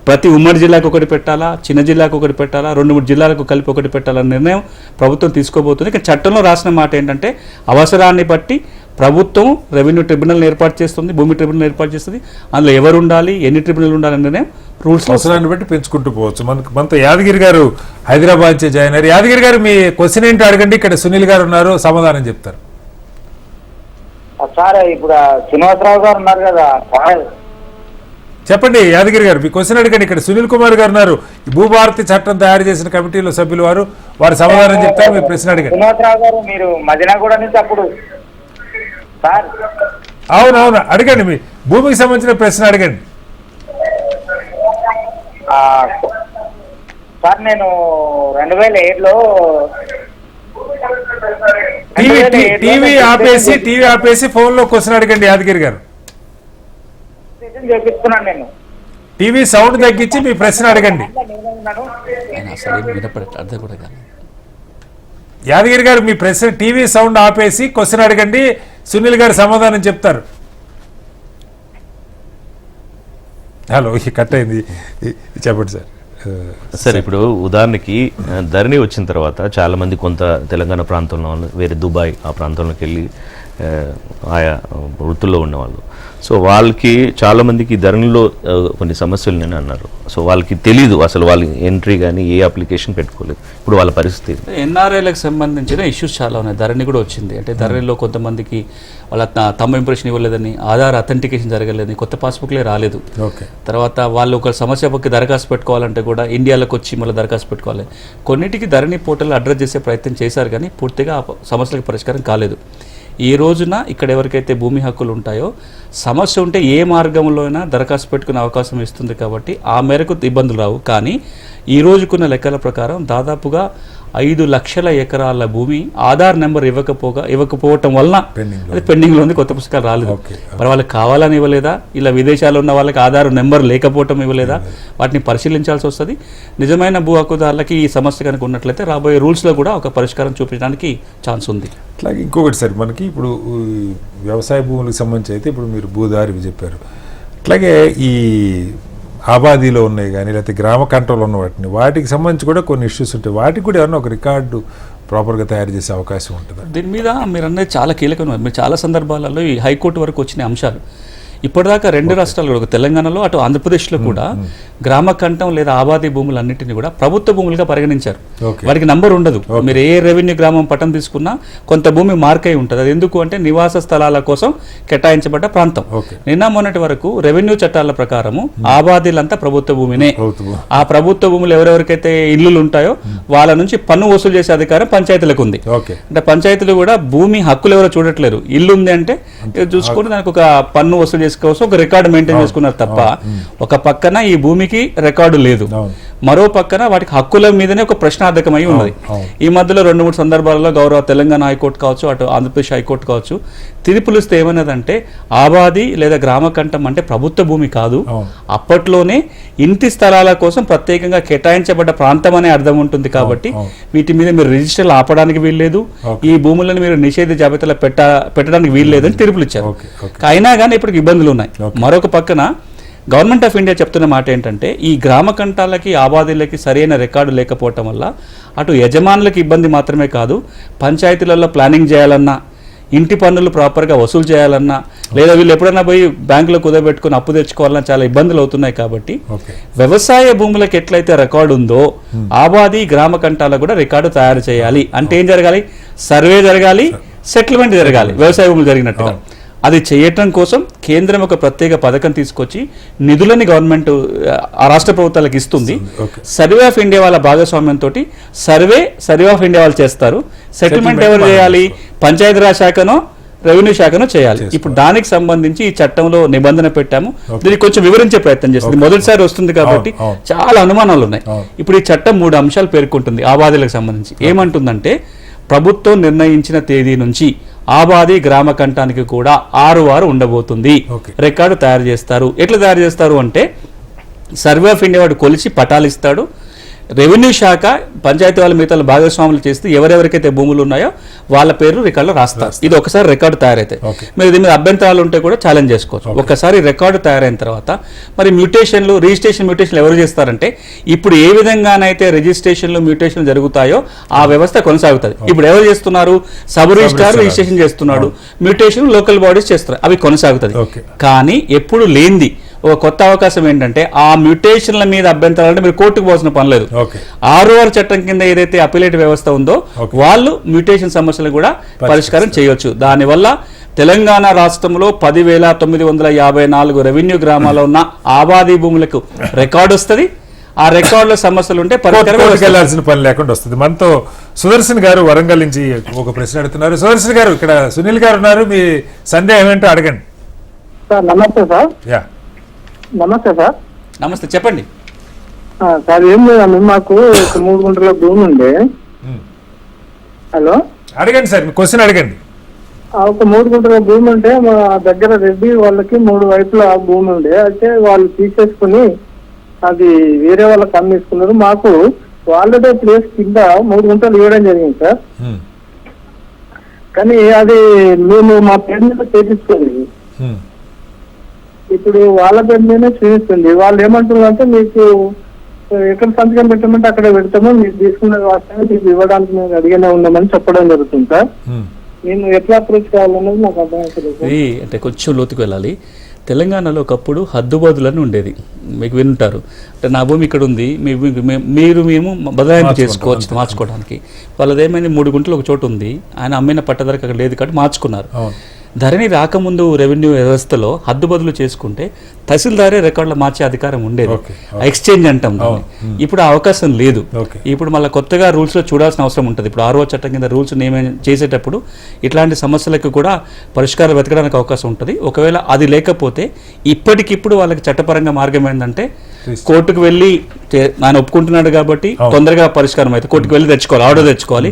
ప్రతి ఉమ్మడి జిల్లాకు ఒకటి పెట్టాలా, చిన్న జిల్లాకు ఒకటి పెట్టాలా, 2-3 జిల్లాలకు కలిపి ఒకటి పెట్టాలనే నిర్ణయం ప్రభుత్వం తీసుకోబోతుంది. కానీ చట్టంలో రాసిన మాట ఏంటంటే అవసరాన్ని బట్టి ప్రభుత్వం రెవెన్యూ ట్రిబ్యునల్ ఏర్పాటు చేస్తుంది, భూమి ట్రిబ్యునల్ ఏర్పాటు చేస్తుంది. అందులో ఎవరు ఉండాలి, ఎన్ని ట్రిబ్యునల్ ఉండాలనే నిర్ణయం రూల్స్ అవసరాన్ని బట్టి పెంచుకుంటూ పోవచ్చు. మనతో యాదగిరి గారు హైదరాబాద్ నుంచి జాయిన్ అయ్యారు. యాదగిరి గారు మీ క్వశ్చన్ ఏంటో అడగండి. ఇక్కడ సునీల్ గారు ఉన్నారు, సమాధానం చెప్తారు. సార్ ఇప్పుడు శ్రీనివాసరావు గారు ఉన్నారు కదా, చెప్పండి యాదగిరి గారు, మీ క్వశ్చన్ అడగండి. ఇక్కడ సునీల్ కుమార్ గారు ఉన్నారు, భూభారతి చట్టం తయారు చేసిన కమిటీలో సభ్యులు, వారు సమాధానం చెప్తారు. మీ ప్రశ్న అడగండి. శ్రీనివాసరావు గారు మీరు మదినాగూడ నుంచి అప్పుడు సార్. అవునవును, అడగండి. మీ భూమికి సంబంధించిన ప్రశ్న అడగండి. సార్ నేను 2007లో టీవీ ఆపేసి ఫోన్ లో క్వశ్చన్ అడగండి యాదగిరి గారు. చేపిస్తున్నాను నేను. టీవీ సౌండ్ తగ్గించి మీ ప్రశ్న అడగండి. యాదగిరి గారు మీ ప్రశ్న, టీవీ సౌండ్ ఆపేసి క్వశ్చన్ అడగండి, సునీల్ గారు సమాధానం చెప్తారు. హలో, కట్ అయింది, చెప్పండి సార్. సార్ ఇప్పుడు ఉదాహరణకి ధరణి వచ్చిన తర్వాత చాలామంది కొంత తెలంగాణ ప్రాంతంలో వేరే దుబాయ్ ఆ ప్రాంతంలోకి వెళ్ళి ఆయా వృత్తుల్లో ఉన్నవాళ్ళు, సో వాళ్ళకి చాలామందికి ధరణిలో కొన్ని సమస్యలు నేను అన్నారు. సో వాళ్ళకి తెలీదు అసలు వాళ్ళ ఎంట్రీ కానీ ఏ అప్లికేషన్ పెట్టుకోలేదు. ఇప్పుడు వాళ్ళ పరిస్థితి ఎన్ఆర్ఐలకు సంబంధించిన ఇష్యూస్ చాలా ఉన్నాయి. ధరణి కూడా వచ్చింది. అంటే ధరణిలో కొంతమందికి వాళ్ళ తమ ఇంప్రెషన్ ఇవ్వలేదని, ఆధార్ అథెంటికేషన్ జరగలేదని, కొత్త పాస్బుక్లే రాలేదు. తర్వాత వాళ్ళు ఒక సమస్య పక్కకి దరఖాస్తు పెట్టుకోవాలంటే కూడా ఇండియాలోకి వచ్చి మళ్ళీ దరఖాస్తు పెట్టుకోవాలి. కొన్నిటికి ధరణి పోర్టల్ అడ్రస్ చేసే ప్రయత్నం చేశారు కానీ పూర్తిగా ఆ సమస్యలకు పరిష్కారం కాలేదు. ఈ రోజున ఇక్కడ ఎవరికైతే భూమి హక్కులు ఉంటాయో సమస్య ఉంటే ఏ మార్గంలో అయినా దరఖాస్తు పెట్టుకునే అవకాశం ఇస్తుంది కాబట్టి ఆ మేరకు ఇబ్బందులు రావు. కానీ ఈ రోజుకున్న లెక్కల ప్రకారం దాదాపుగా 5 లక్షల ఎకరాల భూమి ఆధార్ నెంబర్ ఇవ్వకపోవటం వలన అది పెండింగ్లో ఉంది, కొత్త పుస్తకాలు రాలేదు. మరి వాళ్ళకి కావాలని ఇవ్వలేదా, ఇలా విదేశాల్లో ఉన్న వాళ్ళకి ఆధార్ నెంబర్ లేకపోవటం ఇవ్వలేదా, వాటిని పరిశీలించాల్సి వస్తుంది. నిజమైన భూ హక్కుదారులకి ఈ సమస్య కనుక ఉన్నట్లయితే రాబోయే రూల్స్లో కూడా ఒక పరిష్కారం చూపించడానికి ఛాన్స్ ఉంది. అట్లాగే ఇంకొకటి సార్, మనకి ఇప్పుడు వ్యవసాయ భూములకు సంబంధించి అయితే ఇప్పుడు మీరు భూదారి చెప్పారు, అట్లాగే ఈ ఆబాదీలో ఉన్నాయి కానీ లేకపోతే గ్రామ కంట్రోల్ ఉన్న వాటికి సంబంధించి కూడా కొన్ని ఇష్యూస్ ఉంటాయి. వాటికి కూడా ఏమన్నా ఒక రికార్డు ప్రాపర్గా తయారు చేసే అవకాశం ఉంటుంది. దీని మీద మీరు అనేది చాలా కీలకమైన, మీరు చాలా సందర్భాలలో ఈ హైకోర్టు వరకు వచ్చిన అంశాలు ఇప్పటిదాకా 2 రాష్ట్రాలు కూడా, తెలంగాణలో అటు ఆంధ్రప్రదేశ్లో కూడా గ్రామ కంఠం లేదా ఆబాదీ భూములన్నింటినీ కూడా ప్రభుత్వ భూములుగా పరిగణించారు. వాటికి నంబర్ ఉండదు. మీరు ఏ రెవెన్యూ గ్రామం పట్టం తీసుకున్నా కొంత భూమి మార్క్ అయి ఉంటుంది. అది ఎందుకు అంటే నివాస స్థలాల కోసం కేటాయించబడ్డ ప్రాంతం. నిన్న మొన్నటి వరకు రెవెన్యూ చట్టాల ప్రకారము ఆబాదీలంతా ప్రభుత్వ భూమినే. ఆ ప్రభుత్వ భూములు ఎవరెవరికైతే ఇల్లులు ఉంటాయో వాళ్ళ నుంచి పన్ను వసూలు చేసే అధికారం పంచాయతీలకు ఉంది. అంటే పంచాయతీలు కూడా భూమి హక్కులు ఎవరో చూడట్లేరు. ఇల్లు ఉంది అంటే చూసుకొని దానికి ఒక పన్ను వసూలు చేసుకోవచ్చు, ఒక రికార్డు మెయింటైన్ చేసుకున్నారు తప్ప ఒక పక్కన ఈ భూమికి రికార్డు లేదు, మరో పక్కన వాటికి హక్కుల మీదనే ఒక ప్రశ్నార్థకమై ఉన్నది. ఈ మధ్యలో 2-3 సందర్భాలలో గౌరవ తెలంగాణ హైకోర్టు కావచ్చు, అటు ఆంధ్రప్రదేశ్ హైకోర్టు కావచ్చు తీర్పులు ఇస్తే ఏమన్నదంటే ఆబాది లేదా గ్రామ కంఠం అంటే ప్రభుత్వ భూమి కాదు, అప్పట్లోనే ఇంటి స్థలాల కోసం ప్రత్యేకంగా కేటాయించబడ్డ ప్రాంతం అనే అర్థం ఉంటుంది. కాబట్టి వీటి మీద మీరు రిజిస్టర్లు ఆపడానికి వీల్లేదు, ఈ భూములను మీరు నిషేధ జాబితాలో పెట్టడానికి వీల్లేదని తీర్పులు ఇచ్చారు. అయినా కానీ ఇప్పటికి ఇబ్బందులు ఉన్నాయి. మరొక పక్కన గవర్నమెంట్ ఆఫ్ ఇండియా చెప్తున్న మాట ఏంటంటే ఈ గ్రామ కంటాలకి ఆబాదీలకి సరైన రికార్డు లేకపోవటం వల్ల అటు యజమానులకు ఇబ్బంది మాత్రమే కాదు, పంచాయతీలలో ప్లానింగ్ చేయాలన్నా, ఇంటి పన్నులు ప్రాపర్గా వసూలు చేయాలన్నా, లేదా వీళ్ళు ఎప్పుడైనా పోయి బ్యాంకులో కుదబెట్టుకుని అప్పు తెచ్చుకోవాలన్నా చాలా ఇబ్బందులు అవుతున్నాయి. కాబట్టి వ్యవసాయ భూములకు ఎట్లయితే రికార్డు ఉందో ఆబాది గ్రామ కంటాలకు కూడా రికార్డు తయారు చేయాలి. అంటే ఏం జరగాలి? సర్వే జరగాలి, సెటిల్మెంట్ జరగాలి వ్యవసాయ భూములు జరిగినట్టుగా. అది చేయటం కోసం కేంద్రం ఒక ప్రత్యేక పథకం తీసుకొచ్చి నిధులని గవర్నమెంట్ ఆ రాష్ట్ర ప్రభుత్వాలకు ఇస్తుంది. సర్వే ఆఫ్ ఇండియా వాళ్ళ భాగస్వామ్యంతో సర్వే ఆఫ్ ఇండియా వాళ్ళు చేస్తారు. సెటిల్మెంట్ ఎవరు చేయాలి? పంచాయతీరాజ్ శాఖనో రెవెన్యూ శాఖనో చేయాలి. ఇప్పుడు దానికి సంబంధించి ఈ చట్టంలో నిబంధన పెట్టాము. దీనికి కొంచెం వివరించే ప్రయత్నం చేస్తుంది. మొదటిసారి వస్తుంది కాబట్టి చాలా అనుమానాలు ఉన్నాయి. ఇప్పుడు ఈ చట్టం 3 అంశాలు పేర్కొంటుంది ఆబాదీలకు సంబంధించి. ఏమంటుందంటే ప్రభుత్వం నిర్ణయించిన తేదీ నుంచి ఆబాది గ్రామ కంఠానికి కూడా 6 వారు ఉండబోతుంది. రికార్డు తయారు చేస్తారు. ఎట్లా తయారు చేస్తారు అంటే సర్వే ఆఫ్ ఇండియా వాడు కొలిచి పటాలు ఇస్తాడు. రెవెన్యూ శాఖ పంచాయతీ వాళ్ళ మిగతా భాగస్వాములు చేస్తే ఎవరెవరికైతే భూములు ఉన్నాయో వాళ్ళ పేరు రికార్డులో రాస్తారు. ఇది ఒకసారి రికార్డు తయారైతే మీరు దీని మీద అభ్యంతరాలు ఉంటే కూడా ఛాలెంజ్ చేసుకోవచ్చు. ఒకసారి రికార్డు తయారైన తర్వాత మరి మ్యూటేషన్లు మ్యూటేషన్లు ఎవరు చేస్తారంటే ఇప్పుడు ఏ విధంగానైతే మ్యూటేషన్లు జరుగుతాయో ఆ వ్యవస్థ కొనసాగుతుంది. ఇప్పుడు ఎవరు చేస్తున్నారు? సబ్ రిజిస్ట్రార్ రిజిస్ట్రేషన్ చేస్తున్నాడు, మ్యూటేషన్ లోకల్ బాడీస్ చేస్తున్నారు, అవి కొనసాగుతుంది. కానీ ఎప్పుడు లేనిది ఒక కొత్త అవకాశం ఏంటంటే ఆ మ్యూటేషన్ల మీద అభ్యంతరాలంటే మీరు కోర్టుకు పోవాల్సిన పని లేదు. 6 చట్టం కింద ఏదైతే అపిలేట్ వ్యవస్థ ఉందో వాళ్ళు మ్యూటేషన్ సమస్యలు కూడా పరిష్కారం చేయొచ్చు. దానివల్ల తెలంగాణ రాష్ట్రంలో 10,954 రెవెన్యూ గ్రామాల్లో ఉన్న ఆబాదీ భూములకు రికార్డు వస్తుంది. ఆ రికార్డులో సమస్యలు ఉంటే పరిష్కరించాల్సిన పని లేకుండా వస్తుంది. మనతో సుదర్శన్ గారు వరంగల్ నుంచి ఒక ప్రశ్న అడుగుతున్నారు. సుదర్శన్ గారు, ఇక్కడ సునీల్ గారు ఉన్నారు, మీ సందేహం ఏంటో అడగండి. సార్ నమస్తే సార్. నమస్తే సార్. నమస్తే, చెప్పండి సార్. ఏం లేదండి, మాకు 3 గుంటల భూమి ఉండే. హలో, అడగండి సార్, మీ క్వశ్చన్ అడగండి. ఒక 3 గుంటల భూమి ఉంటే మా దగ్గర రెడ్డి వాళ్ళకి 3 వైపుల భూమి ఉండే. అయితే వాళ్ళు తీసేసుకుని అది వేరే వాళ్ళకి అమ్మేసుకున్నారు. మాకు వాళ్ళదే ప్లేస్ కింద 3 గుంటలు ఇవ్వడం జరిగింది సార్. కానీ అది మేము మా పేరు మీద చేపించుకోలేదు. ఇప్పుడు వాళ్ళ పేరు మీదనే చూపిస్తుంది. వాళ్ళు ఏమంటున్నారు అంటే మీకు ఎక్కడ సంతకం పెట్టమంటే అక్కడ పెడతాము, మీరు తీసుకునే వాస్తవం మీకు ఇవ్వడానికి మేము అడిగానే ఉన్నామని చెప్పడం జరుగుతుంది సార్. నేను ఎట్లా అప్రోచ్ కావాలన్నది నాకు అర్థమవుతుంది. అంటే కొంచెం లోతుకు వెళ్ళాలి. తెలంగాణలో ఒకప్పుడు హద్దుబదులని ఉండేది, మీకు వింటారు. అంటే నా భూమి ఇక్కడ ఉంది, మేము బదలాయింపు చేసుకోవచ్చు మార్చుకోవడానికి. వాళ్ళదేమైంది 3 గుంటలు ఒక చోటు ఉంది, ఆయన అమ్మిన పట్టధరకు అక్కడ లేదు కాబట్టి మార్చుకున్నారు. ధరణి రాకముందు రెవెన్యూ వ్యవస్థలో హద్దుబదులు చేసుకుంటే తహసీల్దారే రికార్డులు మార్చే అధికారం ఉండేది, ఎక్స్చేంజ్ అంటాం. ఇప్పుడు ఆ అవకాశం లేదు. ఇప్పుడు మళ్ళీ కొత్తగా రూల్స్లో చూడాల్సిన అవసరం ఉంటుంది. ఇప్పుడు 6వ చట్టం కింద రూల్స్ చేసేటప్పుడు ఇట్లాంటి సమస్యలకు కూడా పరిష్కారం వెతకడానికి అవకాశం ఉంటుంది. ఒకవేళ అది లేకపోతే ఇప్పటికిప్పుడు వాళ్ళకి చట్టపరంగా మార్గం ఏంటంటే కోర్టుకు వెళ్ళి ఆయన ఒప్పుకుంటున్నాడు కాబట్టి తొందరగా పరిష్కారం అయితే కోర్టుకు వెళ్ళి తెచ్చుకోవాలి, ఆర్డర్ తెచ్చుకోవాలి.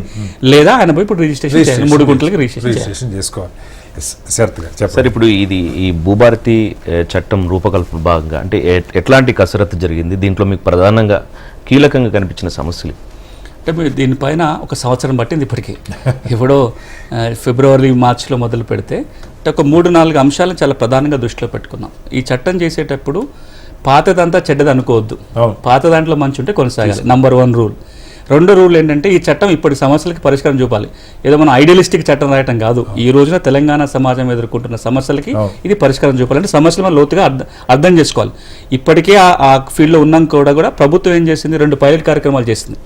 లేదా ఆయన పోయి ఇప్పుడు రిజిస్ట్రేషన్ 3 గుంటలకి రిజిస్ట్రేషన్ చేసుకోవాలి. సార్, ఇప్పుడు ఈ భూభారతి చట్టం రూపకల్పన భాగంగా అంటే ఎట్లాంటి కసరత్తు జరిగింది? దీంట్లో మీకు ప్రధానంగా కీలకంగా కనిపించిన సమస్యలు అంటే మీరు దీనిపైన 1 సంవత్సరం పట్టింది ఇప్పటికీ. ఎప్పుడో ఫిబ్రవరి మార్చిలో మొదలు పెడితే ఒక 3-4 అంశాలను చాలా ప్రధానంగా దృష్టిలో పెట్టుకున్నాం. ఈ చట్టం చేసేటప్పుడు పాతదంతా చెడ్డది అనుకోవద్దు, పాత దాంట్లో మంచి ఉంటే కొనసాగాలి. Number 1 rule. 2 రూల్ ఏంటంటే ఈ చట్టం ఇప్పటి సమస్యలకి పరిష్కారం చూపాలి. ఏదో మనం ఐడియలిస్టిక్ చట్టం రాయటం కాదు. ఈ రోజున తెలంగాణ సమాజం ఎదుర్కొంటున్న సమస్యలకి ఇది పరిష్కారం చూపాలంటే సమస్యలు మనం లోతుగా అర్థం చేసుకోవాలి. ఇప్పటికే ఆ ఫీల్డ్లో ఉన్నాం కూడా ప్రభుత్వం ఏం చేసింది? 2 పైలట్ కార్యక్రమాలు చేసింది.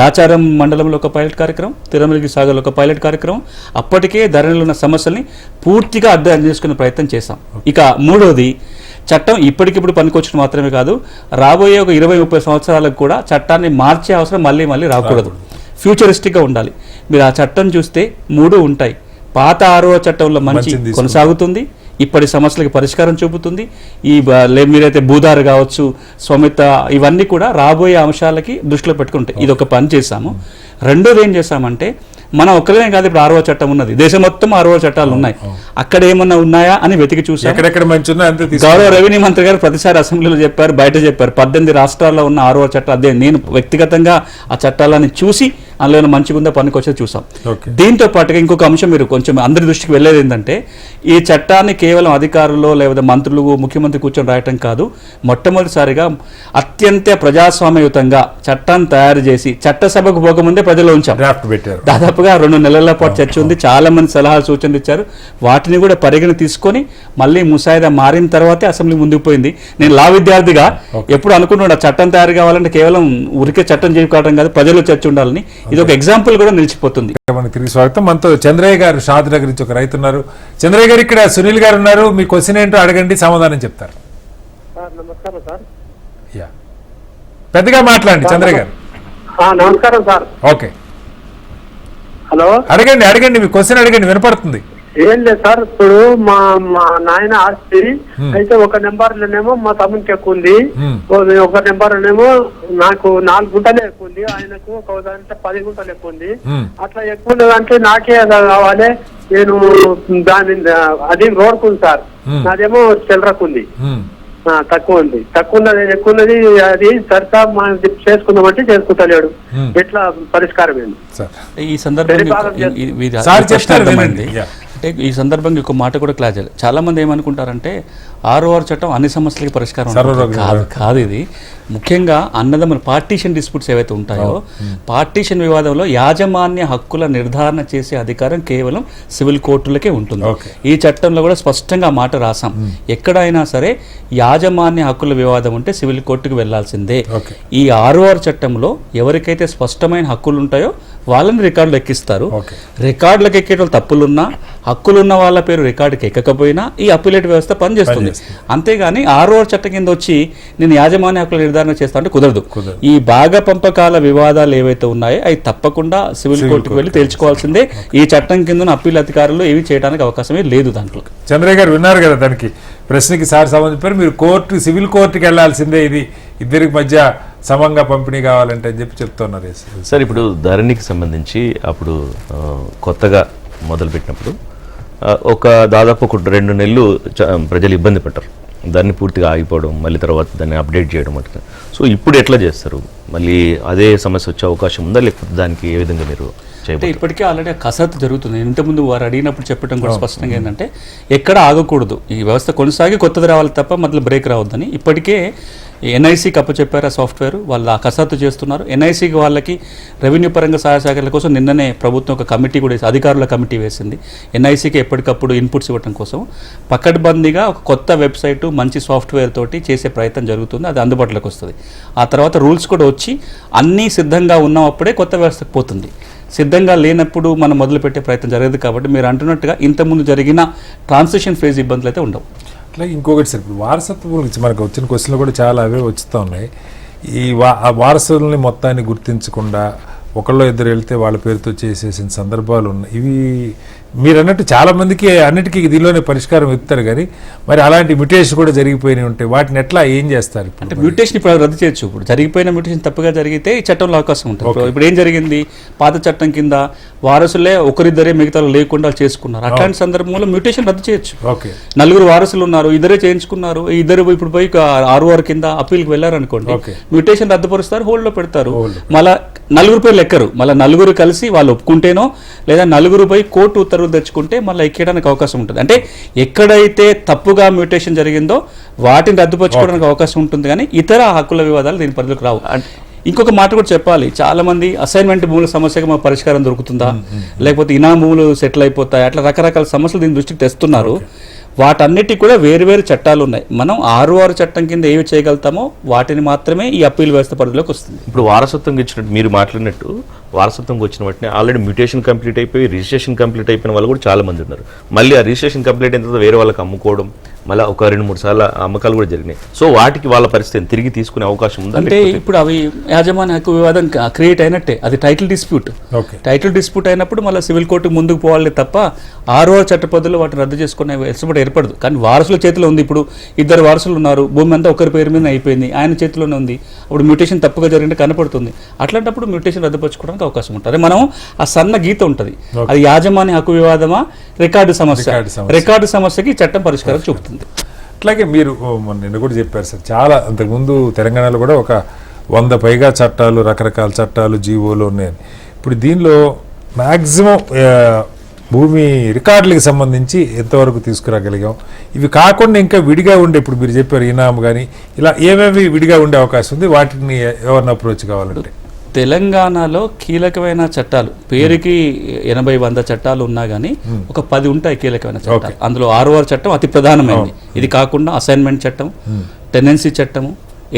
యాచారం మండలంలో ఒక పైలట్ కార్యక్రమం, తిరుమలగిరి సాగర్లో ఒక పైలట్ కార్యక్రమం. అప్పటికే ధరణిలో ఉన్న సమస్యల్ని పూర్తిగా అర్థం చేసుకునే ప్రయత్నం చేశాం. ఇక 3వది, చట్టం ఇప్పటికిప్పుడు పనికొచ్చిన మాత్రమే కాదు, రాబోయే ఒక 20-30 సంవత్సరాలకు కూడా చట్టాన్ని మార్చే అవసరం మళ్ళీ రాకూడదు. ఫ్యూచరిస్టిక్గా ఉండాలి. మీరు ఆ చట్టం చూస్తే 3 ఉంటాయి. పాత 6వ చట్టంలో మంచి కొనసాగుతుంది, ఇప్పటి సమస్యలకు పరిష్కారం చూపుతుంది. మీరైతే భూదారు కావచ్చు, స్వమిత, ఇవన్నీ కూడా రాబోయే అంశాలకి దృష్టిలో పెట్టుకుంటాయి. ఇది ఒక పని చేశాము. 2వది ఏం చేశామంటే మనం ఒక్కరే కాదు, ఇప్పుడు 6వ చట్టం ఉన్నది, దేశం మొత్తం 6వ చట్టాలు ఉన్నాయి. అక్కడ ఏమన్నా ఉన్నాయా అని వెతికి చూసాం. గౌరవ రెవెన్యూ మంత్రి గారు ప్రతిసారి అసెంబ్లీలో చెప్పారు, బయట చెప్పారు. 18 రాష్ట్రాల్లో ఉన్న 6వ చట్టం అదే. నేను వ్యక్తిగతంగా ఆ చట్టాలని చూసి అందులో ఏమైనా మంచిగా ఉందా పనికి వచ్చేది చూసాం. Okay. దీంతో పాటుగా ఇంకొక అంశం మీరు కొంచెం అందరి దృష్టికి వెళ్ళేది ఏంటంటే ఈ చట్టాన్ని కేవలం అధికారులు లేదా మంత్రులు ముఖ్యమంత్రి కూర్చొని రాయటం కాదు, మొట్టమొదటిసారిగా అత్యంత ప్రజాస్వామ్యయుతంగా చట్టాన్ని తయారు చేసి చట్టసభకు పోకముందే ప్రజలు ఉంచాం. డ్రాఫ్ట్ పెట్టారు. దాదాపుగా 2 నెలల పాటు చర్చ ఉంది, చాలా మంది సలహాలు సూచనలు ఇచ్చారు. వాటిని కూడా పరిగణ తీసుకొని మళ్ళీ ముసాయిదా మారిన తర్వాతే అసెంబ్లీ ముందుకు పోయింది. నేను లా విద్యార్థిగా ఎప్పుడు అనుకుంటున్నా చట్టం తయారు కావాలంటే కేవలం ఊరికే చట్టం చేయకపోవడం కాదు, ప్రజలు చర్చ ఉండాలని. ఇది ఒక ఎగ్జాంపుల్ కూడా నిలిచిపోతుంది. మనకి తిరిగి స్వాగతం. మనతో చంద్రయ్య గారు షాద్ నగర్ నుంచి ఒక రైతు ఉన్నారు. చంద్రయ్య గారు, ఇక్కడ సునీల్ గారు ఉన్నారు. మీ క్వశ్చన్ ఏంటో అడగండి, సమాధానం చెప్తారు. నమస్కారం సార్. యా, పెద్దగా మాట్లాడండి చంద్రయ్య గారు. నమస్కారం సార్. ఓకే, హలో, అడగండి మీ క్వశ్చన్ అడగండి, వినపడుతుంది. ఏం లేదు సార్, ఇప్పుడు మా నాయన ఆస్తి అయితే ఒక నెంబర్లోనేమో మా తమ్మునికి ఎక్కువ ఉంది, ఒక నెంబర్లోనేమో నాకు 4 గుంటలే ఎక్కువ ఉంది, ఆయనకు ఒక 10 గుంటలు ఎక్కువ ఉంది. అట్లా ఎక్కువ ఉన్నదంటే నాకే కావాలి, నేను దాని అది రోడ్కుంది సార్, నాదేమో చిల్లరకుంది, తక్కువ ఉంది. తక్కువ ఉన్నది ఎక్కువ ఉన్నది, అది సరితా చేసుకుందామంటే చేసుకుంటలేడు. ఎట్లా పరిష్కారం ఏంది ఈ సందర్భంగా అంటే ఈ సందర్భంగా ఒక మాట కూడా క్లాస్ చేయాలి. చాలా మంది ఏమనుకుంటారంటే ఆర్ఓఆర్ చట్టం అన్ని సమస్యలకి పరిష్కారం కాదు. ఇది ముఖ్యంగా అన్నదమ్ముల పార్టీషన్ డిస్ప్యూట్స్ ఏవైతే ఉంటాయో, పార్టీషన్ వివాదంలో యాజమాన్య హక్కుల నిర్ధారణ చేసే అధికారం కేవలం సివిల్ కోర్టులకే ఉంటుంది. ఈ చట్టంలో కూడా స్పష్టంగా మాట రాసాం, ఎక్కడైనా సరే యాజమాన్య హక్కుల వివాదం ఉంటే సివిల్ కోర్టుకు వెళ్లాల్సిందే. ఈ ఆర్ఓఆర్ చట్టంలో ఎవరికైతే స్పష్టమైన హక్కులు ఉంటాయో వాళ్ళని రికార్డులు ఎక్కిస్తారు. రికార్డులకు ఎక్కేటప్పుడు తప్పులున్నా, హక్కులున్న వాళ్ళ పేరు రికార్డుకి ఎక్కకపోయినా ఈ అప్పీలేట్ వ్యవస్థ పనిచేస్తుంది. అంతేగాని ఆర్ఓఆర్ చట్టం కింద వచ్చి నేను యాజమాన్య హక్కుల నిర్ధారణ చేస్తా అంటే కుదరదు. ఈ భాగ పంపకాల వివాదాలు ఏవైతే ఉన్నాయో అవి తప్పకుండా సివిల్ కోర్టుకు వెళ్ళి తేల్చుకోవాల్సిందే. ఈ చట్టం కింద అప్పీల్ అధికారులు ఏవి చేయడానికి అవకాశమే లేదు దాంట్లో. చంద్రయ్య గారు విన్నారు కదా, దానికి ప్రశ్నకి సార్ సంబంధించారు. మీరు సివిల్ కోర్టుకి వెళ్లాల్సిందే, ఇది ఇద్దరికి మధ్య సమంగా పంపిణీ కావాలంటే అని చెప్తున్నారు సార్. ఇప్పుడు ధరణికి సంబంధించి అప్పుడు కొత్తగా మొదలుపెట్టినప్పుడు ఒక దాదాపు ఒక 2 నెలలు ప్రజలు ఇబ్బంది పడ్డారు, దాన్ని పూర్తిగా ఆగిపోవడం, మళ్ళీ తర్వాత దాన్ని అప్డేట్ చేయడం అంటే. సో ఇప్పుడు ఎట్లా చేస్తారు? మళ్ళీ అదే సమస్య వచ్చే అవకాశం ఉందా, లేకపోతే దానికి ఏ విధంగా మీరు అంటే ఇప్పటికే ఆల్రెడీ కసరత్తు జరుగుతుంది. ఇంతకుముందు వారు అడిగినప్పుడు చెప్పడం కూడా స్పష్టంగా ఏంటంటే ఎక్కడ ఆగకూడదు, ఈ వ్యవస్థ కొనసాగి కొత్తది రావాలి తప్ప మొదలు బ్రేక్ రావద్దని. ఇప్పటికే ఎన్ఐసికి అప్పచెప్పారు ఆ సాఫ్ట్వేర్, వాళ్ళు ఆ కసరత్తు చేస్తున్నారు. ఎన్ఐసికి వాళ్ళకి రెవెన్యూ పరంగా సహాయ సహకారాల కోసం నిన్ననే ప్రభుత్వం ఒక కమిటీ కూడా అధికారుల కమిటీ వేసింది. ఎన్ఐసికి ఎప్పటికప్పుడు ఇన్పుట్స్ ఇవ్వడం కోసం పకడ్బందీగా ఒక కొత్త వెబ్సైటు మంచి సాఫ్ట్వేర్ తోటి చేసే ప్రయత్నం జరుగుతుంది. అది అందుబాటులోకి వస్తుంది. ఆ తర్వాత రూల్స్ కూడా వచ్చి అన్నీ సిద్ధంగా ఉన్నప్పుడే కొత్త వ్యవస్థకు పోతుంది. సిద్ధంగా లేనప్పుడు మనం మొదలుపెట్టే ప్రయత్నం జరగదు. కాబట్టి మీరు అంటున్నట్టుగా ఇంతకుముందు జరిగిన ట్రాన్సిషన్ ఫేజ్ ఇబ్బందులు అయితే ఉండవు. అట్లాగే ఇంకొకటి సార్, ఇప్పుడు వారసత్వం గురించి మనకు వచ్చిన క్వశ్చన్లు కూడా చాలా అవే వస్తూ ఉన్నాయి. ఈ వారసుల్ని మొత్తాన్ని గుర్తించకుండా ఒకళ్ళు ఇద్దరు వెళ్తే వాళ్ళ పేరుతో చేసేసిన సందర్భాలు ఉన్నాయి. ఇవి మీరు అన్నట్టు చాలా మందికి అన్నిటికీ దీనిలోనే పరిష్కారం ఇస్తారు, కానీ మరి అలాంటి మ్యూటేషన్ కూడా జరిగిపోయినాయి ఉంటాయి. వాటిని ఎట్లా ఏం చేస్తారు? అంటే మ్యూటేషన్ ఇప్పుడు రద్దు చేయొచ్చు. ఇప్పుడు జరిగిపోయిన మ్యూటేషన్ తప్పుగా జరిగితే ఈ చట్టంలో అవకాశం ఉంటుంది. ఇప్పుడు ఏం జరిగింది, పాత చట్టం కింద వారసులే ఒకరిద్దరే మిగతా లేకుండా చేసుకున్నారు. అట్లాంటి సందర్భంలో మ్యూటేషన్ రద్దు చేయొచ్చు. 4 వారసులు ఉన్నారు, ఇద్దరే చేయించుకున్నారు, ఇద్దరు ఇప్పుడు పోయి ఆర్ఓఆర్ కింద అప్పీల్కి వెళ్ళారు అనుకోండి, మ్యూటేషన్ రద్దుపరుస్తారు, హోల్డ్లో పెడతారు. మళ్ళీ 4 పేర్లు ఎక్కరు, మళ్ళీ 4 కలిసి వాళ్ళు ఒప్పుకుంటేనో లేదా 4 పోయి కోర్టు ఉత్తర్వులు తెచ్చుకుంటే మళ్ళీ ఎక్కడానికి అవకాశం ఉంటుంది. అంటే ఎక్కడైతే తప్పుగా మ్యూటేషన్ జరిగిందో వాటిని రద్దుపరచుకోవడానికి అవకాశం ఉంటుంది, కానీ ఇతర హక్కుల వివాదాలు దీని పరిధిలోకి రావు. ఇంకొక మాట కూడా చెప్పాలి, చాలా మంది అసైన్మెంట్ భూముల సమస్యగా మాకు పరిష్కారం దొరుకుతుందా, లేకపోతే ఇనా భూములు సెటిల్ అయిపోతాయి, అట్లా రకరకాల సమస్యలు దీని దృష్టికి తెస్తున్నారు. వాటన్నిటికీ కూడా వేరు చట్టాలు ఉన్నాయి. మనం 6 చట్టం కింద ఏవి చేయగలుగుతామో వాటిని మాత్రమే ఈ అప్పీల్ వ్యవస్థ పరిధిలోకి వస్తుంది. ఇప్పుడు వారసత్వం ఇచ్చినట్టు మీరు మాట్లాడినట్టు వారసత్వంకి వచ్చిన వాటిని ఆల్రెడీ మ్యూటేషన్ కంప్లీట్ అయిపోయి రిజిస్ట్రేషన్ కంప్లీట్ అయిపోయిన వాళ్ళు కూడా చాలా మంది ఉన్నారు. మళ్ళీ ఆ రిజిస్ట్రేషన్ కంప్లీట్ అయిన తర్వాత వేరే వాళ్ళకి అమ్ముకోవడం, మళ్ళీ ఒక 2-3 సార్లు అమ్మకాలు కూడా జరిగినాయి. సో వాటికి వాళ్ళ పరిస్థితిని తిరిగి తీసుకునే అవకాశం ఉంది అంటే ఇప్పుడు అవి యాజమాన్య హక్కు వివాదం క్రియేట్ అయినట్టే, అది టైటిల్ డిస్ప్యూట్. టైటిల్ డిస్ప్యూట్ అయినప్పుడు మళ్ళీ సివిల్ కోర్టుకు ముందుకు పోవాలి తప్ప 6వ చట్ట పద్ధతిలో వాటిని రద్దు చేసుకునే వెసులుబాటు ఏర్పడదు. కానీ వారసుల చేతిలో ఉంది. ఇప్పుడు 2 వారసులు ఉన్నారు, భూమి అంతా ఒకరి పేరు మీద అయిపోయింది, ఆయన చేతిలోనే ఉంది. అప్పుడు మ్యూటేషన్ తప్పుగా జరిగినట్టు కనపడుతుంది. అట్లాంటప్పుడు మ్యూటేషన్ రద్దుపరచుకోవడానికి అవకాశం ఉంటుంది. మనం ఆ సన్న గీత ఉంటుంది, అది యాజమాన్య హక్కు వివాదమా రికార్డు సమస్య, రికార్డు సమస్యకి చట్టం పరిష్కారం చూపుతుంది. అట్లాగే మీరు నిన్న కూడా చెప్పారు సార్, చాలా అంతకుముందు తెలంగాణలో కూడా ఒక 100 పైగా చట్టాలు, రకరకాల చట్టాలు, జీవోలు ఉన్నాయని. ఇప్పుడు దీనిలో మ్యాక్సిమం భూమి రికార్డులకు సంబంధించి ఎంతవరకు తీసుకురాగలిగాం, ఇవి కాకుండా ఇంకా విడిగా ఉండే, ఇప్పుడు మీరు చెప్పారు ఇనాం కానీ ఇలా ఏమేమి విడిగా ఉండే అవకాశం ఉంది, వాటిని ఎవరిని అప్రోచ్ కావాలంటే? తెలంగాణలో కీలకమైన చట్టాలు పేరుకి 80-100 చట్టాలు ఉన్నా కానీ ఒక 10 ఉంటాయి కీలకమైన చట్టాలు. అందులో 6వ చట్టం అతి ప్రధానమైనది. ఇది కాకుండా అసైన్మెంట్ చట్టం, టెనెన్సీ చట్టము,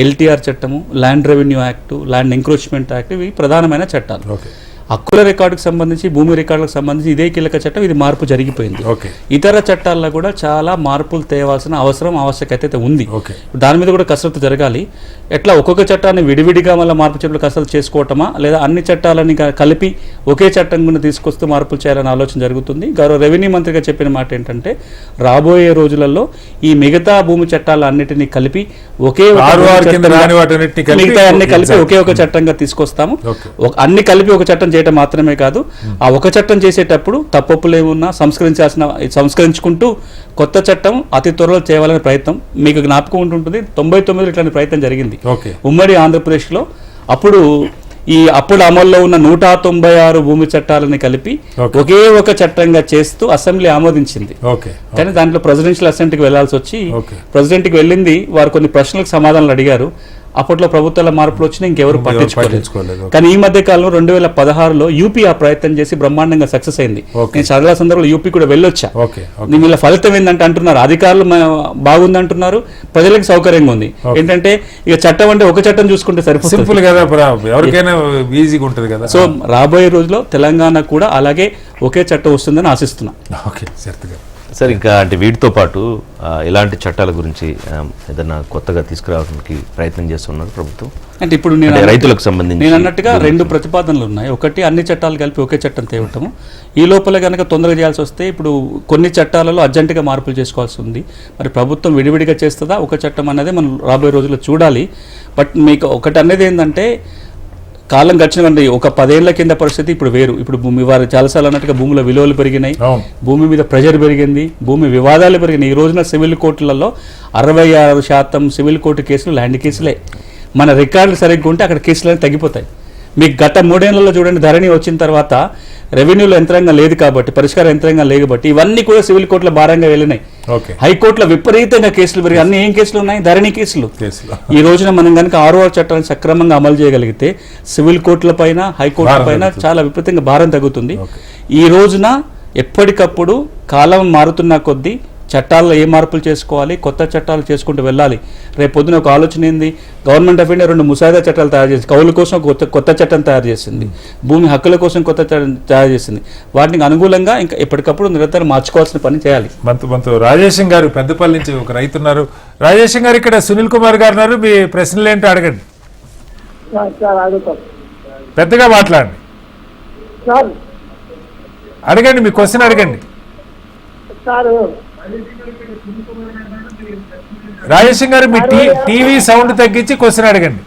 ఎల్టీఆర్ చట్టము, land revenue act, land encroachment act, ఇవి ప్రధానమైన చట్టాలు. హక్కుల రికార్డుకు సంబంధించి, భూమి రికార్డులకు సంబంధించి ఇదే కీలక చట్టం, ఇది మార్పు జరిగిపోయింది. ఇతర చట్టాల్లో కూడా చాలా మార్పులు తేవాల్సిన ఆవశ్యకత అయితే ఉంది. దాని మీద కూడా కసరత్తు జరగాలి. ఎట్లా ఒక్కొక్క చట్టాన్ని విడివిడిగా మళ్ళీ మార్పు చేయడం కసరత్తు చేసుకోవటమా, లేదా అన్ని చట్టాలని కలిపి ఒకే చట్టం కింద తీసుకొస్తూ మార్పులు చేయాలని ఆలోచన జరుగుతుంది. గౌరవ రెవెన్యూ మంత్రిగా చెప్పిన మాట ఏంటంటే రాబోయే రోజులలో ఈ మిగతా భూమి చట్టాలన్నిటినీ కలిపి ఒకే మిగతా అన్ని కలిపి ఒకే ఒక చట్టంగా తీసుకొస్తాము. అన్ని కలిపి ఒక చట్టం చేయటం మాత్రమే కాదు, ఆ ఒక చట్టం చేసేటప్పుడు తప్పులు ఏమున్నా సంస్కరించుకుంటూ కొత్త చట్టం అతి త్వరలో చేయాలనే ప్రయత్నం. మీకు జ్ఞాపకం ఉంటుంది 99 ఇట్లాంటి ప్రయత్నం జరిగింది ఉమ్మడి ఆంధ్రప్రదేశ్లో. అప్పుడు అమల్లో ఉన్న 196 భూమి చట్టాలని కలిపి ఒకే ఒక చట్టంగా చేస్తూ అసెంబ్లీ ఆమోదించింది. కానీ దాంట్లో ప్రెసిడెన్షియల్ అసెంబ్లీకి వెళ్లాల్సి వచ్చి, ప్రెసిడెంట్కి వెళ్ళింది, వారు కొన్ని ప్రశ్నలకు సమాధానాలు అడిగారు. అప్పట్లో ప్రభుత్వాల మార్పులు వచ్చినా ఇంకెవరు పట్టించుకోలేదు. కానీ ఈ మధ్య కాలంలో 2016లో యూపీ ఆ ప్రయత్నం చేసి బ్రహ్మాండంగా సక్సెస్ అయింది. నేను చాలా సందర్భంలో యూపీ కూడా వెళ్ళొచ్చా. వీళ్ళ ఫలితం ఏంటంటే అంటున్నారు, అధికారులు బాగుందంటున్నారు, ప్రజలకు సౌకర్యంగా ఉంది. ఏంటంటే ఇక చట్టం అంటే ఒక చట్టం చూసుకుంటే సరిపోతుంది కదా, ఎవరికైనా ఈజీగా ఉంటుంది కదా. సో రాబోయే రోజుల్లో తెలంగాణ కూడా అలాగే ఒకే చట్టం వస్తుందని ఆశిస్తున్నా. సార్, ఇంకా అంటే వీటితో పాటు ఎలాంటి చట్టాల గురించి ఏదైనా కొత్తగా తీసుకురావడానికి ప్రయత్నం చేస్తున్నారు ప్రభుత్వం? అంటే ఇప్పుడు రైతులకు సంబంధించి నేను అన్నట్టుగా 2 ప్రతిపాదనలు ఉన్నాయి. ఒకటి అన్ని చట్టాలు కలిపి ఒకే చట్టం తేవటము. ఈ లోపల కనుక తొందరగా చేయాల్సి వస్తే ఇప్పుడు కొన్ని చట్టాలలో అర్జెంటుగా మార్పులు చేసుకోవాల్సి ఉంది. మరి ప్రభుత్వం విడివిడిగా చేస్తుందా ఒక చట్టం అనేది మనం రాబోయే రోజుల్లో చూడాలి. బట్ మీకు ఒకటి అనేది ఏంటంటే, కాలం గడిచినటువంటి ఒక 10 ఏళ్ల కింద పరిస్థితి ఇప్పుడు వేరు. ఇప్పుడు భూమి వారు చాలాసార్లు అన్నట్టుగా భూముల విలువలు పెరిగినాయి, భూమి మీద ప్రెజర్ పెరిగింది, భూమి వివాదాలు పెరిగినాయి. ఈ రోజున సివిల్ కోర్టులలో 66% సివిల్ కోర్టు కేసులు ల్యాండ్ కేసులే. మన రికార్డులు సరిగ్గా ఉంటే అక్కడ కేసులు తగ్గిపోతాయి. మీకు గత 3 ఏళ్లలో చూడండి, ధరణి వచ్చిన తర్వాత రెవెన్యూలో యంత్రాంగం లేదు కాబట్టి, పరిష్కార యంత్రాంగం లేదు కాబట్టి ఇవన్నీ కూడా సివిల్ కోర్టుల భారంగా వెళ్ళినాయి. హైకోర్టులో విపరీతంగా కేసులు పెరిగి, అన్ని ఏం కేసులు ఉన్నాయి? ధరణి కేసులు. ఈ రోజున మనం కనుక 6వ చట్టాన్ని సక్రమంగా అమలు చేయగలిగితే సివిల్ కోర్టుల పైన, హైకోర్టుల పైన చాలా విపరీతంగా భారం తగ్గుతుంది. ఈ రోజున ఎప్పటికప్పుడు కాలం మారుతున్న కొద్దీ చట్టాల్లో ఏ మార్పులు చేసుకోవాలి, కొత్త చట్టాలు చేసుకుంటూ వెళ్ళాలి. రేపు పొద్దున ఒక ఆలోచన ఏంది, గవర్నమెంట్ ఆఫ్ ఇండియా 2 ముసాయిదా చట్టాలు తయారు చేసింది. కౌలు కోసం కొత్త చట్టం తయారు చేసింది, భూమి హక్కుల కోసం కొత్త చట్టం తయారు చేసింది. వాటికి అనుకూలంగా ఇంకా ఎప్పటికప్పుడు నిరంతరం మార్చుకోవాల్సిన పని చేయాలి. మనతో రాజేశం గారు పెద్దపల్లి నుంచి ఒక రైతు ఉన్నారు. రాజేశం గారు, ఇక్కడ సునీల్ కుమార్ గారు ఉన్నారు, మీ ప్రశ్నలు ఏంటో అడగండి. పెద్దగా మాట్లాడండి, అడగండి, మీ క్వశ్చన్ అడగండి. రాజేశం గారు, మీ టీవీ సౌండ్ తగ్గించి క్వశ్చన్ అడగండి.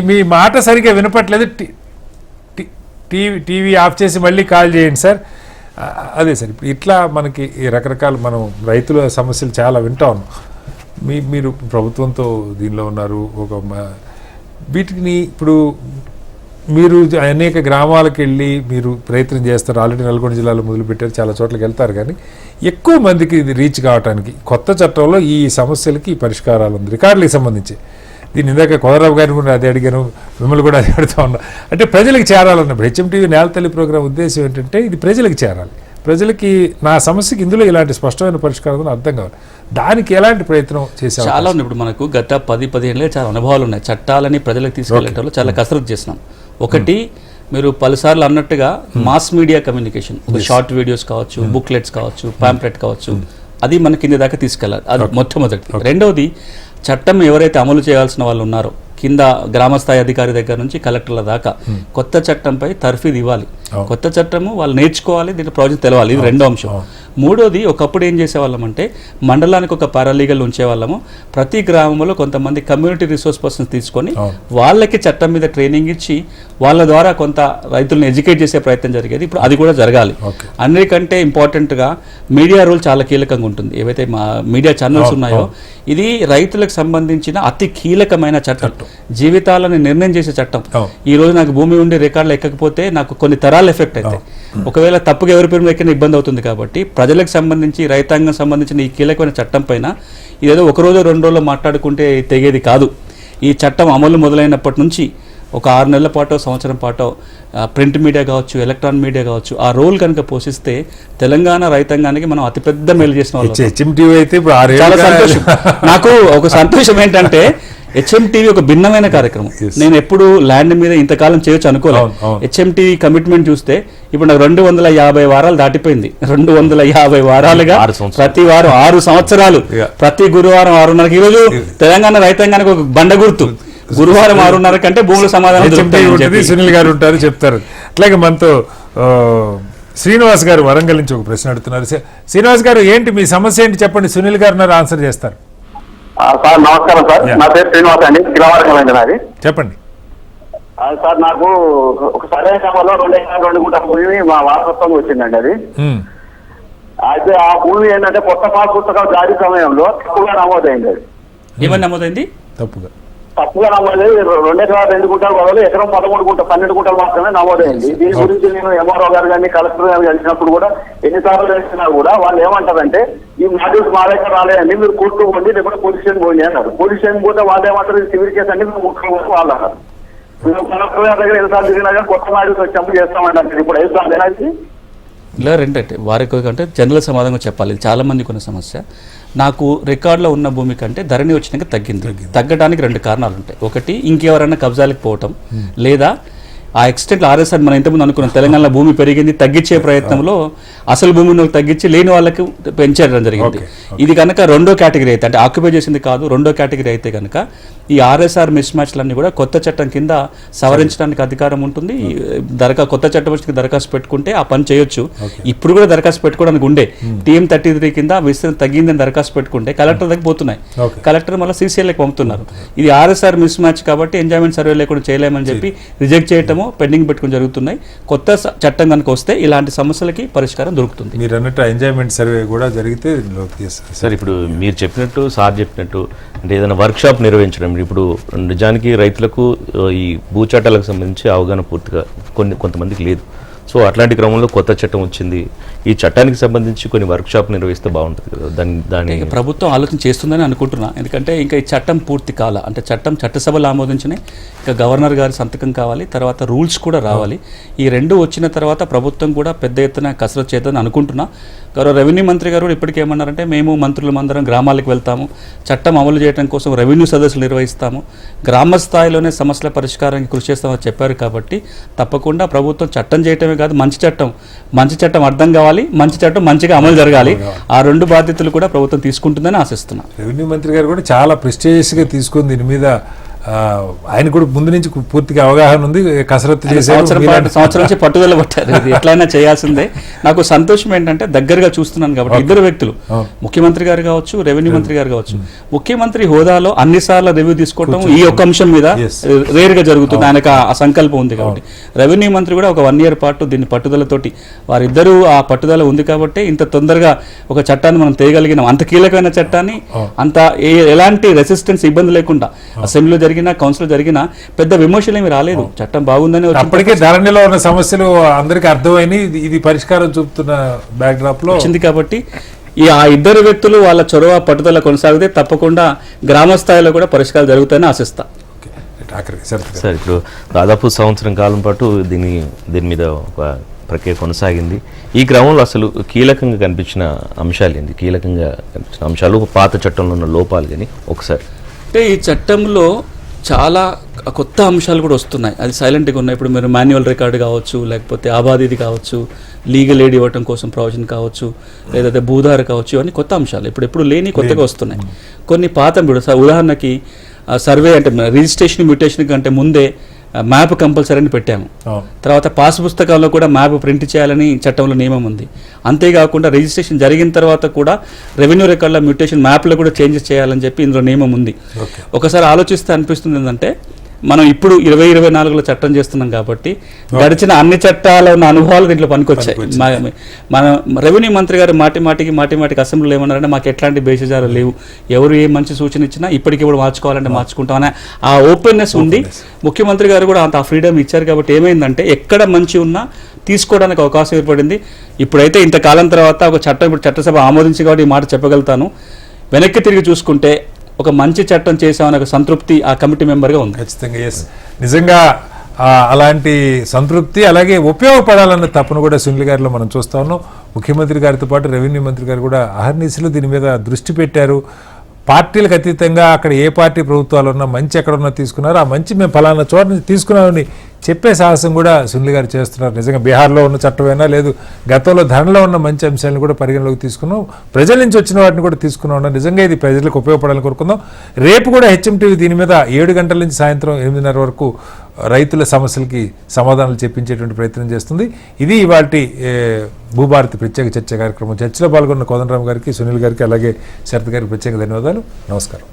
మీ మాట సరిగ్గా వినపట్లేదు, టీవీ ఆఫ్ చేసి మళ్ళీ కాల్ చేయండి సార్. అదే సార్, ఇప్పుడు ఇట్లా మనకి ఈ రకరకాల మనం రైతుల సమస్యలు చాలా వింటా ఉన్నాం. మీరు ప్రభుత్వంతో దీనిలో ఉన్నారు. వీటిని ఇప్పుడు మీరు అనేక గ్రామాలకు వెళ్ళి మీరు ప్రయత్నం చేస్తారు. ఆల్రెడీ నల్గొండ జిల్లాలో మొదలుపెట్టారు, చాలా చోట్లకి వెళ్తారు. కానీ ఎక్కువ మందికి ఇది రీచ్ కావడానికి కొత్త చట్టంలో ఈ సమస్యలకి పరిష్కారాలు ఉంది, రికార్డులకు సంబంధించి. దీన్ని ఇందాక కోదరావు గారిని కూడా అదే అడిగాను, మిమ్మల్ని కూడా అదే అడుగుతా ఉన్నా. అంటే ప్రజలకు చేరాలన్నప్పుడు హెచ్ఎంటీవీ నేలతల్లి ప్రోగ్రాం ఉద్దేశం ఏంటంటే ఇది ప్రజలకు చేరాలి. ప్రజలకి నా సమస్యకి ఇందులో ఇలాంటి స్పష్టమైన పరిష్కారం అర్థం కావాలి. దానికి ఎలాంటి ప్రయత్నం చేశారు? చాలా ఉంది. ఇప్పుడు మనకు గత 10-15 ఏళ్ళే చాలా అనుభవాలు ఉన్నాయి. చట్టాలని ప్రజలకు తీసుకెళ్లేటప్పుడు చాలా కసరత్తు చేసినాం. ఒకటి, మీరు పలుసార్లు అన్నట్టుగా mass media communication, short videos కావచ్చు, బుక్లెట్స్ కావచ్చు, పాంప్లెట్ కావచ్చు, అది మన కింద దాకా తీసుకెళ్ళాలి. అది మొట్టమొదటి. రెండవది, చట్టం ఎవరైతే అమలు చేయాల్సిన వాళ్ళు ఉన్నారో కింద గ్రామస్థాయి అధికారి దగ్గర నుంచి కలెక్టర్ల దాకా కొత్త చట్టంపై తర్ఫీదు ఇవ్వాలి. కొత్త చట్టము వాళ్ళు నేర్చుకోవాలి, దీంట్లో ప్రాజెక్ట్ తెలవాలి. ఇది రెండో అంశం. మూడోది, ఒకప్పుడు ఏం చేసేవాళ్ళం అంటే మండలానికి ఒక పారాలీగల్ ఉంచేవాళ్ళము. ప్రతి గ్రామంలో కొంతమంది కమ్యూనిటీ రిసోర్స్ పర్సన్స్ తీసుకొని వాళ్ళకి చట్టం మీద ట్రైనింగ్ ఇచ్చి వాళ్ళ ద్వారా కొంత రైతులను ఎడ్యుకేట్ చేసే ప్రయత్నం జరిగేది. ఇప్పుడు అది కూడా జరగాలి. అన్నిటికంటే ఇంపార్టెంట్గా మీడియా రోల్ చాలా కీలకంగా ఉంటుంది. ఏవైతే మా మీడియా ఛానల్స్ ఉన్నాయో ఇది రైతులకు సంబంధించిన అతి కీలకమైన చట్టం, జీవితాలను నిర్ణయం చేసే చట్టం. ఈ రోజు నాకు భూమి ఉండి రికార్డులు ఎక్కకపోతే నాకు కొన్ని తరాలు ఎఫెక్ట్ అవుతాయి. ఒకవేళ తప్పుగా ఎవరి పేరు ఎక్కిన ఇబ్బంది అవుతుంది. కాబట్టి ప్రజలకు సంబంధించి రైతాంగం సంబంధించిన ఈ కీలకమైన చట్టం పైన ఇదేదో ఒక రోజు 2 రోజులు మాట్లాడుకుంటే తెగేది కాదు. ఈ చట్టం అమలు మొదలైనప్పటి నుంచి ఒక 6 నెలల పాటో సంవత్సరం పాటో ప్రింట్ మీడియా కావచ్చు, ఎలక్ట్రానిక్ మీడియా కావచ్చు, ఆ రోల్ కనుక పోషిస్తే తెలంగాణ రైతాంగానికి మనం అతిపెద్ద మేలు చేసిన వాళ్ళు. చాలా సంతోషం. నాకు ఒక సంతోషం ఏంటంటే HMTV ఒక భిన్నమైన కార్యక్రమం. నేను ఎప్పుడు ల్యాండ్ మీద ఇంతకాలం చేయొచ్చు అనుకోలేదు. HMTV కమిట్మెంట్ చూస్తే ఇప్పుడు నాకు 250 వారాలు దాటిపోయింది. 250 వారాలుగా ప్రతి వారం 6 సంవత్సరాలు ప్రతి గురువారం 6:30. ఈరోజు తెలంగాణ రైతాంగానికి ఒక బండ గుర్తు. గురువారం 6:30 కంటే భూముల సమాధానం సునీల్ గారు ఉంటారు, చెప్తారు. అట్లాగే మనతో శ్రీనివాస్ గారు వరంగల్ నుంచి ఒక ప్రశ్న అడుగుతున్నారు. శ్రీనివాస్ గారు, ఏంటి మీ సమస్య ఏంటి చెప్పండి, సునీల్ గారు ఆన్సర్ చేస్తారు. సార్ నమస్కారం సార్, నా పేరు శ్రీనివాస్ అండి, కిలవరంగల్ నాది. చెప్పండి సార్. నాకు ఒక సరైన క్రమంలో 2 ఎకరాలు 2 గుంటల భూమి మా వారసత్వం వచ్చిందండి. అది అయితే ఆ భూమి ఏంటంటే కొత్త పాస్ పుస్తకాలు జారీ సమయంలో తప్పుగా నమోదైంది. అది ఏమని నమోదైంది? తప్పుగా నమోదై 2 ఎకరాలు 2 గుంటల బదులు ఎకరం 13 గుంటలు 12 గుంటలు మాత్రమే నమోదైంది. దీని గురించి నేను ఎంఆర్ఓ గారు కానీ కలెక్టర్ గారు కలిసినప్పుడు కూడా ఎన్నిసార్లు కలిసినా కూడా వాళ్ళు ఏమంటారంటే ఈ మాడ్యూల్స్ మా దగ్గర రాలేదండి, మీరు కోర్టు పోండి లేకపోతే పోలీస్ స్టేషన్ పోండి అన్నారు. పోలీస్ స్టేషన్ పోతే వాళ్ళు ఏమంటారు సివిల్ కేసు అంటే మీరు ముఖ్యం వాళ్ళు అన్నారు. మేము కలెక్టర్ గారి దగ్గర ఎన్నిసార్లు తిరిగినా కానీ కొత్త మాడ్యూల్స్ వచ్చి చేస్తామంటారు. ఇప్పుడు అయితే ఇలా రెండంటే వారికి అంటే జనరల్ సమాధానం చెప్పాలి. చాలా మందికి ఉన్న సమస్య, నాకు రికార్డులో ఉన్న భూమి కంటే ధరణి వచ్చినాక తగ్గింది. తగ్గడానికి 2 కారణాలు ఉంటాయి. ఒకటి, ఇంకెవరైనా కబ్జాలకు పోవటం, లేదా ఆ ఎక్స్టెంట్ ఆర్ఎస్ఆర్ మనం ఇంతకుముందు అనుకున్నాం తెలంగాణలో భూమి పెరిగింది, తగ్గించే ప్రయత్నంలో అసలు భూమిని తగ్గించి లేని వాళ్ళకి పెంచడం జరిగింది. ఇది కనుక 2వ కేటగిరీ అయితే, అంటే ఆక్యుపై చేసింది కాదు, 2వ కేటగిరీ అయితే కనుక ఈ ఆర్ఎస్ఆర్ మిస్ మ్యాచ్లన్నీ కూడా కొత్త చట్టం కింద సవరించడానికి అధికారం ఉంటుంది. కొత్త చట్టం వచ్చి దరఖాస్తు పెట్టుకుంటే ఆ పని చేయొచ్చు. ఇప్పుడు కూడా దరఖాస్తు పెట్టుకోవడానికి ఉండే TM33 కింద విస్తరణ తగ్గిందని దరఖాస్తు పెట్టుకుంటే కలెక్టర్ దగ్గర పోతున్నాయి. కలెక్టర్ మళ్ళీ CCLకి పంపుతున్నారు. ఇది ఆర్ఎస్ఆర్ మిస్ మ్యాచ్ కాబట్టి ఎంజాయ్మెంట్ సర్వే లేకుండా చేయలేమని చెప్పి రిజెక్ట్ చేయటము పెండింగ్ పెట్టుకుని జరుగుతున్నాయి. కొత్త చట్టం కనుక వస్తే ఇలాంటి సమస్యలకి పరిష్కారం దొరుకుతుంది. మీరు అన్నట్టు ఎంజాయ్మెంట్ సర్వే కూడా జరిగితే సార్, ఇప్పుడు మీరు చెప్పినట్టు సార్ చెప్పినట్టు అంటే ఏదైనా వర్క్షాప్ నిర్వహించడం, ఇప్పుడు నిజానికి రైతులకు ఈ భూ చట్టాలకు సంబంధించి అవగాహన పూర్తిగా కొంతమందికి లేదు. సో అట్లాంటి క్రమంలో కొత్త చట్టం వచ్చింది. ఈ చట్టానికి సంబంధించి కొన్ని వర్క్షాప్ నిర్వహిస్తే బాగుంటుంది కదా. దాని ప్రభుత్వం ఆలోచన చేస్తుందని అనుకుంటున్నా. ఎందుకంటే ఇంకా ఈ చట్టం పూర్తి కాల, అంటే చట్టసభలు ఆమోదించినాయి, ఇంకా గవర్నర్ గారి సంతకం కావాలి, తర్వాత రూల్స్ కూడా రావాలి. ఈ 2 వచ్చిన తర్వాత ప్రభుత్వం కూడా పెద్ద ఎత్తున కసరత్తు చేద్దని అనుకుంటున్నా. గౌరవ రెవెన్యూ మంత్రి గారు కూడా ఇప్పటికీ ఏమన్నారంటే, మేము మంత్రులమందరం గ్రామాలకు వెళ్తాము, చట్టం అమలు చేయడం కోసం రెవెన్యూ సదస్సులు నిర్వహిస్తాము, గ్రామ స్థాయిలోనే సమస్యల పరిష్కారానికి కృషి చేస్తామని చెప్పారు. కాబట్టి తప్పకుండా ప్రభుత్వం చట్టం చేయటమే కాదు, మంచి చట్టం అర్థం కావాలి, మంచి చట్టం మంచిగా అమలు జరగాలి. ఆ 2 బాధ్యతలు కూడా ప్రభుత్వం తీసుకుంటుందని ఆశిస్తున్నా. రెవెన్యూ మంత్రి గారు కూడా చాలా ప్రెస్టీజియస్గా తీసుకుని దీని మీద ఆయన కూడా ముందు నుంచి పూర్తిగా అవగాహన ఉంది, కసరత్తు చేశారు, సంవత్సరం నుంచి పట్టుదల పట్టారు. ఇది ఎట్లయినా చేయాల్సిందే. నాకు సంతోషం ఏంటంటే దగ్గరగా చూస్తున్నాను కాబట్టి ఇద్దరు వ్యక్తులు, ముఖ్యమంత్రి గారు కావచ్చు, రెవెన్యూ మంత్రి గారు కావచ్చు. ముఖ్యమంత్రి హోదాలో అన్నిసార్లు రివ్యూ తీసుకోవడం ఈ ఒక్క అంశం మీద రేరుగా జరుగుతుంది. ఆయనకు ఆ సంకల్పం ఉంది కాబట్టి. రెవెన్యూ మంత్రి కూడా ఒక 1 year పాటు దీన్ని పట్టుదలతోటి, వారిద్దరూ ఆ పట్టుదల ఉంది కాబట్టి ఇంత తొందరగా ఒక చట్టాన్ని మనం తేయగలిగినాం. అంత కీలకమైన చట్టాన్ని అంత ఎలాంటి రెసిస్టెన్స్ ఇబ్బంది లేకుండా అసెంబ్లీలో జరిగినా కౌన్సిల్ జరిగినా పెద్ద విమర్శలు ఏమి రాలేదు. చట్టం బాగుందని అప్పటికే ధరణిలో ఉన్న సమస్యలు అందరికీ అర్థమైంది, ఇది పరిష్కారం చూపుతున్న బ్యాక్ డ్రాప్ లో వచ్చింది. కాబట్టి ఆ ఇద్దరు వ్యక్తులు వాళ్ళ చొరవ పట్టుదల కొనసాగితే తప్పకుండా గ్రామ స్థాయిలో కూడా పరిష్కారం జరుగుతాయని ఆశిస్తా. సార్, ఇప్పుడు దాదాపు సంవత్సరం కాలం పాటు దీని మీద ఒక ప్రక్రియ కొనసాగింది. ఈ క్రమంలో అసలు కీలకంగా కనిపించిన అంశాలు ఏంటి? కీలకంగా కనిపించిన అంశాలు, పాత చట్టంలో ఉన్న లోపాలు కానీ ఒకసారి. అంటే ఈ చట్టంలో చాలా కొత్త అంశాలు కూడా వస్తున్నాయి. అది సైలెంట్గా ఉన్నాయి. ఇప్పుడు మీరు మాన్యువల్ రికార్డు కావచ్చు, లేకపోతే ఆబాదీది కావచ్చు, లీగల్ ఎయిడ్ ఇవ్వటం కోసం ప్రొవిజన్ కావచ్చు, లేదంటే భూధార కావచ్చు, ఇవన్నీ కొత్త అంశాలు ఎప్పుడు లేని కొత్తగా వస్తున్నాయి. కొన్ని పాత ఉదాహరణకి సర్వే అంటే రిజిస్ట్రేషన్ మ్యూటేషన్ కంటే ముందే మ్యాప్ కంపల్సరీ అని పెట్టాము. తర్వాత పాస్ పుస్తకాల్లో కూడా మ్యాప్ ప్రింట్ చేయాలని చట్టంలో నియమం ఉంది. అంతేకాకుండా రిజిస్ట్రేషన్ జరిగిన తర్వాత కూడా రెవెన్యూ రికార్డుల మ్యూటేషన్ మ్యాప్లో కూడా చేంజెస్ చేయాలని చెప్పి ఇందులో నియమం ఉంది. ఒకసారి ఆలోచిస్తే అనిపిస్తుంది ఏంటంటే మనం ఇప్పుడు 2024లో చట్టం చేస్తున్నాం కాబట్టి గడిచిన అన్ని చట్టాల ఉన్న అనుభవాలు దీంట్లో పనికొచ్చాయి. మన రెవెన్యూ మంత్రి గారు మాటికి అసెంబ్లీలో ఏమన్నారంటే మాకు ఎట్లాంటి బేసిజాలు లేవు, ఎవరు ఏ మంచి సూచన ఇచ్చినా ఇప్పటికిప్పుడు మార్చుకోవాలంటే మార్చుకుంటామని ఆ ఓపెన్నెస్ ఉంది. ముఖ్యమంత్రి గారు కూడా అంత ఫ్రీడమ్ ఇచ్చారు కాబట్టి ఏమైందంటే ఎక్కడ మంచి ఉన్నా తీసుకోవడానికి అవకాశం ఏర్పడింది. ఇప్పుడైతే ఇంతకాలం తర్వాత ఒక చట్టం ఇప్పుడు చట్టసభ ఆమోదించి కాబట్టి ఈ మాట చెప్పగలుగుతాను. వెనక్కి తిరిగి చూసుకుంటే ఒక మంచి చట్టం చేసామని ఒక సంతృప్తి ఆ కమిటీ మెంబర్గా ఉంది. ఖచ్చితంగా నిజంగా అలాంటి సంతృప్తి అలాగే ఉపయోగపడాలన్న తపన కూడా సునీల్ గారిలో మనం చూస్తా ఉన్నాం. ముఖ్యమంత్రి గారితో పాటు రెవెన్యూ మంత్రి గారు కూడా అహర్నిశలు దీని మీద దృష్టి పెట్టారు. పార్టీలకు అతీతంగా అక్కడ ఏ పార్టీ ప్రభుత్వాలు ఉన్నా మంచి ఎక్కడ ఉన్నా తీసుకున్నారు, ఆ మంచి మేము ఫలానా చోట నుంచి తీసుకున్నామని చెప్పే సాహసం కూడా సునీల్ గారు చేస్తున్నారు. నిజంగా బీహార్లో ఉన్న చట్టమైనా లేదు గతంలో ధరలో ఉన్న మంచి అంశాలను కూడా పరిగణలోకి తీసుకున్నాం, ప్రజల నుంచి వచ్చిన వాటిని కూడా తీసుకున్నాం. నిజంగా ఇది ప్రజలకు ఉపయోగపడాలని కోరుకుందాం. రేపు కూడా హెచ్ఎంటీవీ దీని మీద 7 గంటల నుంచి సాయంత్రం 8:30 వరకు రైతుల సమస్యలకి సమాధానాలు చెప్పించేటువంటి ప్రయత్నం చేస్తుంది. ఇది ఇవాల్టి భూభారతి ప్రత్యేక చర్చ కార్యక్రమం. చర్చలో పాల్గొన్న కోదండరామ్ గారికి, సునీల్ గారికి అలాగే శరత్ గారికి ప్రత్యేక ధన్యవాదాలు. నమస్కారం.